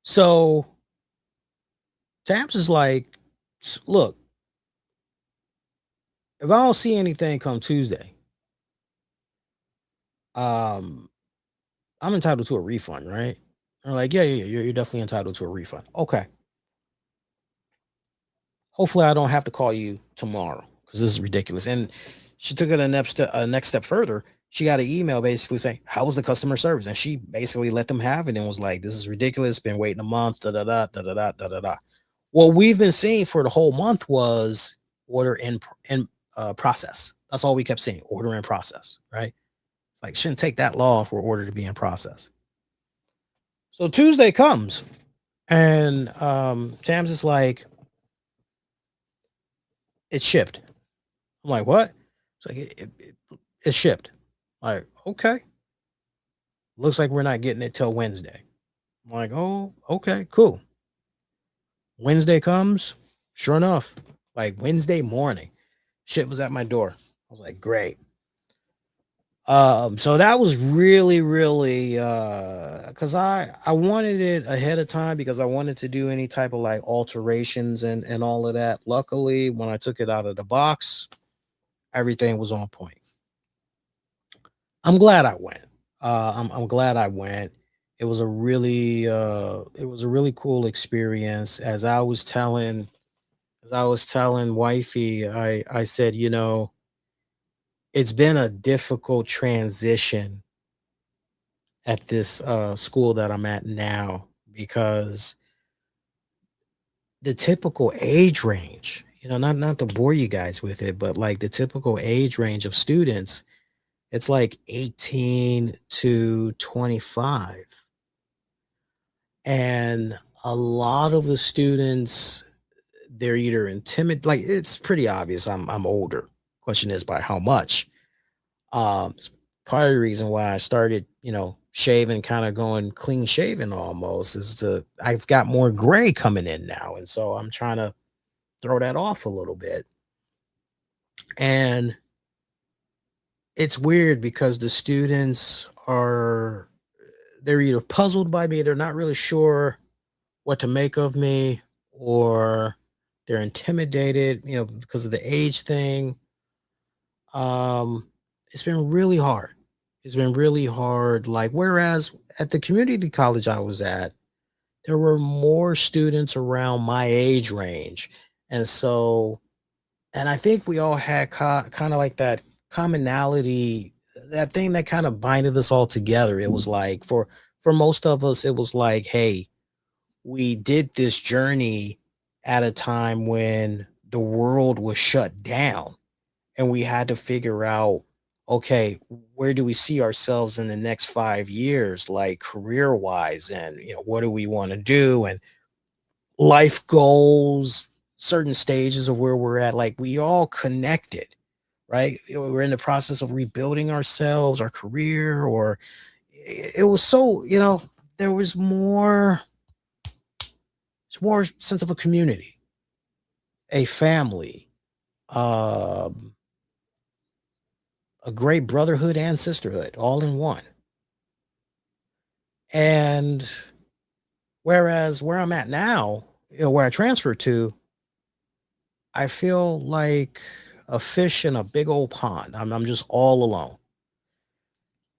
B: So Tams is like, look, if I don't see anything come Tuesday, I'm entitled to a refund, right? They're like, yeah, you're definitely entitled to a refund. Okay. Hopefully, I don't have to call you tomorrow because this is ridiculous. And she took it a next step further. She got an email basically saying, "How was the customer service?" And she basically let them have it and was like, "This is ridiculous. Been waiting a month." Da da da da da da da da da. What we've been seeing for the whole month was order in process. That's all we kept seeing. Order in process, right? It's like shouldn't take that long for order to be in process. So Tuesday comes, and Tams is like, "It's shipped." I'm like, "What?" It's like it's shipped. I'm like, okay. Looks like we're not getting it till Wednesday. I'm like, oh, okay, cool. Wednesday comes, sure enough, like Wednesday morning, shit was at my door. I was like, great. So that was really because I wanted it ahead of time because I wanted to do any type of like alterations and all of that. Luckily, when I took it out of the box, everything was on point. I'm glad I went. I'm glad I went. It was a really cool experience. As I was telling wifey, I said, it's been a difficult transition at this school that I'm at now because the typical age range, not to bore you guys with it, but like the typical age range of students, it's like 18 to 25. And a lot of the students, they're either intimidated, like it's pretty obvious I'm older. Question is by how much. It's part of the reason why I started, shaving, kind of going clean shaven almost is I've got more gray coming in now. And so I'm trying to throw that off a little bit. And it's weird because the students they're either puzzled by me, they're not really sure what to make of me, or they're intimidated, because of the age thing. It's been really hard. It's been really hard. Like, whereas at the community college I was at, there were more students around my age range. And so, and I think we all had kind of like that commonality, that thing that kind of binded us all together. It was like for most of us, it was like, hey, we did this journey at a time when the world was shut down and we had to figure out, okay, where do we see ourselves in the next 5 years, like career wise, and what do we want to do, and life goals, certain stages of where we're at. Like, we all connected, right? We're in the process of rebuilding ourselves, our career, or it was so, there was more, it's more sense of a community, a family, um, a great brotherhood and sisterhood all in one. And whereas where I'm at now, where I transferred to, I feel like a fish in a big old pond. I'm just all alone.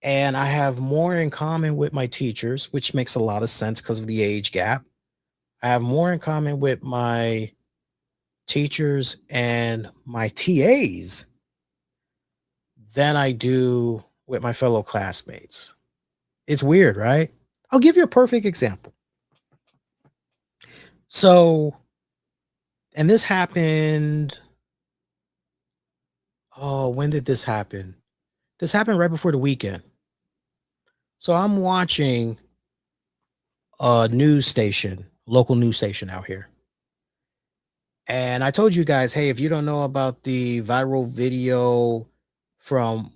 B: And I have more in common with my teachers, which makes a lot of sense because of the age gap. I have more in common with my teachers and my TAs than I do with my fellow classmates. It's weird, right? I'll give you a perfect example. So, and this happened. Oh, when did this happen? This happened right before the weekend. So I'm watching a news station, local news station out here. And I told you guys, hey, if you don't know about the viral video from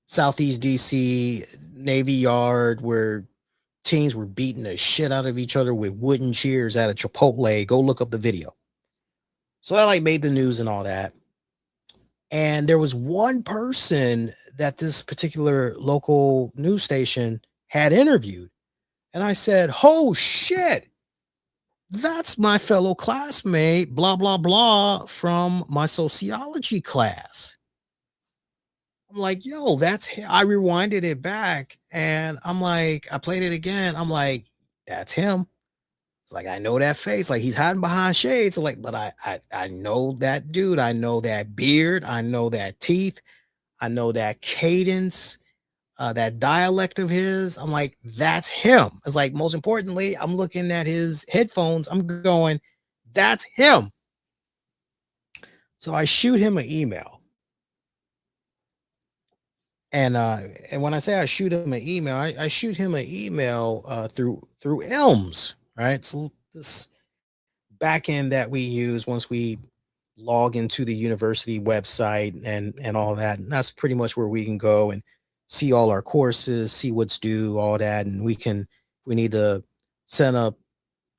B: Southeast DC Navy Yard where teens were beating the shit out of each other with wooden cheers at a Chipotle, go look up the video. So I like made the news and all that. And there was one person that this particular local news station had interviewed. And I said, oh shit, that's my fellow classmate, blah, blah, blah, from my sociology class. I'm like, yo, I rewinded it back and I'm like, I played it again. I'm like, that's him. It's like, I know that face. Like he's hiding behind shades. Like, but I know that dude. I know that beard. I know that teeth. I know that cadence, that dialect of his. I'm like, that's him. It's like, most importantly, I'm looking at his headphones. I'm going, that's him. So I shoot him an email. And when I say I shoot him an email, I shoot him an email through Elms, right? So this back end that we use once we log into the university website and all that. And that's pretty much where we can go and see all our courses, see what's due, all that. And we need to send a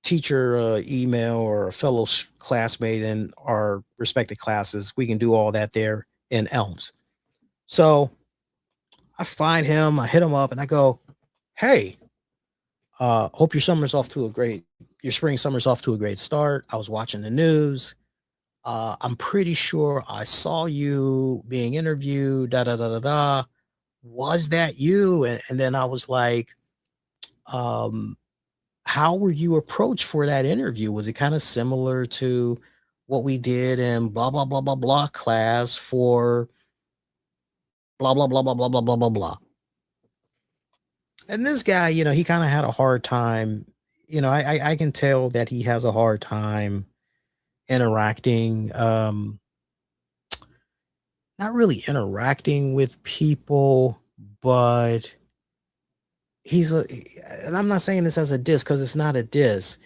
B: teacher email or a fellow classmate in our respective classes, we can do all that there in Elms. So I find him, I hit him up and I go, hey, hope your spring summer's off to a great start. I was watching the news. I'm pretty sure I saw you being interviewed, da da da da da. Was that you? And then I was like, um, how were you approached for that interview? Was it kind of similar to what we did in blah blah blah blah blah class for blah blah blah blah blah blah blah blah blah? And this guy, he kind of had a hard time. I can tell that he has a hard time interacting. Not really interacting with people, but and I'm not saying this as a diss because it's not a diss,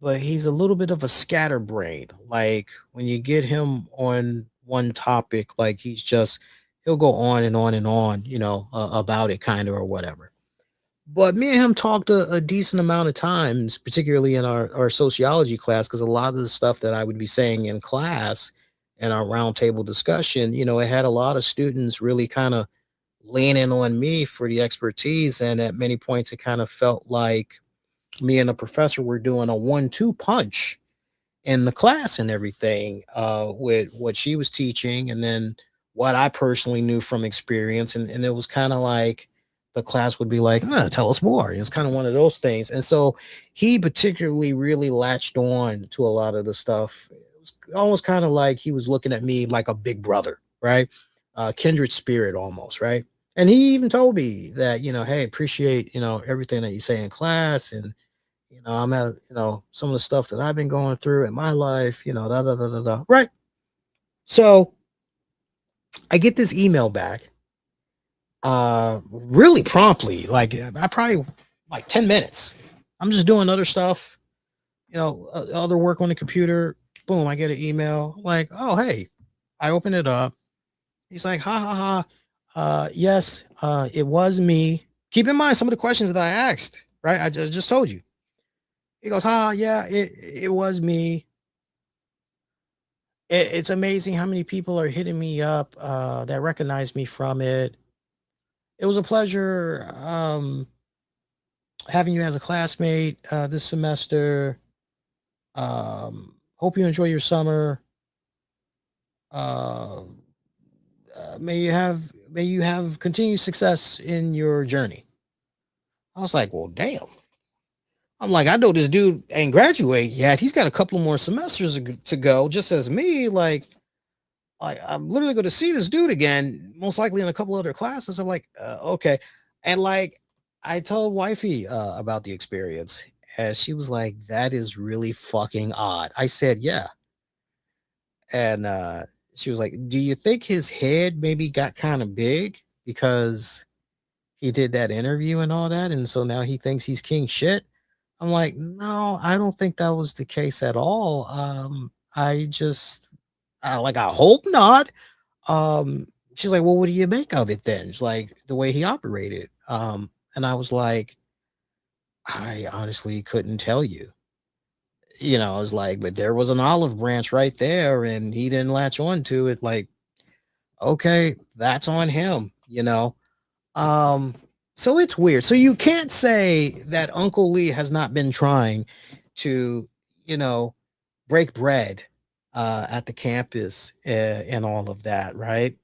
B: but he's a little bit of a scatterbrain. Like when you get him on one topic, like he'll go on and on and on, about it kind of or whatever. But me and him talked a decent amount of times, particularly in our sociology class, because a lot of the stuff that I would be saying in class and our roundtable discussion, it had a lot of students really kind of leaning on me for the expertise. And at many points, it kind of felt like me and the professor were doing a 1-2 punch in the class and everything, with what she was teaching and then what I personally knew from experience. And it was kind of like the class would be like, tell us more. It's kind of one of those things. And so he particularly really latched on to a lot of the stuff. It was almost kind of like he was looking at me like a big brother, right? Kindred spirit almost, right? And he even told me that, hey, appreciate, everything that you say in class. And I'm at, some of the stuff that I've been going through in my life, da da da da da. Right. So I get this email back really promptly. Like I probably like 10 minutes. I'm just doing other stuff, other work on the computer. Boom, I get an email like, oh hey. I open it up. He's like, ha ha ha. Yes, it was me. Keep in mind some of the questions that I asked, right? I just told you. He goes, yeah, it was me. It's amazing how many people are hitting me up that recognize me from it. It was a pleasure having you as a classmate this semester. Hope you enjoy your summer. Uh, may you have may you have continued success in your journey. I was like, well, damn. I'm like, I know this dude ain't graduate yet. He's got a couple more semesters to go, just as me. Like, I'm literally going to see this dude again, most likely in a couple other classes. I'm like, okay. And like, I told wifey about the experience, and she was like, that is really fucking odd. I said, yeah. And she was like, do you think his head maybe got kind of big because he did that interview and all that? And so now he thinks he's king shit? I'm like, no, I don't think that was the case at all. I just, like, I hope not. She's like, well, what do you make of it then? It's like the way he operated. And I was like, I honestly couldn't tell you. I was like, but there was an olive branch right there, and he didn't latch on to it. Like, okay, that's on him. Um, so it's weird. So you can't say that Uncle Lee has not been trying to, you know, break bread at the campus and all of that, right?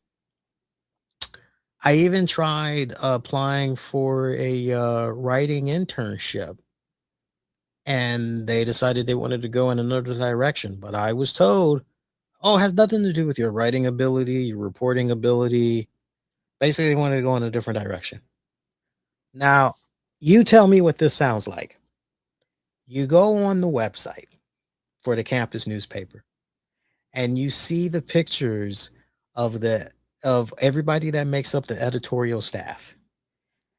B: I even tried applying for a writing internship, and they decided they wanted to go in another direction. But I was told, oh, it has nothing to do with your writing ability, your reporting ability. Basically, they wanted to go in a different direction. Now, you tell me what this sounds like. You go on the website for the campus newspaper and you see the pictures of the of everybody that makes up the editorial staff,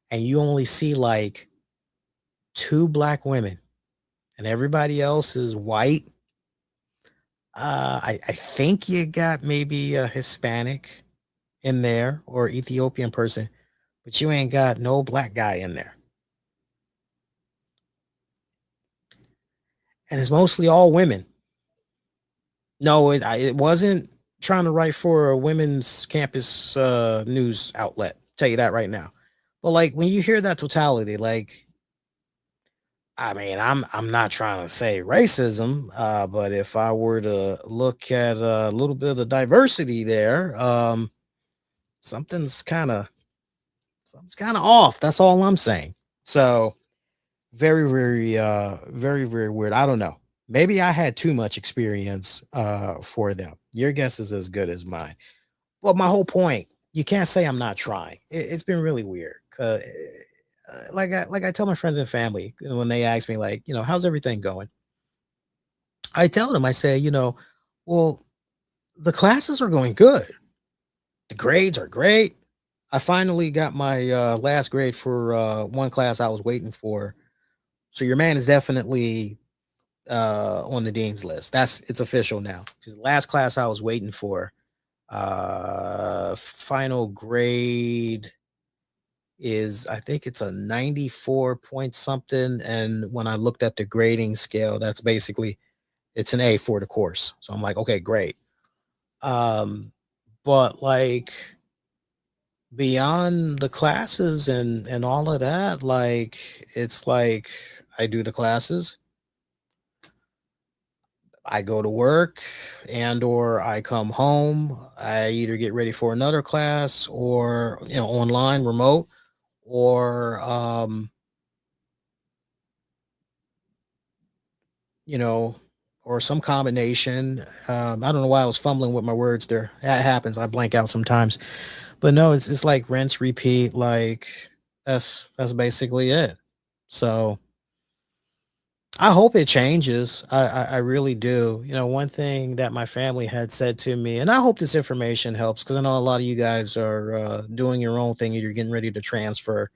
B: and you only see like two black women and everybody else is white. I think you got maybe a Hispanic in there or Ethiopian person, but you ain't got no black guy in there. And it's mostly all women. No, it wasn't trying to write for a women's campus news outlet. Tell you that right now. But like when you hear that totality, like, I mean, I'm not trying to say racism, but if I were to look at a little bit of diversity there, something's kind of something's kind of off. That's all I'm saying. So very, very, very, very weird. I don't know. Maybe I had too much experience for them. Your guess is as good as mine. Well, my whole point, you can't say I'm not trying. It's been really weird. Like I tell my friends and family when they ask me, like, how's everything going? I tell them, I say, well, the classes are going good. The grades are great. I finally got my last grade for one class I was waiting for. So your man is definitely on the dean's list. It's official now. Because the last class I was waiting for, final grade is, I think it's a 94 point something. And when I looked at the grading scale, that's basically it's an A for the course. So I'm like, okay, great. Um, but like beyond the classes and all of that, like it's like I do the classes, I go to work, and or I come home. I either get ready for another class or online remote, or you know or some combination. I don't know why I was fumbling with my words there. That happens. I blank out sometimes. But no, it's like rinse repeat. Like that's basically it. So I hope it changes. I really do. One thing that my family had said to me, and I hope this information helps because I know a lot of you guys are doing your own thing. You're getting ready to transfer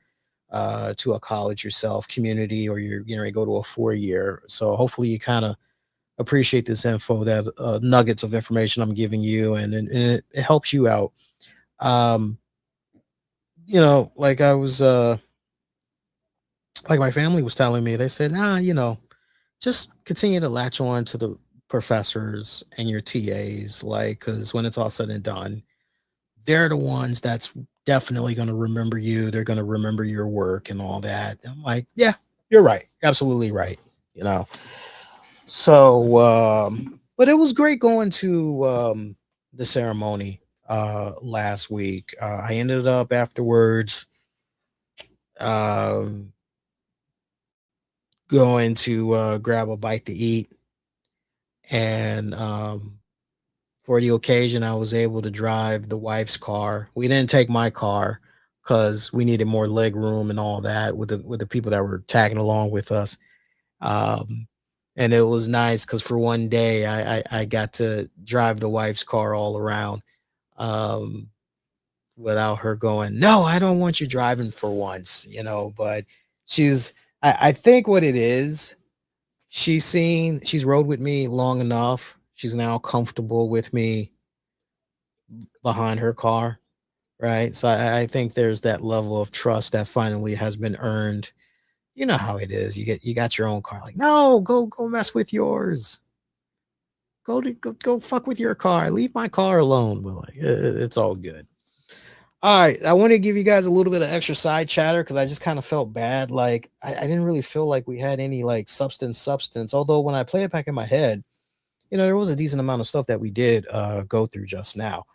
B: to a college yourself, community, or you're getting ready to go to a 4 year. So hopefully you kind of appreciate this info, that nuggets of information I'm giving you, and it helps you out. Um, like I was, like my family was telling me, they said, just continue to latch on to the professors and your TAs, like, because when it's all said and done, they're the ones that's definitely going to remember you. They're going to remember your work and all that. I'm like, yeah, you're right. Absolutely right. You know, so, but it was great going to the ceremony. last week. I ended up afterwards um, going to grab a bite to eat, and for the occasion, I was able to drive the wife's car. We didn't take my car because we needed more leg room and all that with the people that were tagging along with us. Um, and it was nice because for one day I got to drive the wife's car all around um, without her going, no, I don't want you driving for once, you know. But she's, I think what it is, she's rode with me long enough. She's now comfortable with me behind her car, right? So I think there's that level of trust that finally has been earned. You know how it is. You got your own car. Like, no, go mess with yours. Go fuck with your car. Leave my car alone. But like, it's all good. All right, I want to give you guys a little bit of extra side chatter because I just kind of felt bad. Like I didn't really feel like we had any like substance. Although when I play it back in my head, you know, there was a decent amount of stuff that we did go through just now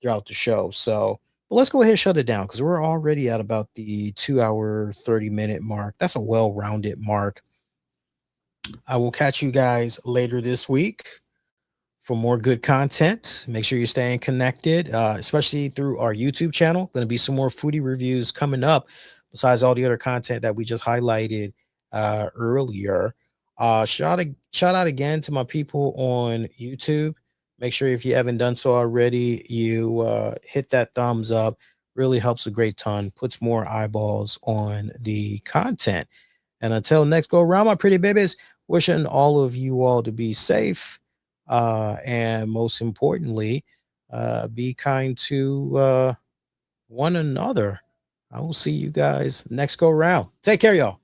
B: throughout the show. So, but let's go ahead and shut it down because we're already at about the 2 hour 30 minute mark. That's a well-rounded mark. I will catch you guys later this week for more good content. Make sure you're staying connected, especially through our YouTube channel. Going to be some more foodie reviews coming up, besides all the other content that we just highlighted earlier. Shout out again to my people on YouTube. Make sure if you haven't done so already, you hit that thumbs up. Really helps a great ton. Puts more eyeballs on the content. And until next go around, my pretty babies, wishing all of you all to be safe and most importantly, be kind to one another. I will see you guys next go round. Take care, y'all.